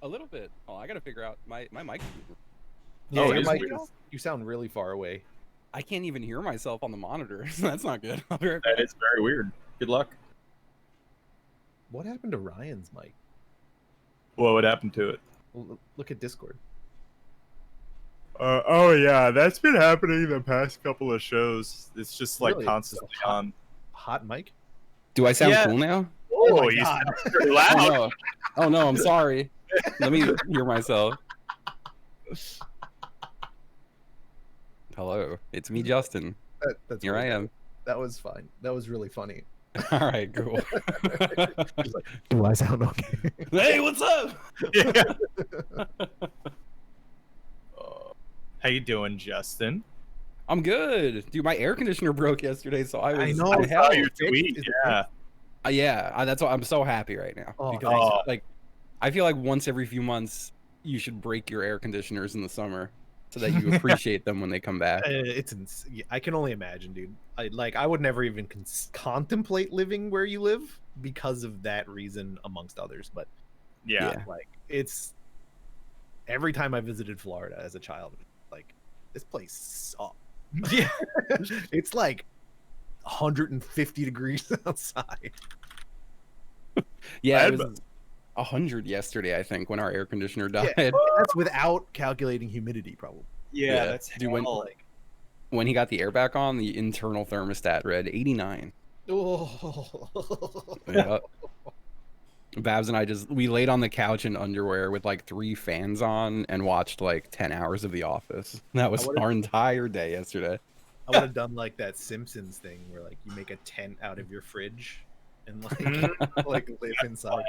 A little bit. Oh, I gotta figure out my mic. Yeah, Oh, your it is mic weird. you sound really far away. I can't even hear myself on the monitor. That's not good. I'll be right That back. is very weird. Good luck. What happened to Ryan's mic? What would happen to it? Look at Discord. Oh yeah, that's been happening the past couple of shows. It's just like Really? constantly Just hot- on. Hot mic? Do I sound Yeah. cool now? Oh, my you God. sound pretty Oh loud. no. Oh no, I'm sorry. Let me hear myself. Hello, it's me, Justin. That's Here I am. That was fine. That was really funny. All right, cool. He's like, do I sound okay? Hey, what's up? Yeah. How you doing, Justin? I'm good, dude. My air conditioner broke yesterday, so I was. I know. I I hell, your fixed? tweet. Is it Yeah. yeah, that's why I'm so happy right now. Oh, Because thanks. like, I feel like once every few months you should break your air conditioners in the summer so that you appreciate them when they come back. Yeah, I can only imagine, dude. I would never even contemplate living where you live because of that reason, amongst others. But Yeah. like it's every time I visited Florida as a child, like this place sucks. Yeah. It's like 150 degrees outside. Yeah, I it had- was 100 yesterday, I think, when our air conditioner died. Yeah, that's without calculating humidity, probably. Yeah, Yeah. that's Dude, when- hell. Like, When he got the air back on, the internal thermostat read 89. oh. Yeah. Babs and I we laid on the couch in underwear with like 3 fans on and watched like 10 hours of The Office. That was would've- our entire day yesterday. I would have done like that Simpsons thing where like you make a tent out of your fridge and like live inside.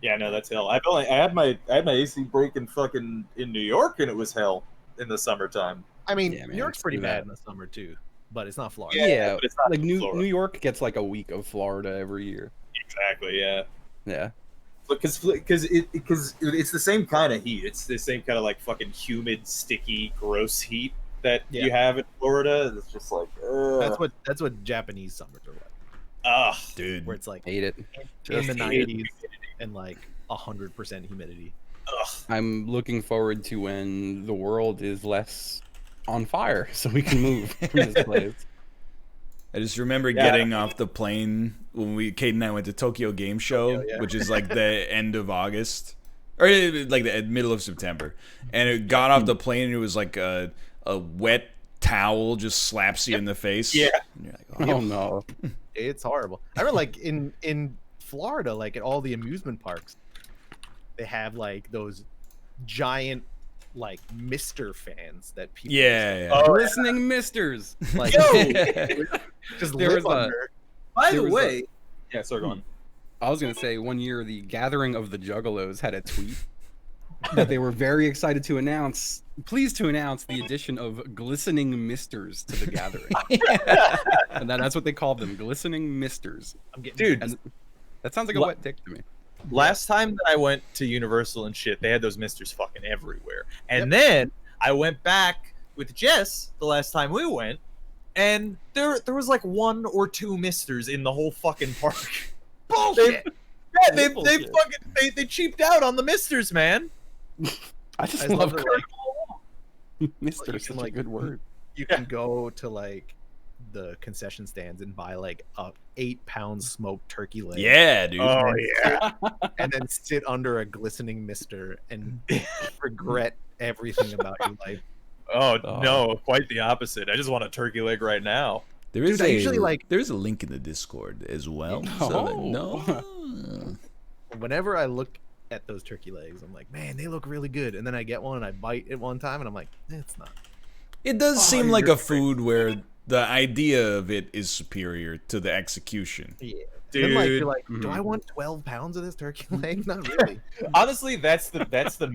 Yeah, no, that's hell. I had my AC break in fucking in New York, and it was hell in the summertime. I mean, Yeah, man, New York's pretty screw bad that. in the summer too, but it's not Florida. Yeah, but it's not like New Florida. York gets like a week of Florida every year. Exactly. Yeah. Yeah. Because it's the same kind of heat. It's the same kind of like fucking humid, sticky, gross heat that you have in Florida. It's just like That's what Japanese summers are like, ugh. Dude. where it's like Hate it. in Just the hate it. 90s and like 100% humidity. Ugh. I'm looking forward to when the world is less on fire so we can move from this place. I just remember getting off the plane when Kate and I went to Tokyo Game Show, Tokyo, yeah. which is like the end of August, or like the middle of September, and it got off the plane and it was like a wet towel just slaps you in the face. Yeah. And you're like, Oh no. It's horrible. I remember like in Florida, like at all the amusement parks, they have like those giant like mister fans that people yeah. Oh, Listening misters. like just There live was a- under. By There the was way, yeah. Sorry, go on. I was gonna say one year the Gathering of the Juggalos had a tweet that they were very excited to announce, pleased to announce the addition of glistening misters to the Gathering. And that's what they called them, glistening misters. I'm getting Dude, And that sounds like a What? wet dick to me. last time that I went to Universal and shit, they had those misters fucking everywhere. And then I went back with Jess the last time we went, and there was like 1 or 2 misters in the whole fucking park. bullshit. They Bullshit. fucking they cheaped out on the misters, man. I just I love love it, calling like, mister you such can, a like, good word. you can go to like the concession stands and buy like a 8-pound smoked turkey leg. Yeah, dude. Oh yeah. And then sit under a glistening mister and regret everything about your life. Oh no, quite the opposite. I just want a turkey leg right now. There is Dude, I usually, like- there's a link in the Discord as well. No. Whenever I look at those turkey legs, I'm like, man, they look really good. And then I get one and I bite it one time and I'm like, it's not. It does seem like a food where the idea of it is superior to the execution. Yeah. Dude. Then, like, you're like, do I want 12 pounds of this turkey leg? Not really. Honestly, that's the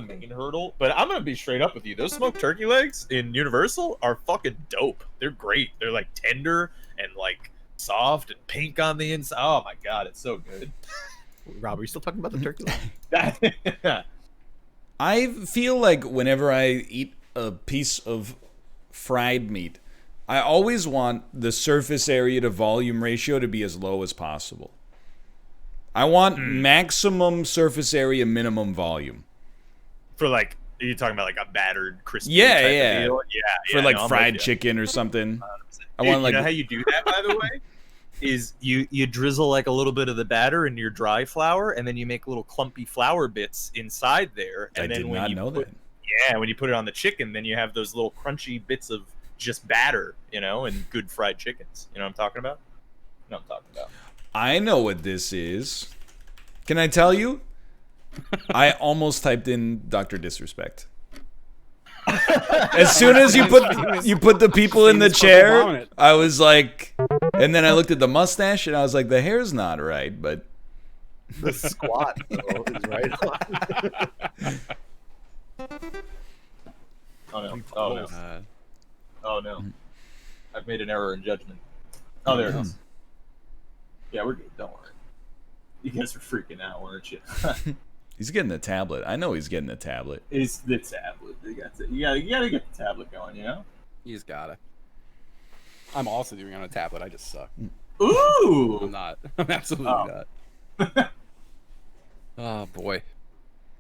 main hurdle. But I'm gonna be straight up with you. Those smoked turkey legs in Universal are fucking dope. They're great. They're like tender and like soft and pink on the inside. Oh my god, it's so good. Rob, are you still talking about the turkey leg? I feel like whenever I eat a piece of fried meat, I always want the surface area to volume ratio to be as low as possible. I want maximum surface area, minimum volume. For like, are you talking about like a battered crispy? Yeah, type yeah. Of deal? For like fried chicken or something. I Dude, want like you know how you do that, by the way? Is you drizzle like a little bit of the batter in your dry flour, and then you make little clumpy flour bits inside there. And I then did when not you know put, that. Yeah, when you put it on the chicken, then you have those little crunchy bits of just batter, you know, and good fried chickens. You know what I'm talking about? You know what I'm talking about. I know what this is. Can I tell you? I almost typed in Dr. Disrespect. As soon as you put the people in the chair, I was like, and then I looked at the mustache and I was like, the hair's not right, but The squat though, is right on. Oh no! Oh no! Oh no! I've made an error in judgment. Oh, there it is. Yeah, we're good. Don't worry. You guys are freaking out, weren't you? he's getting the tablet. I know he's getting the tablet. It's the tablet. You gotta get the tablet going, you know? He's gotta. I'm also doing it on a tablet. I just suck. Ooh! I'm not. I'm absolutely not. Oh boy,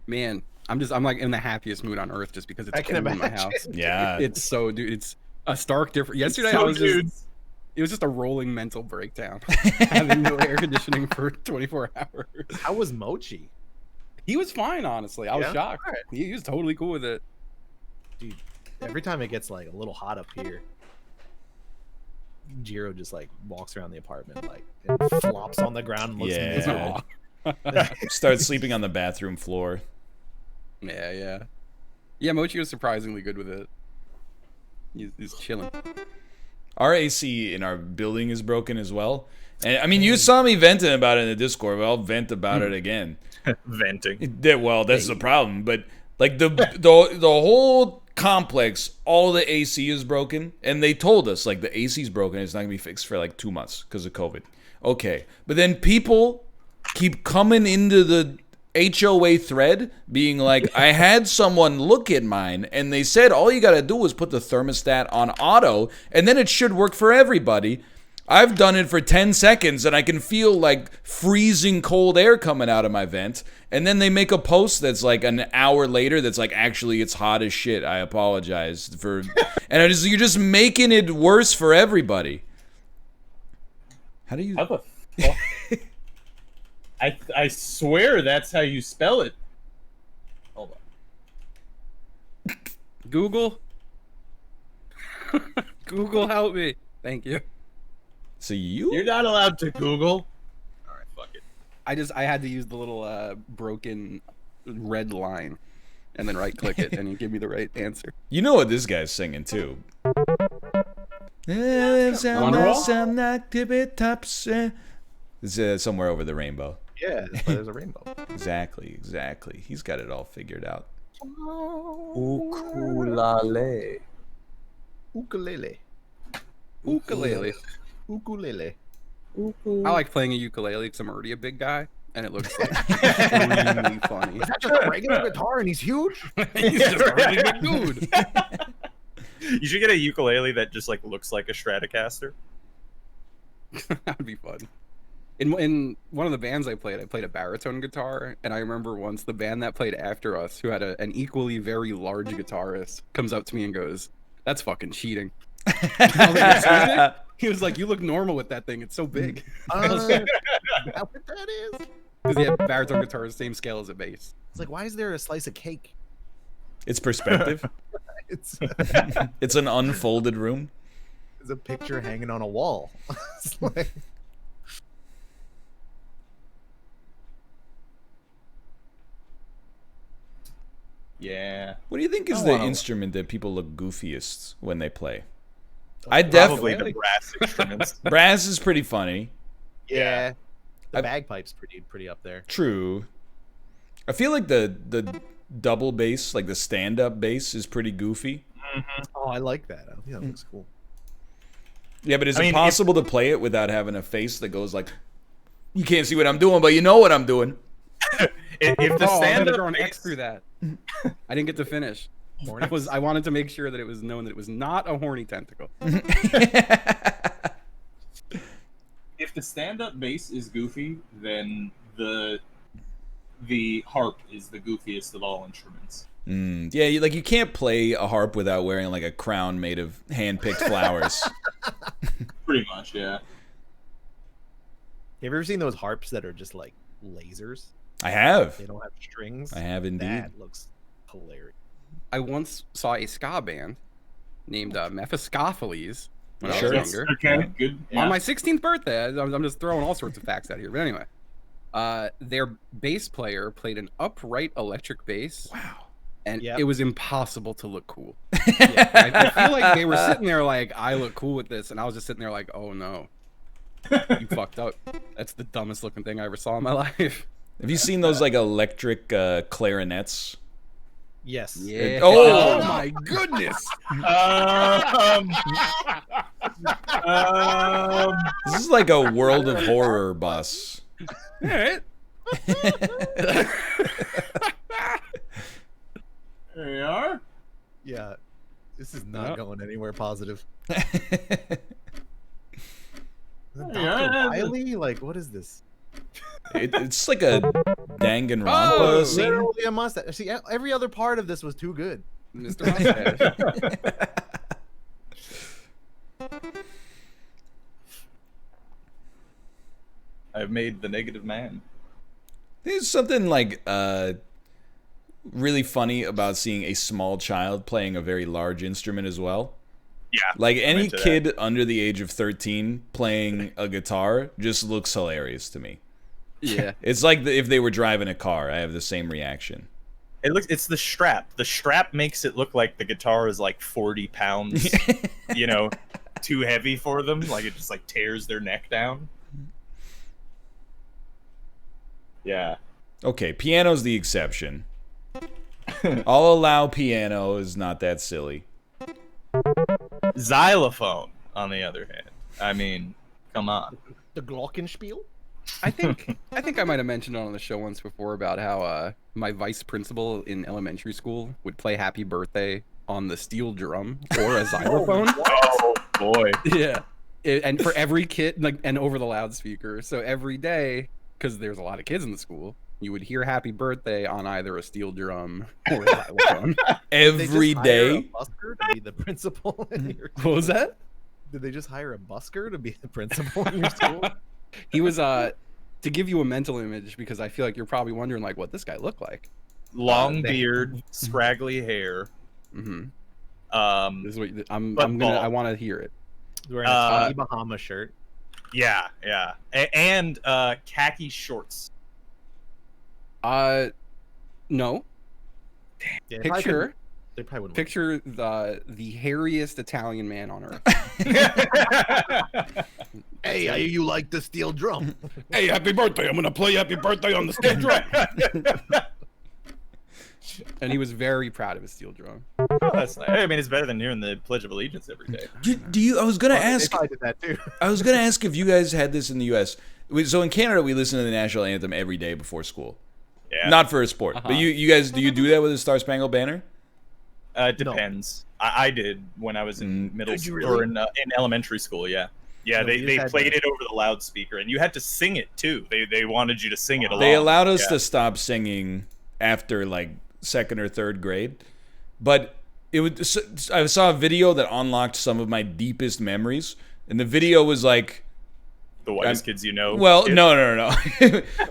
man. I'm like in the happiest mood on earth just because it's I can cold in my imagine. house. Yeah. It's so, dude. It's a stark difference. Yesterday So I was dudes. just. It was just a rolling mental breakdown. Having no air conditioning for 24 hours. How was Mochi? He was fine, honestly. I was Yeah? shocked. Alright. He was totally cool with it. Dude, every time it gets like a little hot up here, Jiro just like walks around the apartment like and flops on the ground and looks Yeah. miserable. Start sleeping on the bathroom floor. Yeah. Yeah, Mochi was surprisingly good with it. He's chilling. Our AC in our building is broken as well. And I mean, you saw me venting about it in the Discord, but I'll vent about it again. Venting. Well, that's the problem. But like the whole complex, all the AC is broken, and they told us like the AC is broken. It's not gonna be fixed for like 2 months because of COVID. Okay, but then people keep coming into the HOA thread being like, I had someone look at mine and they said all you gotta do is put the thermostat on auto and then it should work for everybody. I've done it for 10 seconds and I can feel like freezing cold air coming out of my vent. And then they make a post that's like an hour later that's like, actually it's hot as shit. I apologize for and you're just making it worse for everybody. How do you How the fuck? I swear that's how you spell it. Hold on. Google? Google, help me. Thank you. So You're not allowed to Google. All right, fuck it. I had to use the little broken red line and then right click it and it gave me the right answer. You know what this guy's singing too. It's somewhere over the rainbow. Yeah, that's why there's a rainbow. Exactly. He's got it all figured out. Ukulele. Ukulele. Ukulele. Ukulele. I like playing a ukulele because I'm already a big guy and it looks like extremely funny. Is that just a regular guitar and he's huge? He's just a really big dude. You should get a ukulele that just like looks like a Stratocaster. That would be fun. In one of the bands I played a baritone guitar, and I remember once the band that played after us, who had an equally very large guitarist, comes up to me and goes, "That's fucking cheating." I was like, "Excuse me?" He was like, "You look normal with that thing. It's so big." Is that what that is? Because they have baritone guitars, same scale as a bass. It's like, why is there a slice of cake? It's perspective. It's It's an unfolded room. There's a picture hanging on a wall. It's like... Yeah. What do you think is I the wanna- instrument that people look goofiest when they play? Probably definitely the brass instruments. brass is pretty funny. Yeah. The I- bagpipe's pretty up there. True. I feel like the double bass, like the stand-up bass, is pretty goofy. Oh, I like that. I think that looks cool. Yeah, but is I it mean, possible to play it without having a face that goes like, you can't see what I'm doing, but you know what I'm doing? If the I'm stand gonna throw an up X through that. I didn't get to finish. I wanted to make sure that it was known that it was not a horny tentacle. if the stand-up bass is goofy, then the harp is the goofiest of all instruments. Yeah, you can't play a harp without wearing like a crown made of hand-picked flowers. Pretty much, yeah. Have you ever seen those harps that are just like lasers? I have. They don't have strings. I have indeed. That looks hilarious. I once saw a ska band named Mephistopheles when I Sure. was younger. Okay, good. Yeah. On my 16th birthday. I'm just throwing all sorts of facts out here. But anyway, their bass player played an upright electric bass. Wow. And Yep. it was impossible to look cool. I feel like they were sitting there like, I look cool with this. And I was just sitting there like, oh no. You fucked up. That's the dumbest looking thing I ever saw in my life. Have you seen those like electric clarinets? Yes. Yeah. Oh, my goodness. This is like a World of Horror bus. All right. There you are. Yeah. This is not going anywhere positive. Dr. Yeah. Wily? Like, what is this? It's like a Danganronpa Oh, scene. Literally a mustache. See, every other part of this was too good. Mr. Mustache. I've made the negative man. There's something like really funny about seeing a small child playing a very large instrument as well. Yeah. Like any into that. kid under the age of 13 playing a guitar just looks hilarious to me. Yeah. It's like if they were driving a car. I have the same reaction. It's the strap. The strap makes it look like the guitar is like 40 pounds, you know, too heavy for them. Like it just like tears their neck down. Yeah. Okay, piano's the exception. I'll allow piano is not that silly. Xylophone, on the other hand. I mean, come on. The Glockenspiel? I think I might have mentioned on the show once before about how my vice principal in elementary school would play Happy Birthday on the steel drum or a xylophone. Oh boy. Yeah. And for every kid, like, and over the loudspeaker. So every day, because there's a lot of kids in the school, you would hear Happy Birthday on either a steel drum or a xylophone. Every Did they just hire day. a busker to be the principal in your What was that? Did they just hire a busker to be the principal in your school? He was to give you a mental image, because I feel like you're probably wondering like what this guy looked like. Long beard, scraggly hair. Mm-hmm. This is what I want to hear it. He's wearing a Tommy Bahama shirt. Yeah, yeah. And khaki shorts. No. Yeah, Picture they probably wouldn't. Picture the hairiest Italian man on earth. Hey, you like the steel drum? Hey, happy birthday! I'm gonna play Happy Birthday on the steel drum. And he was very proud of his steel drum. Oh, that's nice. I mean, it's better than hearing the Pledge of Allegiance every day. Do you? I was gonna ask. I did that too. I was gonna ask if you guys had this in the U.S. So in Canada, we listen to the national anthem every day before school. Yeah. Not for a sport, but you guys, do you do that with the Star Spangled Banner? It depends. I did when I was in middle school or in elementary school. Yeah. Yeah, No, they played it over the loudspeaker, and you had to sing it too. They wanted you to sing it along. They allowed us to stop singing after like second or third grade, but I saw a video that unlocked some of my deepest memories, and the video was like, The whitest kids you know. well, kid. no.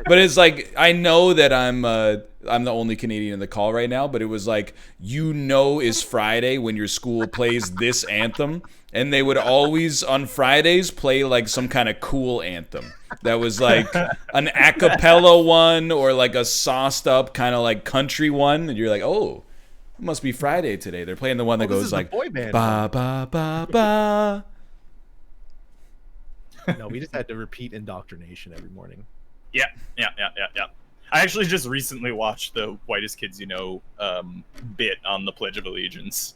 But it's like, I know that I'm the only Canadian in the call right now, but it was like, it's Friday when your school plays this anthem, and they would always on Fridays play like some kind of cool anthem that was like an a cappella one or like a sauced up kind of like country one, and you're like, oh, it must be Friday today. They're playing the one that goes like boy band ba ba ba ba. No, we just had to repeat indoctrination every morning. Yeah. I actually just recently watched the whitest kids you know bit on the Pledge of Allegiance.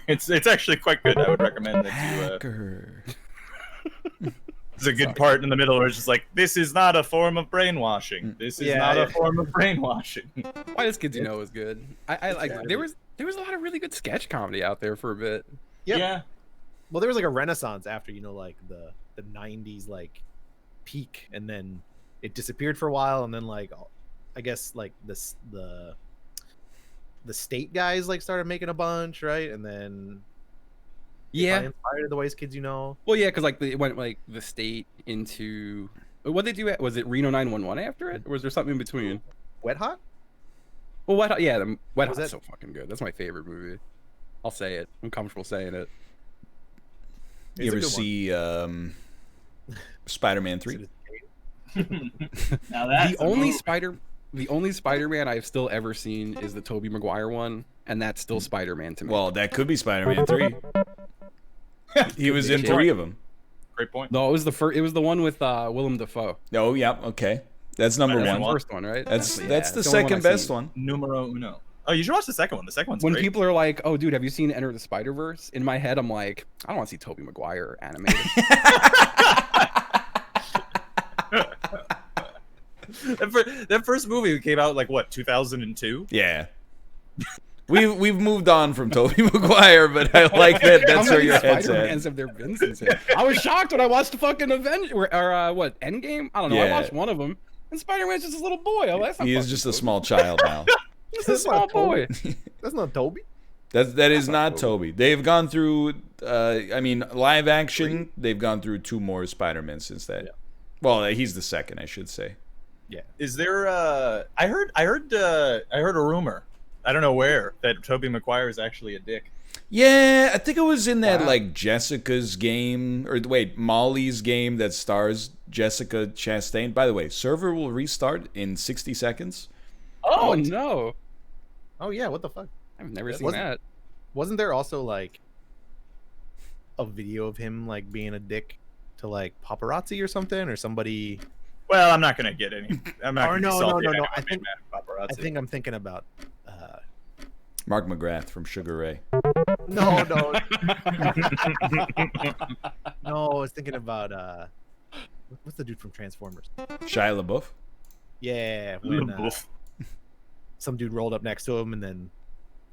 It's actually quite good. I would recommend that you. There's a good part in the middle where it's just like, this is not a form of brainwashing. This is not a form of brainwashing. Whitest Kids You Know is good. I like. There was a lot of really good sketch comedy out there for a bit. Yep. Yeah. Well, there was like a renaissance after like the 90s like peak, and then it disappeared for a while, and then like I guess like the state guys like started making a bunch, right? And then inspired the Whitest Kids You Know. Well, yeah, because like it went like the state into what they do. Was it Reno 911 after it, or was there something in between? Wet Hot. Well, Wet Hot, yeah, the Wet Was Hot's that- so fucking good. That's my favorite movie. I'll say it. I'm comfortable saying it. You ever see Spider-Man 3? Now that's The only Spider-Man I've still ever seen is the Tobey Maguire one, and that's still Spider-Man to me. Well, that could be Spider-Man 3. He was in 3 of them. Great point. No, it was the first. It was the one with Willem Dafoe. Oh, yeah, okay. That's number Spider-Man one. The first one, right? That's yeah, the it's only second I've best seen. one. Numero uno. Oh, you should watch the second one. The second one's When great. people are like, "Oh, dude, have you seen Enter the Spider-Verse?" In my head, I'm like, I don't want to see Tobey Maguire animated. That first movie came out like what, 2002? Yeah. We've moved on from Tobey Maguire, but I like that. That's How where many your head's Spider-Mans at. have there been since then? I was shocked when I watched the fucking what, Endgame? I don't know. Yeah. I watched one of them, and Spider-Man's just a little boy. Oh, that's not He is fucking just a Tobey. small child now. Just a small boy. That's not Toby. That is not Toby. They've gone through. I mean, live action. They've gone through 2 more Spider-Men since that. Yeah. Well, he's the second, I should say. Yeah. Is there I heard a rumor. I don't know where, that Tobey Maguire is actually a dick. Yeah, I think it was in that Wow. like Jessica's game, or wait, Molly's game that stars Jessica Chastain. By the way, server will restart in 60 seconds. Oh no, Oh yeah, what the fuck? I've never It seen wasn't- that. Wasn't there also like a video of him like being a dick to like paparazzi or something, or somebody? Well, I'm not gonna get any. I'm not Or gonna no, be no, salty. no, at no, anyone I being think- mad at paparazzi. I think I'm thinking about. Mark McGrath from Sugar Ray. No, no, no. I was thinking about what's the dude from Transformers? Shia LaBeouf. Yeah, when some dude rolled up next to him, and then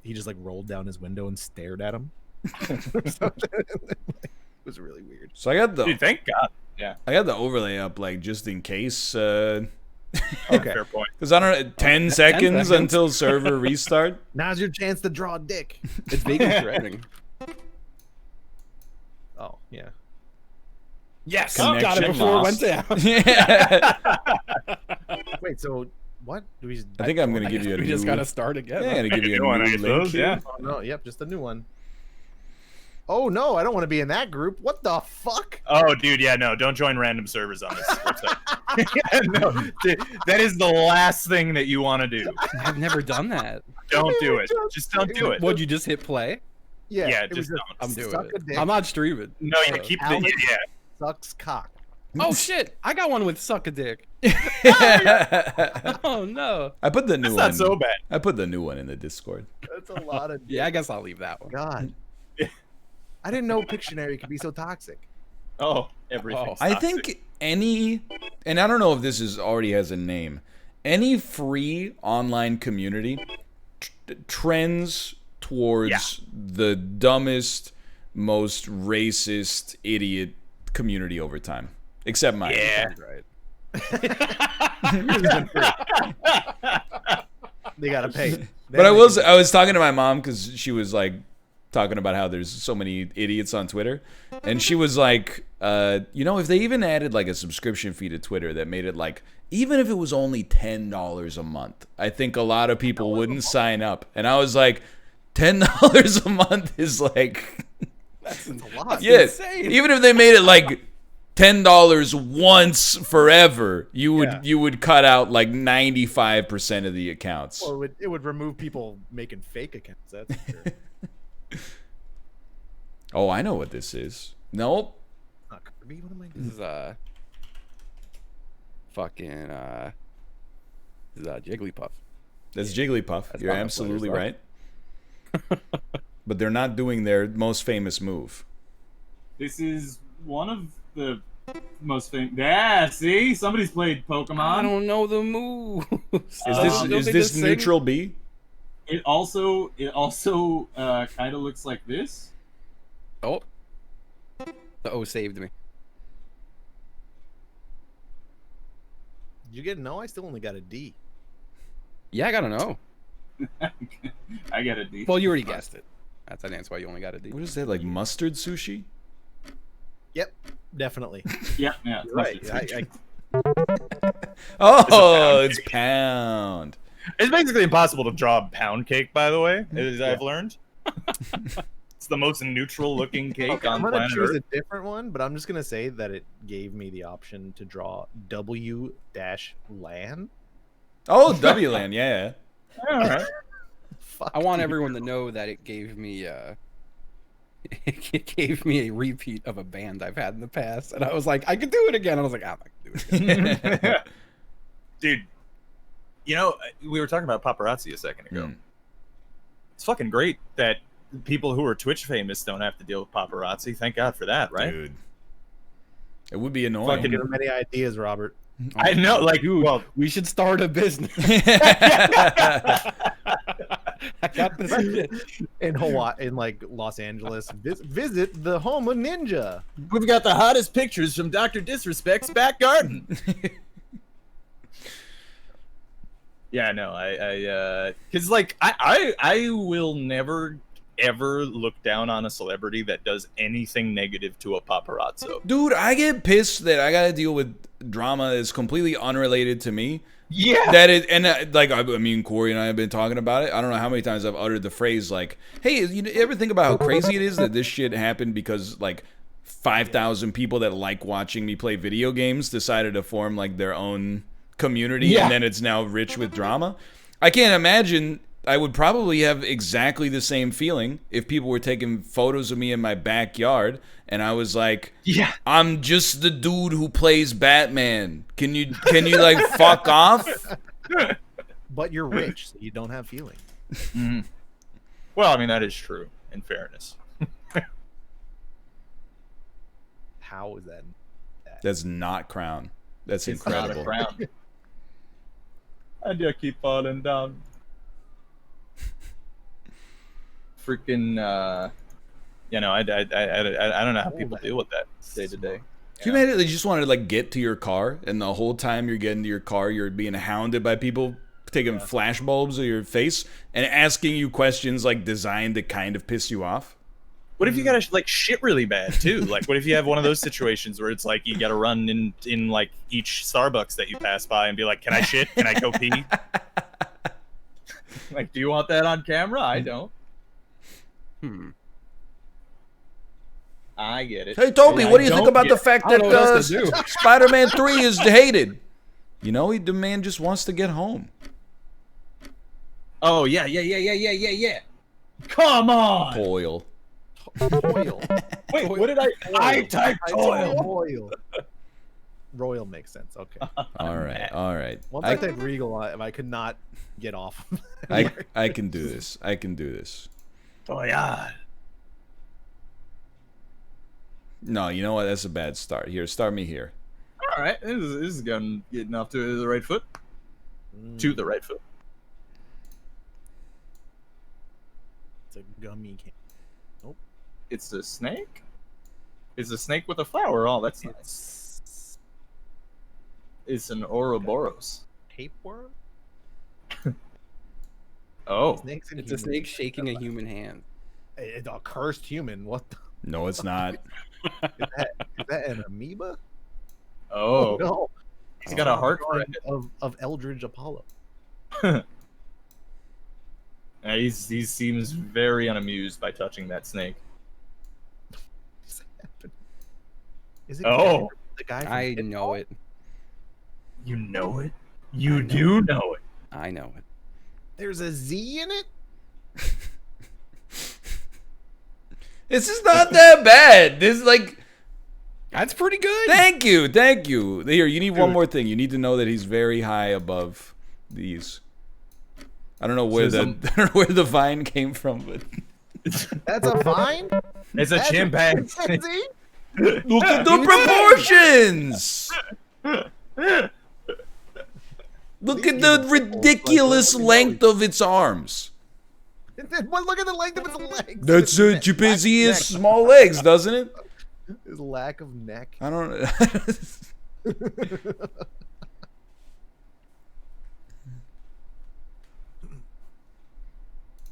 he just like rolled down his window and stared at him. It was really weird. So I got the Dude, thank God. Yeah. I got the overlay up like just in case. Okay, Fair point. Because I don't know, 10 seconds seconds. until server restart. now's your chance to draw a dick. It's vegan threatening. Oh yeah. Yes, Connection got it before lost. it went down. Yeah. Wait, so what? Do we? I think I'm gonna give you a We new. just gotta start again. Yeah, I'm gonna give you a New one, new I link. suppose, yeah. Oh, no, yep, just a new one. Oh no, I don't want to be in that group. What the fuck? Oh, dude, yeah, no, don't join random servers on this website. Yeah, no, dude, that is the last thing that you want to do. I've never done that. Don't do it. Just don't do it. Would you just hit play? Yeah, Yeah, it was just don't. I'm doing suck a it. dick. I'm not streaming. No, you keep the Alex- yeah. sucks cock. Oh shit! I got one with suck a dick. Oh no. I put the new That's one. not so bad. I put the new one in the Discord. That's a lot of. Yeah, I guess I'll leave that one. God. I didn't know Pictionary could be so toxic. Oh, everything. Oh, I think any, and I don't know if this is already has a name, any free online community trends towards the dumbest, most racist, idiot community over time. Except mine. Yeah. Right. They gotta pay. But I was talking to my mom because she was like talking about how there's so many idiots on Twitter, and she was like, if they even added like a subscription fee to Twitter that made it like, even if it was only $10 a month, I think a lot of people wouldn't sign up. And I was like, $10 a month is like, That's a lot. yes, even if they made it like $10 once forever, you would cut out like 95% of the accounts. Well, it would remove people making fake accounts. That's for sure. Oh, I know what this is. Nope. Not Kirby. What am I This doing? is fucking this is Jigglypuff. That's Jigglypuff. That's You're not absolutely players, right. But they're not doing their most famous move. This is one of the most famous. Yeah, see, somebody's played Pokemon. I don't know the moves. Is this neutral B? It also kind of looks like this. Oh, the O saved me. Did you get a no? I still only got a D. Yeah, I gotta know. I get a D. Well, you already guessed it. That's why you only got a D. What is that, like mustard sushi? Yep, definitely. Yeah. You're right. Oh, it's pound. It's basically impossible to draw a pound cake, by the way, as I've learned. It's the most neutral-looking cake Okay, on I'm gonna planet choose Earth. a different one, but I'm just gonna say that it gave me the option to draw W-LAN. Oh, W-Land, yeah. All right. Fuck. I want everyone to know that it gave me it gave me a repeat of a band I've had in the past, and I was like, I could do it again. I was like, I can do it again. Dude, we were talking about paparazzi a second ago. It's fucking great that people who are Twitch famous don't have to deal with paparazzi. Thank God for that, right? Dude. It would be annoying. Fucking many ideas, Robert. I know, like, Dude, well, we should start a business. I got this shit. In Hawaii, in like Los Angeles, visit the home of Ninja. we've got the hottest pictures from Dr. Disrespect's back garden. Yeah, no, because like I will never ever look down on a celebrity that does anything negative to a paparazzo. Dude, I get pissed that I gotta deal with drama that's completely unrelated to me. Yeah, Like, I mean, Corey and I have been talking about it. I don't know how many times I've uttered the phrase, like, hey, you ever think about how crazy it is that this shit happened because, like, 5,000 people that like watching me play video games decided to form, like, their own community, and then it's now rich with drama? I can't imagine. I would probably have exactly the same feeling if people were taking photos of me in my backyard and I was like, yeah, I'm just the dude who plays Batman. Can you like fuck off? But you're rich, so you don't have feelings. Mm-hmm. Well, I mean, that is true, in fairness. How is that? That's not Crown. That's It's incredible. not a crown. I just keep falling down. Freaking, I don't know how people deal with that day to day. Can you imagine they just wanted to like get to your car, and the whole time you're getting to your car, you're being hounded by people taking flash bulbs of your face and asking you questions like designed to kind of piss you off? What if you gotta like shit really bad too? Like, what if you have one of those situations where it's like you gotta run in like each Starbucks that you pass by and be like, "Can I shit? Can I go pee?" Like, do you want that on camera? I don't. I get it. Hey, Toby, And what I do you think don't about get the fact I don't know what else to do. that Spider-Man 3 is hated? You know, the man just wants to get home. Oh yeah. Come on. Toil. Oil. Wait, what did I typed oil. Oil. Royal makes sense. Okay. All right. Once I type Regal, I could not get off. I can do this. Oh yeah. No, you know what? That's a bad start. Here, start me here. All right, this is getting off to the right foot. To the right foot. It's a gummy can. Nope. It's a snake. It's a snake with a flower. Oh, that's nice. It's an Ouroboros. Tapeworm? Oh, Snakes and It's a snake shaking a human hand. It's a cursed human. What? The, No, it's not. is that an amoeba? Oh, No. he's got a heart for it. Of Eldridge Apollo. He seems very unamused by touching that snake. What's happening? Is it Oh. the guy? From I Pitfall? know it. You know it. You do know it. I know it. There's a Z in it. This is not that bad. This is like. That's pretty good. Thank you. Here, you need one more thing. You need to know that he's very high above these. I don't know where the vine came from, but That's a vine. It's a chimpanzee. Chimpanzee? look at the proportions. Look at the ridiculous length of its arms. Well, look at the length of its legs. That's a chimpanzee has small legs, doesn't it? His lack of neck. I don't know.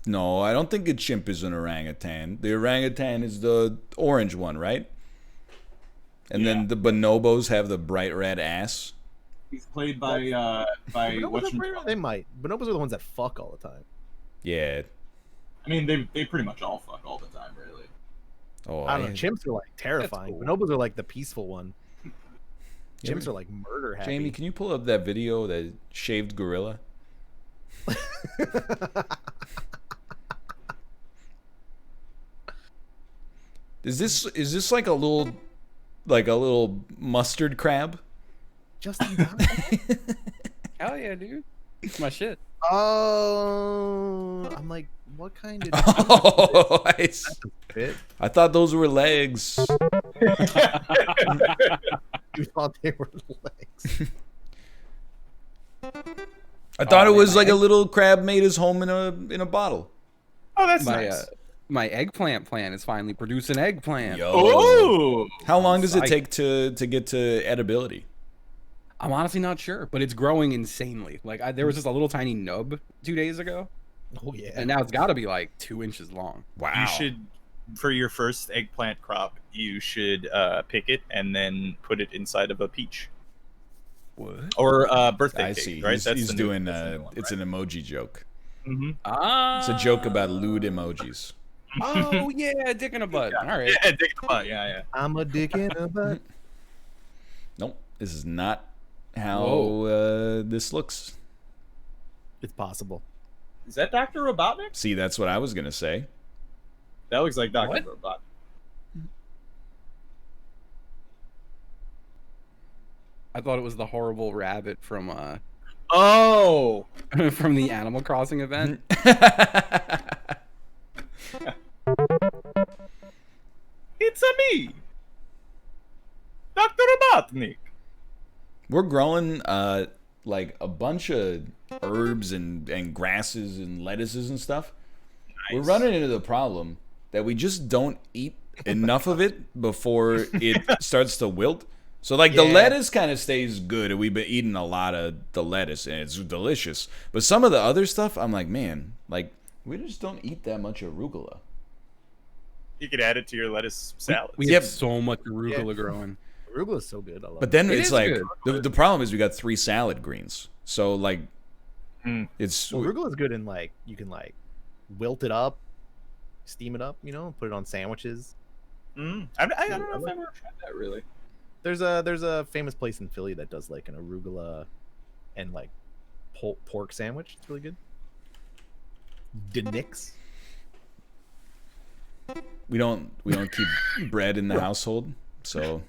No, I don't think a chimp is an orangutan. The orangutan is the orange one, right? And then the bonobos have the bright red ass. He's played by Bonobos they might. Bonobos are the ones that fuck all the time. Yeah. I mean, they pretty much all fuck all the time, really. Oh, I don't know. Chimps are like terrifying. cool. Bonobos are like the peaceful one. Yeah, Chimps are like murder happy. Jamie, can you pull up that video, that shaved gorilla? Is this like a little mustard crab? Just in time. Hell yeah, dude. It's my shit. Oh, I'm like, what kind of Oh, fit? I thought those were legs. You thought they were legs. I thought it was like a little crab made his home in a bottle. Oh, that's My nice. my eggplant plant is finally producing eggplant. Yo. Oh, How long does it Psych. take to get to edibility? I'm honestly not sure, but it's growing insanely. Like there was just a little tiny nub 2 days ago, Oh yeah. and now it's got to be like 2 inches long. Wow. you should, for your first eggplant crop, you should pick it and then put it inside of a peach What? or birthday I cake. see. Right? He's the doing that's the new one, it's right? an emoji joke. Mm-hmm. Ah. It's a joke about lewd emojis. Oh yeah, dick in a butt. All right. Yeah, dick in the butt, yeah. I'm a dick in a butt. Nope. This is not how this looks. It's possible. Is that Dr. Robotnik? See, that's what I was gonna say. That looks like Dr. What? Robotnik. I thought it was the horrible rabbit from Oh, from the Animal Crossing event. it's a me, Dr. Robotnik. We're growing like a bunch of herbs and grasses and lettuces and stuff. We're running into the problem that we just don't eat enough of it before it starts to wilt. So like the Yeah. lettuce kind of stays good, and we've been eating a lot of the lettuce, and it's delicious. But some of the other stuff, I'm like, man, like we just don't eat that much arugula. You could add it to your lettuce salad. We Yep. have so much arugula growing. Arugula is so good. I love But then It it's is like good. the problem is we got 3 salad greens. So like Mm. it's it. Well, arugula is good in like you can like wilt it up, steam it up, put it on sandwiches. Mm. I don't know if I've ever tried that really. There's a famous place in Philly that does like an arugula and like pork sandwich. It's really good. Denix. we don't keep bread in the household, so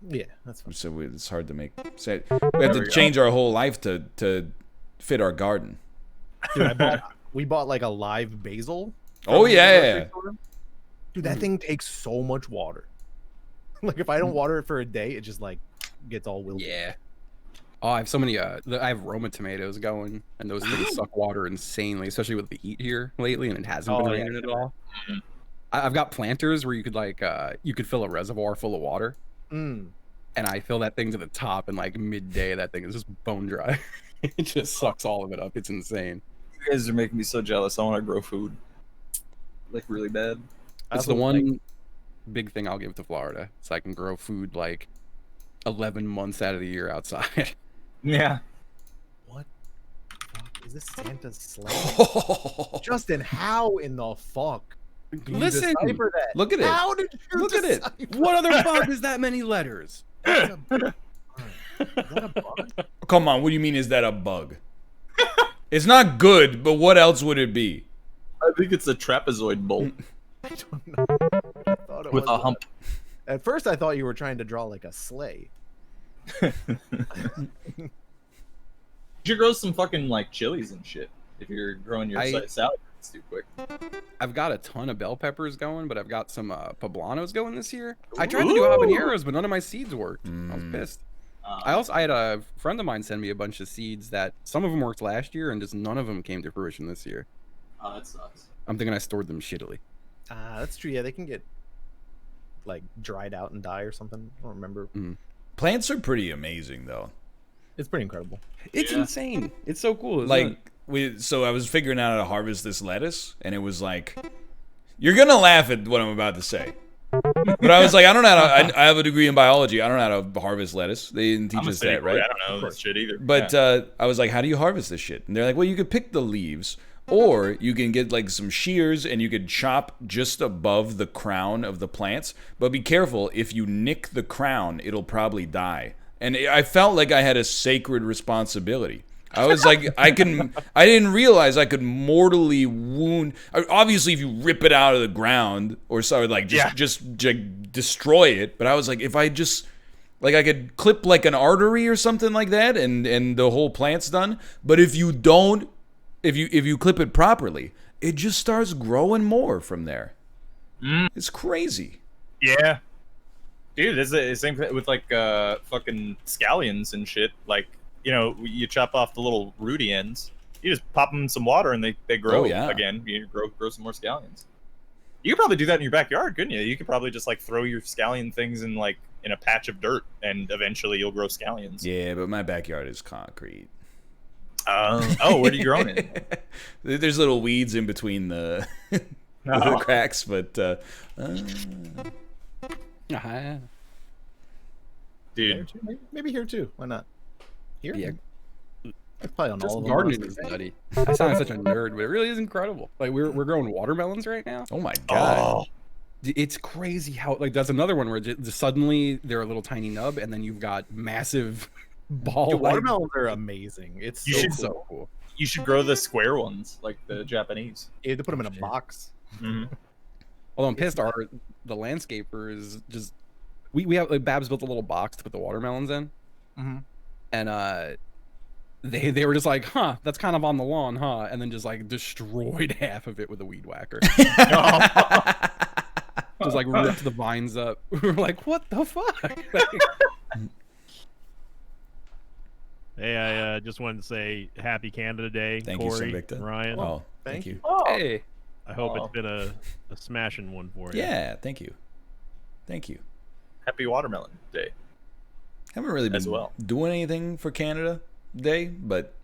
Yeah, that's fine. it's hard to make. So we have to change our whole life to fit our garden. Dude, we bought like a live basil. Oh, from the yeah, grocery yeah. store. Dude, that thing takes so much water. Like if I don't water it for a day, it just like gets all wilty. Yeah. Oh, I have so many. I have Roma tomatoes going, and those things suck water insanely, especially with the heat here lately, and it hasn't been Oh, yeah. raining at all. I've got planters where you could you could fill a reservoir full of water, Mm. and I fill that thing to the top, and like midday, that thing is just bone dry. It just sucks all of it up. It's insane. You guys are making me so jealous. I want to grow food. like really bad. That's the one big thing I'll give to Florida, so I can grow food like 11 months out of the year outside. Yeah. What the fuck is this Santa's sleigh? Justin, how in the fuck? do you Listen, decipher that? Look at it. How did you Look at it. decipher What other bug is that many letters? That's a bug. Is that a bug? Come on, what do you mean is that a bug? It's not good, but what else would it be? I think it's a trapezoid bolt I don't know. I thought it with was a hump. At first, I thought you were trying to draw like a sleigh. You should grow some fucking like chilies and shit if you're growing your salad. It's too quick. I've got a ton of bell peppers going, but I've got some poblanos going this year. I tried to do habaneros, but none of my seeds worked. I was pissed. I had a friend of mine send me a bunch of seeds that some of them worked last year, and just none of them came to fruition this year. Oh, that sucks. I'm thinking I stored them shittily. That's true. Yeah, they can get like dried out and die or something. I don't remember. Plants are pretty amazing, though. It's pretty incredible. It's insane. It's so cool. Isn't Like, so I was figuring out how to harvest this lettuce, and it was like, you're gonna laugh at what I'm about to say. But I was like, I don't know how to, I have a degree in biology. I don't know how to harvest lettuce. They didn't teach us that, right? I don't know this shit either. But I was like, how do you harvest this shit? And they're like, well, you could pick the leaves, or you can get like some shears and you could chop just above the crown of the plants. But be careful, if you nick the crown, it'll probably die. And I felt like I had a sacred responsibility. I was like, I didn't realize I could mortally wound. Obviously, if you rip it out of the ground or so, like just destroy it. But I was like, if I just, like, I could clip like an artery or something like that, and the whole plant's done. But if you don't, if you clip it properly, it just starts growing more from there. It's crazy. Yeah. Dude, it's the same thing with like fucking scallions and shit. Like, you know, you chop off the little rooty ends. You just pop them in some water and they grow again. You grow some more scallions. You could probably do that in your backyard, couldn't you? You could probably just like throw your scallion things in like in a patch of dirt, and eventually you'll grow scallions. Yeah, but my backyard is concrete. Oh, where do you grow it? There's little weeds in between the, the cracks, but dude, Maybe here too. Why not? Here? Yeah. It's probably on all of them. Gardening is nutty. I sound like such a nerd, but it really is incredible. Like we're growing watermelons right now. oh my god. It's crazy how like that's another one where just suddenly they're a little tiny nub, and then you've got massive ball. Dude, watermelons are amazing. It's so cool. You should grow the square ones like the Japanese. You have to put them in a box. Although I'm pissed, the landscaper is just we have like Babs built a little box to put the watermelons in, and they were just like, huh, that's kind of on the lawn, huh, and then just like destroyed half of it with a weed whacker. Just like ripped the vines up. We were like, what the fuck? Hey, I just wanted to say Happy Canada Day, Thank you, Corey, Invicta. Ryan. Oh, thank you. Hey, I hope it's been a smashing one for you. Yeah, thank you. Thank you. Happy Watermelon Day. Haven't really been As well. doing anything for Canada Day, but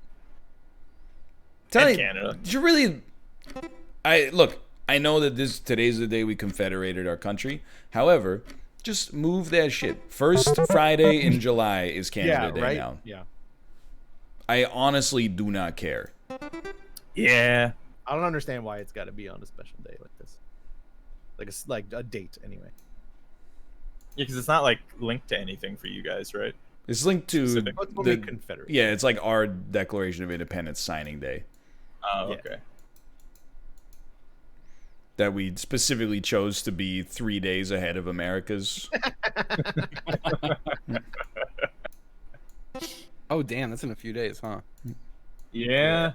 Canada. you really, I know that today's the day we confederated our country. However, just move that shit. First Friday in July is Canada Day now. Yeah. I honestly do not care. Yeah. I don't understand why it's got to be on a special day like this. Like a date anyway. Yeah, because it's not like linked to anything for you guys, right? It's linked to Specific. It's when we confederate. yeah, it's like our Declaration of Independence signing day Oh, Yeah. okay. that we specifically chose to be 3 days ahead of America's. oh damn, that's in a few days, huh? Yeah.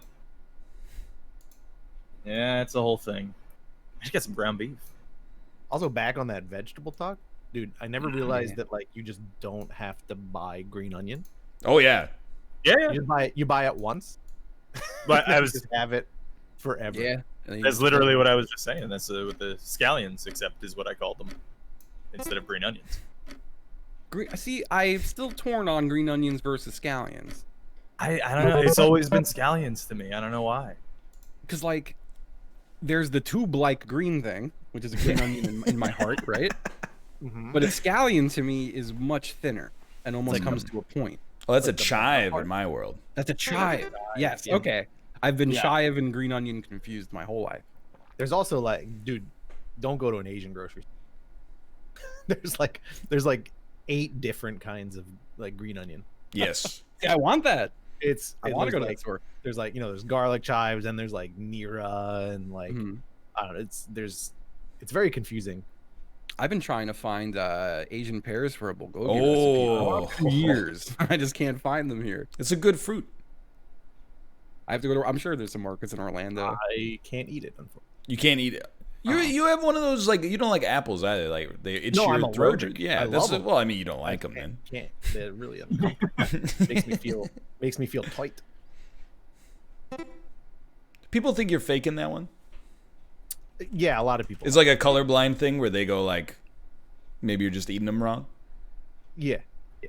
Yeah, it's a whole thing. I should get some ground beef. Also, back on that vegetable talk, dude. I never realized that like you just don't have to buy green onion. Oh yeah. Yeah. You buy it once, But I you was just have it forever. Yeah. And then you that's just- literally what I was just saying. That's with the scallions, except is what I called them instead of green onions. See, I'm still torn on green onions versus scallions. I don't know. It's always been scallions to me. I don't know why. Because like there's the tube-like green thing, which is a green onion in my heart, right? But a scallion to me is much thinner and almost comes to a point. Well, that's a chive in my world. That's a chive. Yes. Okay. I've been chive and green onion confused my whole life. There's also like, dude, don't go to an Asian grocery store. There's like 8 different kinds of like green onion. Yes. Yeah, I want that. I want to go to that store. There's like, there's garlic chives and there's like nira and like I don't know. It's very confusing. I've been trying to find Asian pears for a bulgogi recipe for years. I just can't find them here. It's a good fruit. I have to go to. I'm sure there's some markets in Orlando. I can't eat it. Unfortunately. You can't eat it. You have one of those, like, you don't like apples either. Like they itch No, your I'm throat. allergic. Yeah, I love them. well, I mean, you don't like them then. Can't. They're really uncomfortable. makes me feel tight. People think you're faking that one. Yeah, a lot of people. It's like a colorblind thing where they go like, maybe you're just eating them wrong. Yeah.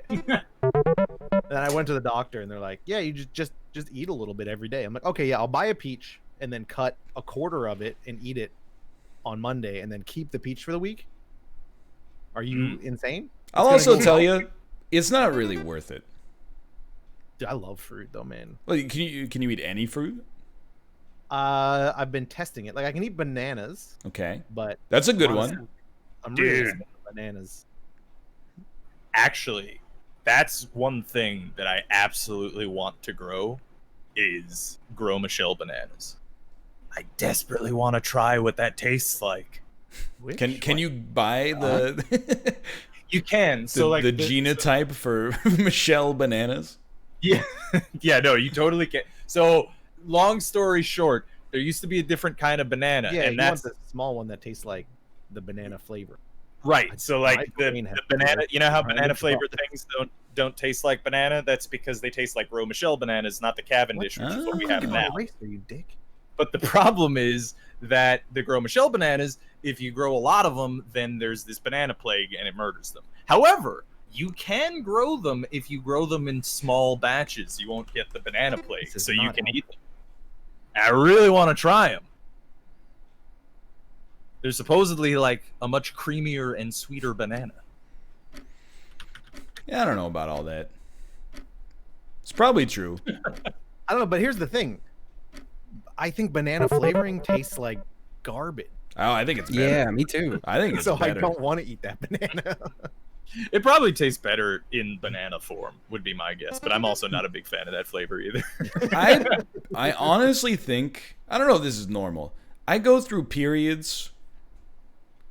Then I went to the doctor and they're like, yeah, you just eat a little bit every day. I'm like, okay, yeah, I'll buy a peach and then cut a quarter of it and eat it on Monday and then keep the peach for the week. Are you insane? I'll also tell you, it's not really worth it. Dude, I love fruit though, man. Well, can you eat any fruit? I've been testing it. Like I can eat bananas. Okay. But that's a good one. I'm really into bananas. Actually, that's one thing that I absolutely want to grow is grow Michelle bananas. I desperately want to try what that tastes like. Can you buy the You can. So like the genotype for Michelle bananas? Yeah. Yeah, no, you totally can. So long story short, there used to be a different kind of banana. Yeah, and that's that's the small one that tastes like the banana flavor. right. So like the banana, you know how I banana looked flavored up. things don't taste like banana? That's because they taste like Roe Michelle bananas, not the Cavendish, which is what we have now. Are you dick? But the problem is that the Grow Michelle bananas, if you grow a lot of them, then there's this banana plague and it murders them. However, you can grow them if you grow them in small batches. You won't get the banana plague, so you can eat them. I really want to try them. They're supposedly like a much creamier and sweeter banana. Yeah, I don't know about all that. It's probably true. I don't know, but here's the thing. I think banana flavoring tastes like garbage. Oh, I think it's better. Yeah, me too. I think it's So better. I don't want to eat that banana. It probably tastes better in banana form, would be my guess. But I'm also not a big fan of that flavor either. I honestly think, I don't know if this is normal. I go through periods.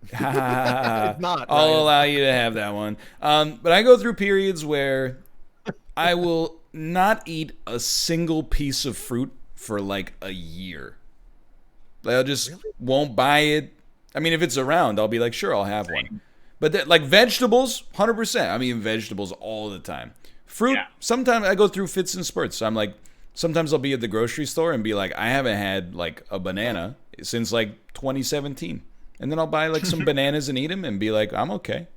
It's not. I'll Ryan. allow you to have that one. But I go through periods where I will not eat a single piece of fruit for like a year. I'll just won't buy it. I mean, if it's around, I'll be like, sure, I'll have one. But like vegetables, 100%. I'm eating vegetables all the time. Fruit, sometimes I go through fits and spurts. I'm like, sometimes I'll be at the grocery store and be like, I haven't had like a banana since like 2017. And then I'll buy like some bananas and eat them and be like, I'm okay.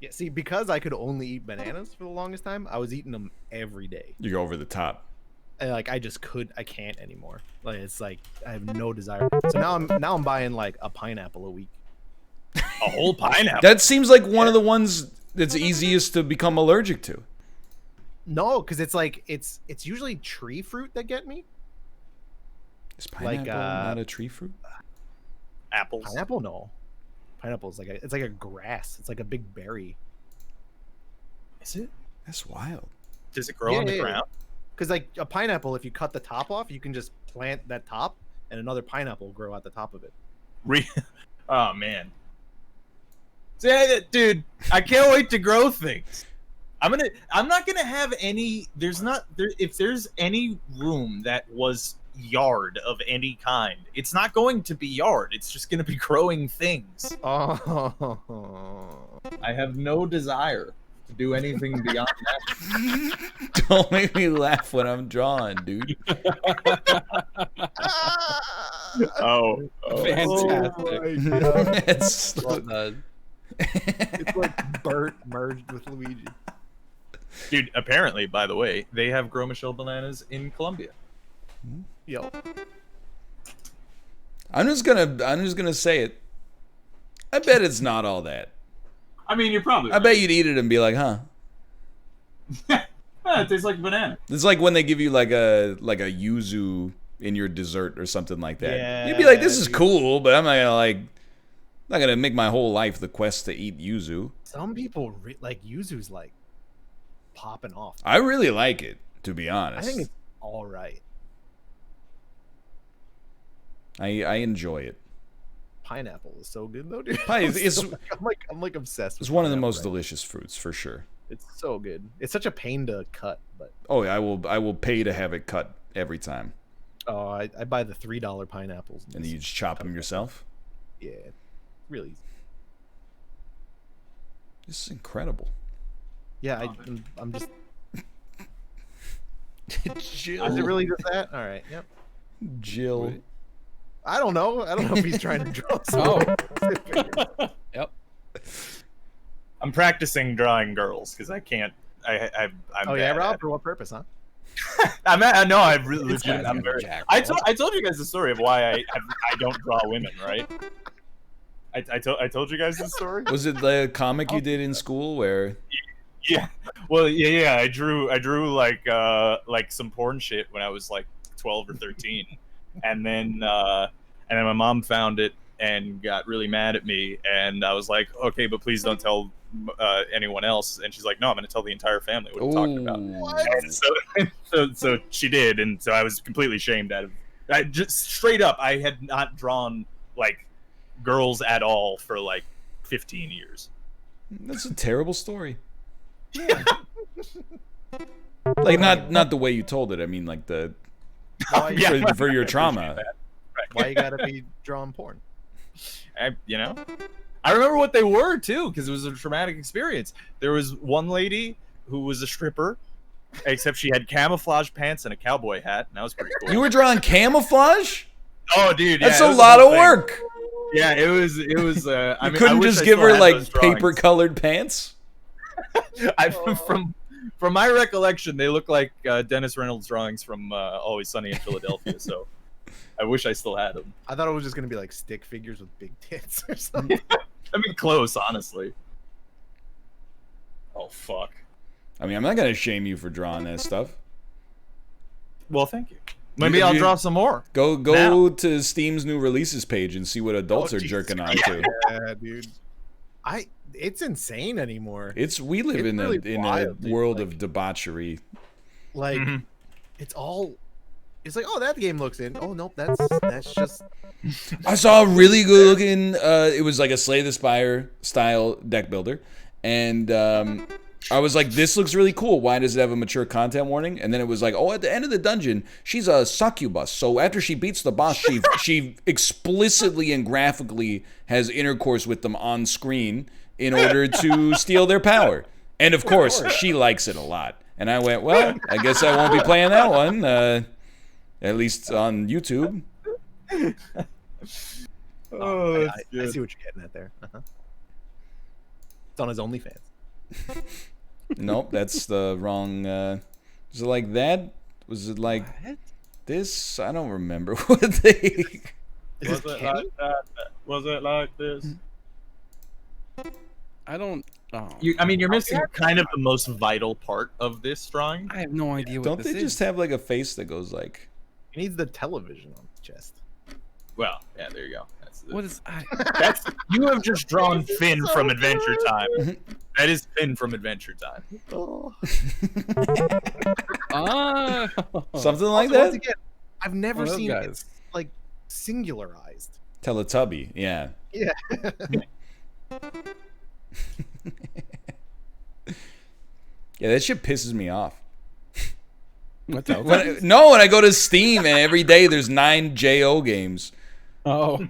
Yeah, see, because I could only eat bananas for the longest time, I was eating them every day. You go over the top. And like I can't anymore. Like it's like I have no desire. So now I'm buying like a pineapple a week. A whole pineapple? That seems like one of the ones that's easiest to become allergic to. No, because it's like it's usually tree fruit that get me. Is pineapple not a tree fruit? Apples. Pineapple, no. Pineapple is it's like a grass. It's like a big berry. Is it? That's wild. Does it grow on the ground? Because like a pineapple, if you cut the top off, you can just plant that top, and another pineapple will grow at the top of it. Oh man. Dude, I can't wait to grow things. I'm not gonna have any. If there's any room that was yard of any kind, it's not going to be yard. It's just gonna be growing things. Oh. I have no desire to do anything beyond that. Don't make me laugh when I'm drawing, dude. Oh, Fantastic. It's like Bert merged with Luigi. dude. Apparently, by the way, they have Grow Michelle bananas in Colombia. Yo. I'm just gonna say it. I bet it's not all that. I mean, you're probably. I bet you'd eat it and be like, huh. It tastes like a banana. It's like when they give you like a yuzu in your dessert or something like that. Yeah, You'd be like, this is cool, but I'm not gonna make my whole life the quest to eat yuzu. Some people like yuzu's like popping off. I really like it, to be honest. I think it's all right. I enjoy it. Pineapple is so good though, dude. I'm like obsessed with It's one of the most right delicious fruits for sure. It's so good. It's such a pain to cut, but Oh, I will pay to have it cut every time. oh, I buy the $3 pineapples. And you just chop them yourself. Yeah, really easy. This is incredible. Yeah, I'm just. Jill. Is it really just that? All right. Yep. Jill. I don't know if he's trying to draw. Some Yep. I'm practicing drawing girls because I can't. I'm oh yeah, bad Rob. at For what purpose, huh? it. I know. I really legit. I'm very. Jack, I told you guys the story of why I don't draw women, right? I told you guys this story. Was it the comic you did in school where? Yeah. Well, yeah. I drew like some porn shit when I was like 12 or 13, and then my mom found it and got really mad at me, and I was like, okay, but please don't tell anyone else. And she's like, no, I'm going to tell the entire family what I'm talking about. And so she did, and so I was completely shamed out of. I just straight up, I had not drawn like girls at all for like 15 years. That's a terrible story. Like not the way you told it. I mean, like the Yeah. for your trauma. Why you gotta be drawing porn? I remember what they were too, because it was a traumatic experience. There was one lady who was a stripper, except she had camouflage pants and a cowboy hat, and that was pretty cool. You were drawing camouflage? Oh, dude, That's yeah, a it was lot the whole of thing. work. Yeah, it was. You couldn't just give her like paper colored pants? From my recollection, they look like Dennis Reynolds drawings from Always Sunny in Philadelphia. So I wish I still had them. I thought it was just gonna be like stick figures with big tits or something. I mean, close, honestly. Oh fuck. I mean, I'm not gonna shame you for drawing that stuff. Well, thank you. Maybe I'll draw some more. Go now. to Steam's new releases page and see what adults are jerking on to. Yeah, dude. It's insane anymore. We live in really a wild, dude. world Like- of debauchery. Like, it's like, oh, that game looks in. Oh nope, that's just. I saw a really good looking. It was like a Slay the Spire style deck builder, and I was like, "This looks really cool. Why does it have a mature content warning?" And then it was like, "Oh, at the end of the dungeon, she's a succubus. So after she beats the boss, she explicitly and graphically has intercourse with them on screen in order to steal their power." And of course, she likes it a lot. And I went, "Well, I guess I won't be playing that one, at least on YouTube." Oh, I see what you're getting at there. It's on his OnlyFans. Nope, that's the wrong. Was it like that? Was it like this? I don't remember what they. Was it like that? Was it like this? I don't. Oh. You're missing kind of the most vital part of this drawing. I have no idea what Don't this they is. just have like a face that goes like? He needs the television on his chest. Well, yeah, there you go. What is? You have just drawn Finn from Adventure Time. That is Finn from Adventure Time. Something like Also, that. once again, I've never One of those seen guys. it like singularized. Teletubby, yeah. Yeah. Yeah, that shit pisses me off. What's that? When I go to Steam and every day there's 9 JO games. Oh,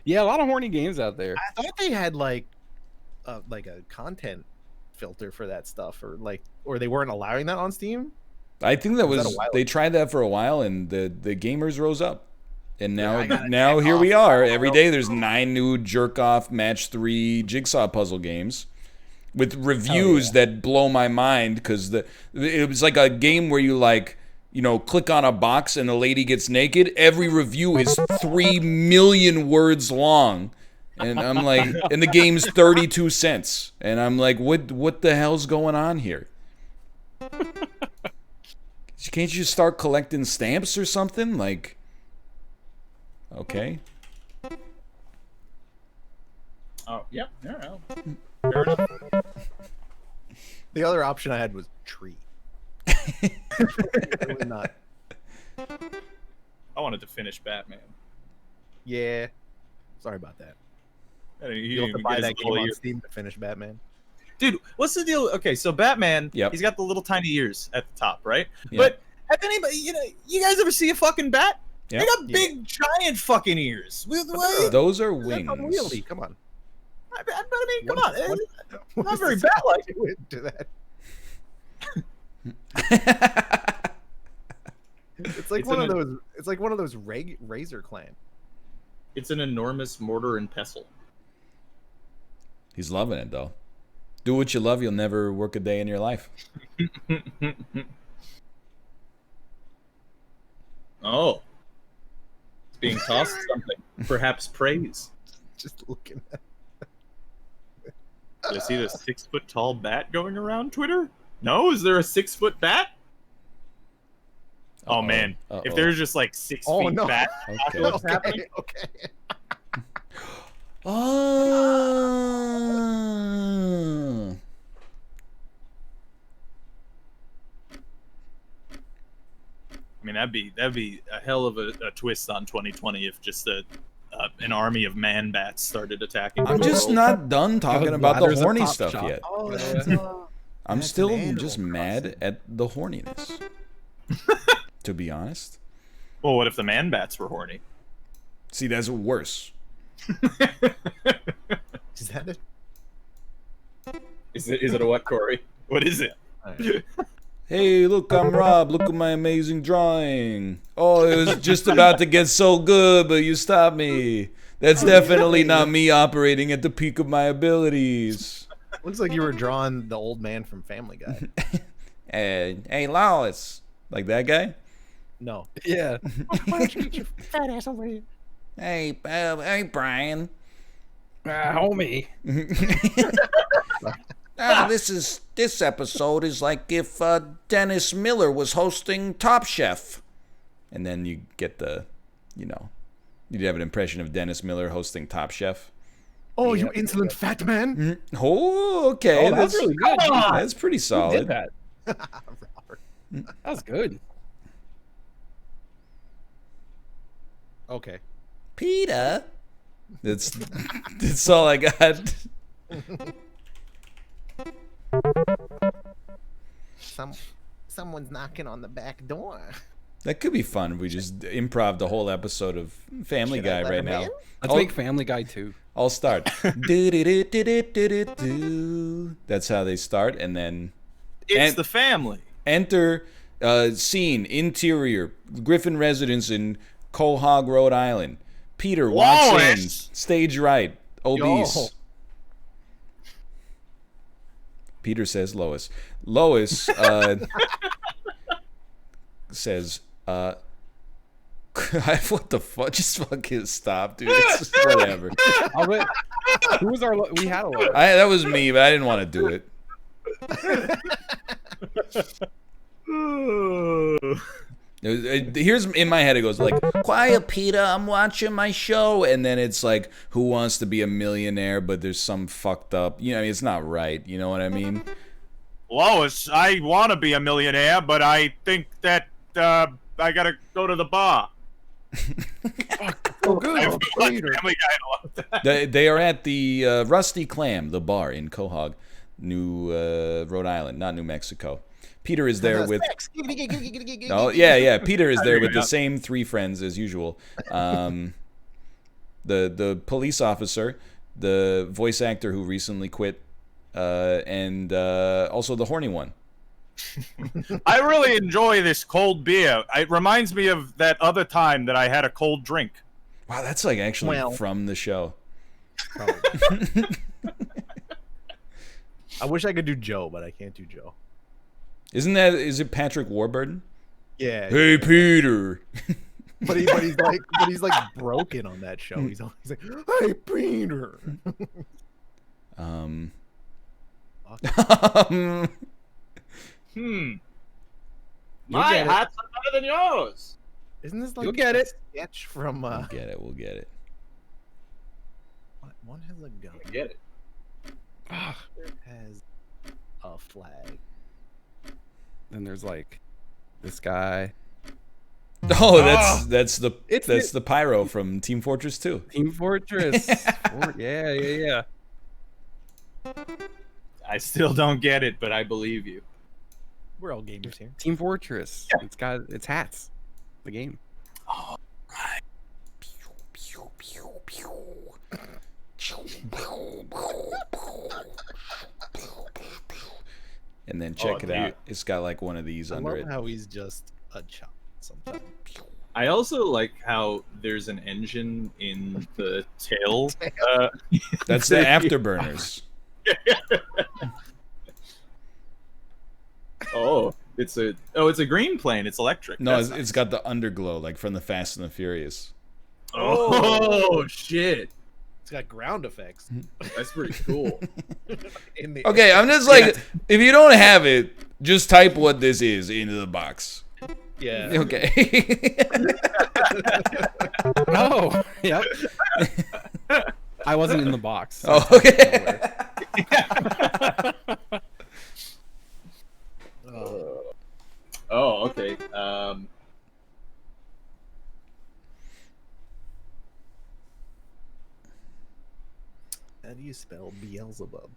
yeah, a lot of horny games out there. I thought they had like a content filter for that stuff, or they weren't allowing that on Steam. I think that Was that was a while they tried that for a while and the gamers rose up. And now I gotta now check here we off. are. Every day there's 9 new jerk off match 3 jigsaw puzzle games with reviews that blow my mind because it was like a game where you you know, click on a box and the lady gets naked. Every review is 3 million words long. And I'm like, and the game's 32 cents. And I'm like, what the hell's going on here? Can't you start collecting stamps or something? Like, okay. Oh, yeah. Fair enough. The other option I had was tree. Really not. I wanted to finish Batman. Yeah. Sorry about that. You You have to buy that game on Steam to finish Batman. Dude, what's the deal? Okay, so Batman, Yep. he's got the little tiny ears at the top, right? Yep. But have anybody, you guys ever see a fucking bat? Yep. They got big, giant fucking ears. Those are That's wings. unwieldy. Come on. I mean, come What- on. what- It's what not is very this bat-like. to that? It's like It's one of an- those. It's like one of those Razor Clan. It's an enormous mortar and pestle. He's loving it, though. Do what you love, you'll never work a day in your life. Oh. It's being tossed something. Perhaps praise. Just looking at. Did I see the 6-foot-tall bat going around Twitter? No? Is there a 6-foot bat? Oh, man. If there's just like 6 feet no. bat, Okay. what's happening? Okay. Oh. I mean, that'd be a hell of a twist on 2020 if just an army of man bats started attacking. I'm the just world. not done talking about the Ladders of horny Top stuff Shop. yet. Oh, I'm that's still an Animal just mad at the horniness. To be honest. Well, what if the man bats were horny? See, that's worse. Is that it? Is it a what, Corey? What is it? Hey, look, I'm Rob. Look at my amazing drawing. Oh, it was just about to get so good, but you stopped me. That's definitely not me operating at the peak of my abilities. Looks like you were drawing the old man from Family Guy. Hey, Lois. Like that guy? No. Yeah. Why don't you get your fat ass over here? Hey, Brian. Homie. This episode is like if Dennis Miller was hosting Top Chef. And then you get you'd have an impression of Dennis Miller hosting Top Chef. Oh, you insolent fat man! Oh, okay. Oh, that's really good. That's pretty Who solid. did that? Robert. That was good. Okay. Peter. That's all I got. Someone's knocking on the back door. That could be fun if we just improv the whole episode of Family Should I Guy let right him now. in? Let's make Family Guy 2. I'll start. Do-do-do-do-do-do-do. That's how they start, and then It's the family. enter scene interior Griffin residence in Quahog, Rhode Island. Peter walks in, Lois! stage right, obese. Yo. Peter says Lois. Lois says, what the fuck? Just fucking stop, dude. It's just whatever. Who was our? We had a lot. That was me, but I didn't want to do it. Here's in my head, it goes like, quiet, Peter, I'm watching my show. And then it's like, who wants to be a millionaire, but there's some fucked up, I mean, it's not right. You know what I mean? Lois, I want to be a millionaire, but I think that I gotta go to the bar. Oh, good. I haven't watched Family Guy in a long time. They are at the Rusty Clam, the bar in Quahog, New Rhode Island, not New Mexico. Peter is there with... Oh, yeah. Peter is there with the same three friends as usual. The police officer, the voice actor who recently quit, and also the horny one. I really enjoy this cold beer. It reminds me of that other time that I had a cold drink. Wow, that's like actually Well. from the show. I wish I could do Joe, but I can't do Joe. Is it Patrick Warburton? Yeah. Hey, Peter. But he's like broken on that show. He's always like, "Hey, Peter." My hats are better than yours. Isn't this like You'll get it. sketch from? We'll get it. We'll get it. One has a gun. I get it. It has a flag. Then there's like this guy. Oh, that's the pyro from Team Fortress 2. Team Fortress. Yeah. I still don't get it, but I believe you. We're all gamers here. Team Fortress. It's hats. The game. Oh, right. And then check it out. It's got like one of these under I it. love how he's just a chop sometimes. I also like how there's an engine in the tail. That's the afterburners. It's a green plane. It's electric. No, That's it's got the underglow, like from the Fast and the Furious. Oh shit! It's got ground effects. That's pretty cool. Okay, I'm just like, if you don't have it, just type what this is into the box. Yeah. Okay. Oh, yep. I wasn't in the box. So Oh, okay. Oh, okay. How do you spell Beelzebub?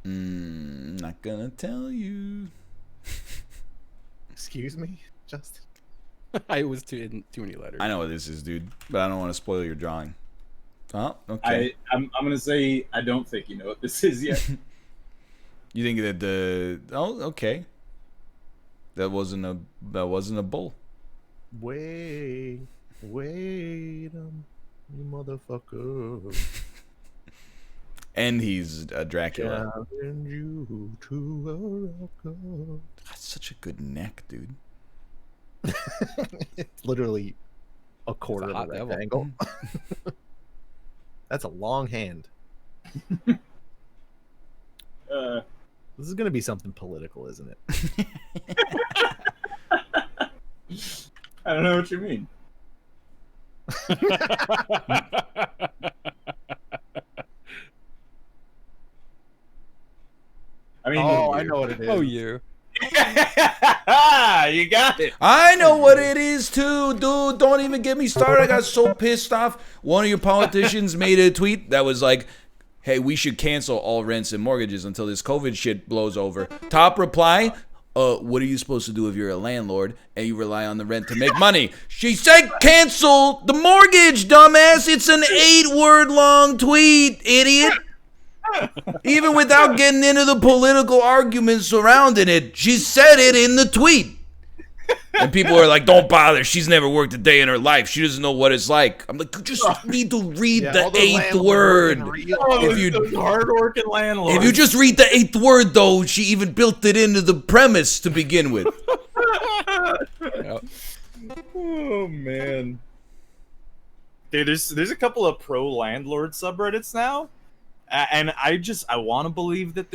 Not gonna tell you. Excuse me, Justin. I was too many letters. I know what this is, dude, but I don't want to spoil your drawing. Oh, okay. I'm gonna say I don't think you know what this is yet. You think that okay. That wasn't a bull. Wait, you motherfucker. And he's a Dracula. Challenge you to a record. That's such a good neck, dude. It's literally a quarter of a rectangle. That's a long hand. This is gonna be something political, isn't it? I don't know what you mean. I mean, I know what it is. Oh, you. You got it. I know what it is too, dude. Don't even get me started. I got so pissed off. One of your politicians made a tweet that was like, hey, we should cancel all rents and mortgages until this COVID shit blows over. Top reply, what are you supposed to do if you're a landlord and you rely on the rent to make money? She said cancel the mortgage, dumbass. It's an 8-word long tweet, idiot. Even without getting into the political arguments surrounding it, she said it in the tweet. And people are like, don't bother. She's never worked a day in her life. She doesn't know what it's like. I'm like, you just need to read the 8th word. Hard-working landlord. If you just read the 8th word, though, she even built it into the premise to begin with. Yep. Oh, man. Dude, there's a couple of pro-landlord subreddits now. And I want to believe that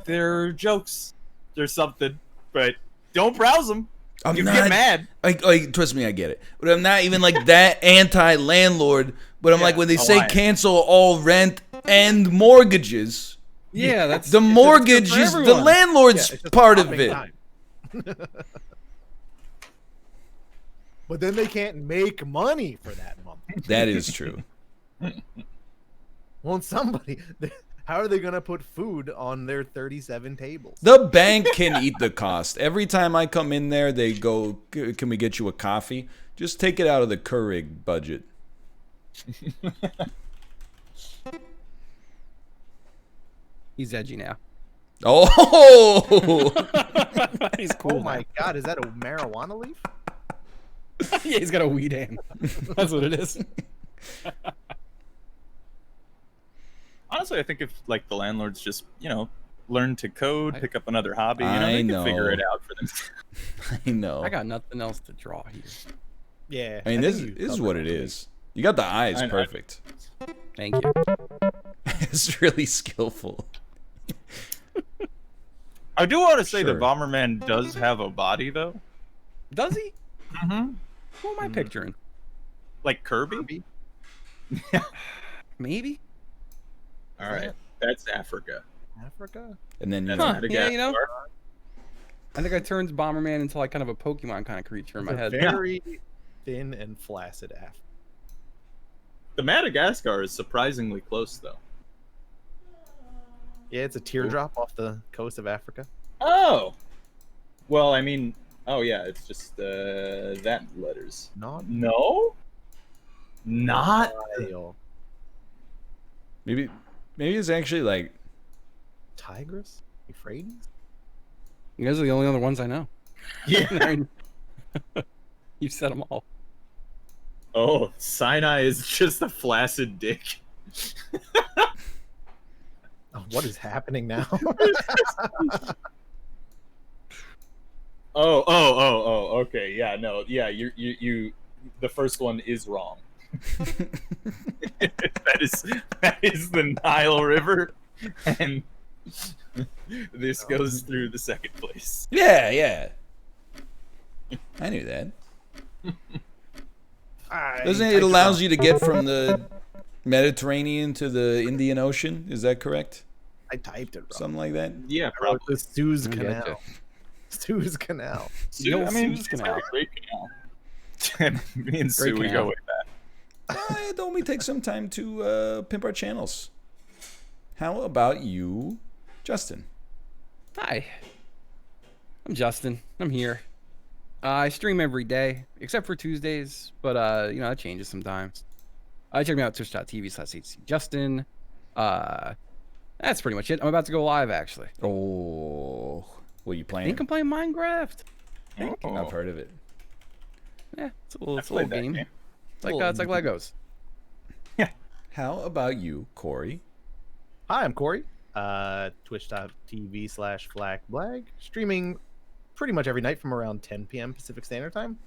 they're jokes. There's something, but don't browse them. You get mad. Like, trust me, I get it. But I'm not even like that anti-landlord. But I'm like, when they say cancel all rent and mortgages. Yeah, that's the mortgage is the landlord's part of it. But then they can't make money for that month. That is true. Won't somebody? How are they gonna put food on their 37 tables? The bank can eat the cost. Every time I come in there, they go, "Can we get you a coffee?" Just take it out of the Keurig budget. He's edgy now. Oh, He's cool. Oh my God, is that a marijuana leaf? Yeah, he's got a weed hand. That's what it is. Honestly, I think if like the landlords just learn to code, pick up another hobby. You know, they can figure it out for them. I know. I got nothing else to draw here. Yeah. I mean, this is what it is. You got the eyes perfect. Thank you. It's really skillful. I do want to say that Bomberman does have a body, though. Does he? Mm-hmm. Who am I picturing? Like Kirby? Maybe. All right, that's Africa. Africa? And then yeah, you know. I think I turned Bomberman into like kind of a Pokemon kind of creature in my head. Very thin and flaccid Africa. The Madagascar is surprisingly close, though. Yeah, it's a teardrop off the coast of Africa. Oh! Well, I mean, oh yeah, it's just that letters. No? Not? Maybe it's actually like Tigris? Euphrates? You guys are the only other ones I know. Yeah. You've said them all. Oh, Sinai is just a flaccid dick. What is happening now? Okay, yeah, no, yeah, you the first one is wrong. that is the Nile River, and this goes through the second place. Yeah. I knew that. Doesn't it allows you to get from the Mediterranean to the Indian Ocean? Is that correct? I typed it wrong. Something like that? Yeah, probably. The Suez Canal. Suez Canal. Suez Canal. Great canal. Me and Sue, we go way back. Don't we take some time to pimp our channels? How about you, Justin? Hi. I'm Justin. I'm here. I stream every day, except for Tuesdays, but you know, that changes sometimes. Check me out twitch.tv/HCJustin. That's pretty much it. I'm about to go live, actually. Oh, what are you I playing? think I'm playing Minecraft. I've heard of it. Yeah, it's a little game. It's like Legos. Yeah. How about you, Corey? Hi, I'm Corey. Twitch.tv/FlackBlag. Streaming pretty much every night from around 10 p.m. Pacific Standard Time.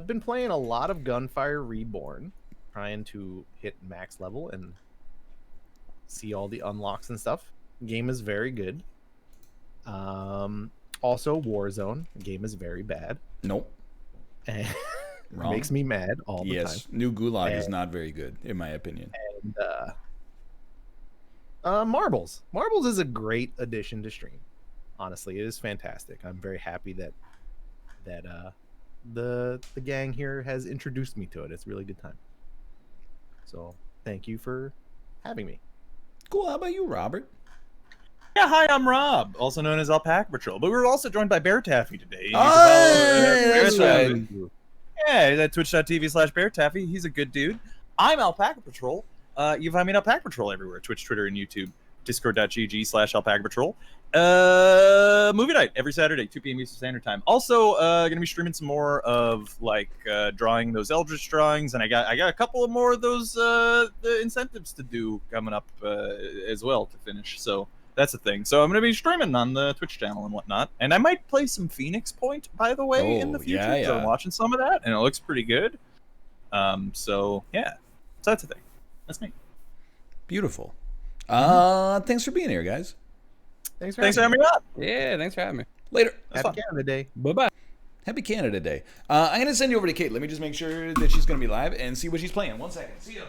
Been playing a lot of Gunfire Reborn, trying to hit max level and see all the unlocks and stuff. Game is very good. Also Warzone. Game is very bad. Nope. And Wrong. Makes me mad all the time. Yes, New Gulag is not very good, in my opinion. And Marbles. Marbles is a great addition to stream. Honestly, it is fantastic. I'm very happy that the gang here has introduced me to it. It's a really good time. So thank you for having me. Cool. How about you, Robert? Yeah, hi, I'm Rob, also known as Alpaca Patrol. But we're also joined by Bear Taffy today. That's right. Yeah, at twitch.tv/Bear Taffy. He's a good dude. I'm Alpaca Patrol. You can find me at Alpaca Patrol everywhere: Twitch, Twitter, and YouTube. Discord.gg/Alpaca Patrol. Movie night every Saturday, 2 p.m. Eastern Standard Time. Also, gonna be streaming some more of like drawing those Eldritch drawings, and I got a couple of more of those the incentives to do coming up as well to finish. So that's the thing. So I'm gonna be streaming on the Twitch channel and whatnot, and I might play some Phoenix Point, by the way, in the future. Yeah. I'm watching some of that, and it looks pretty good. So yeah, so that's the thing. That's me. Beautiful. Thanks for being here, guys. Thanks for having me up. Yeah, thanks for having me. Later. Happy Canada Day. Bye-bye. Happy Canada Day. I'm going to send you over to Kate. Let me just make sure that she's going to be live and see what she's playing. 1 second. See ya.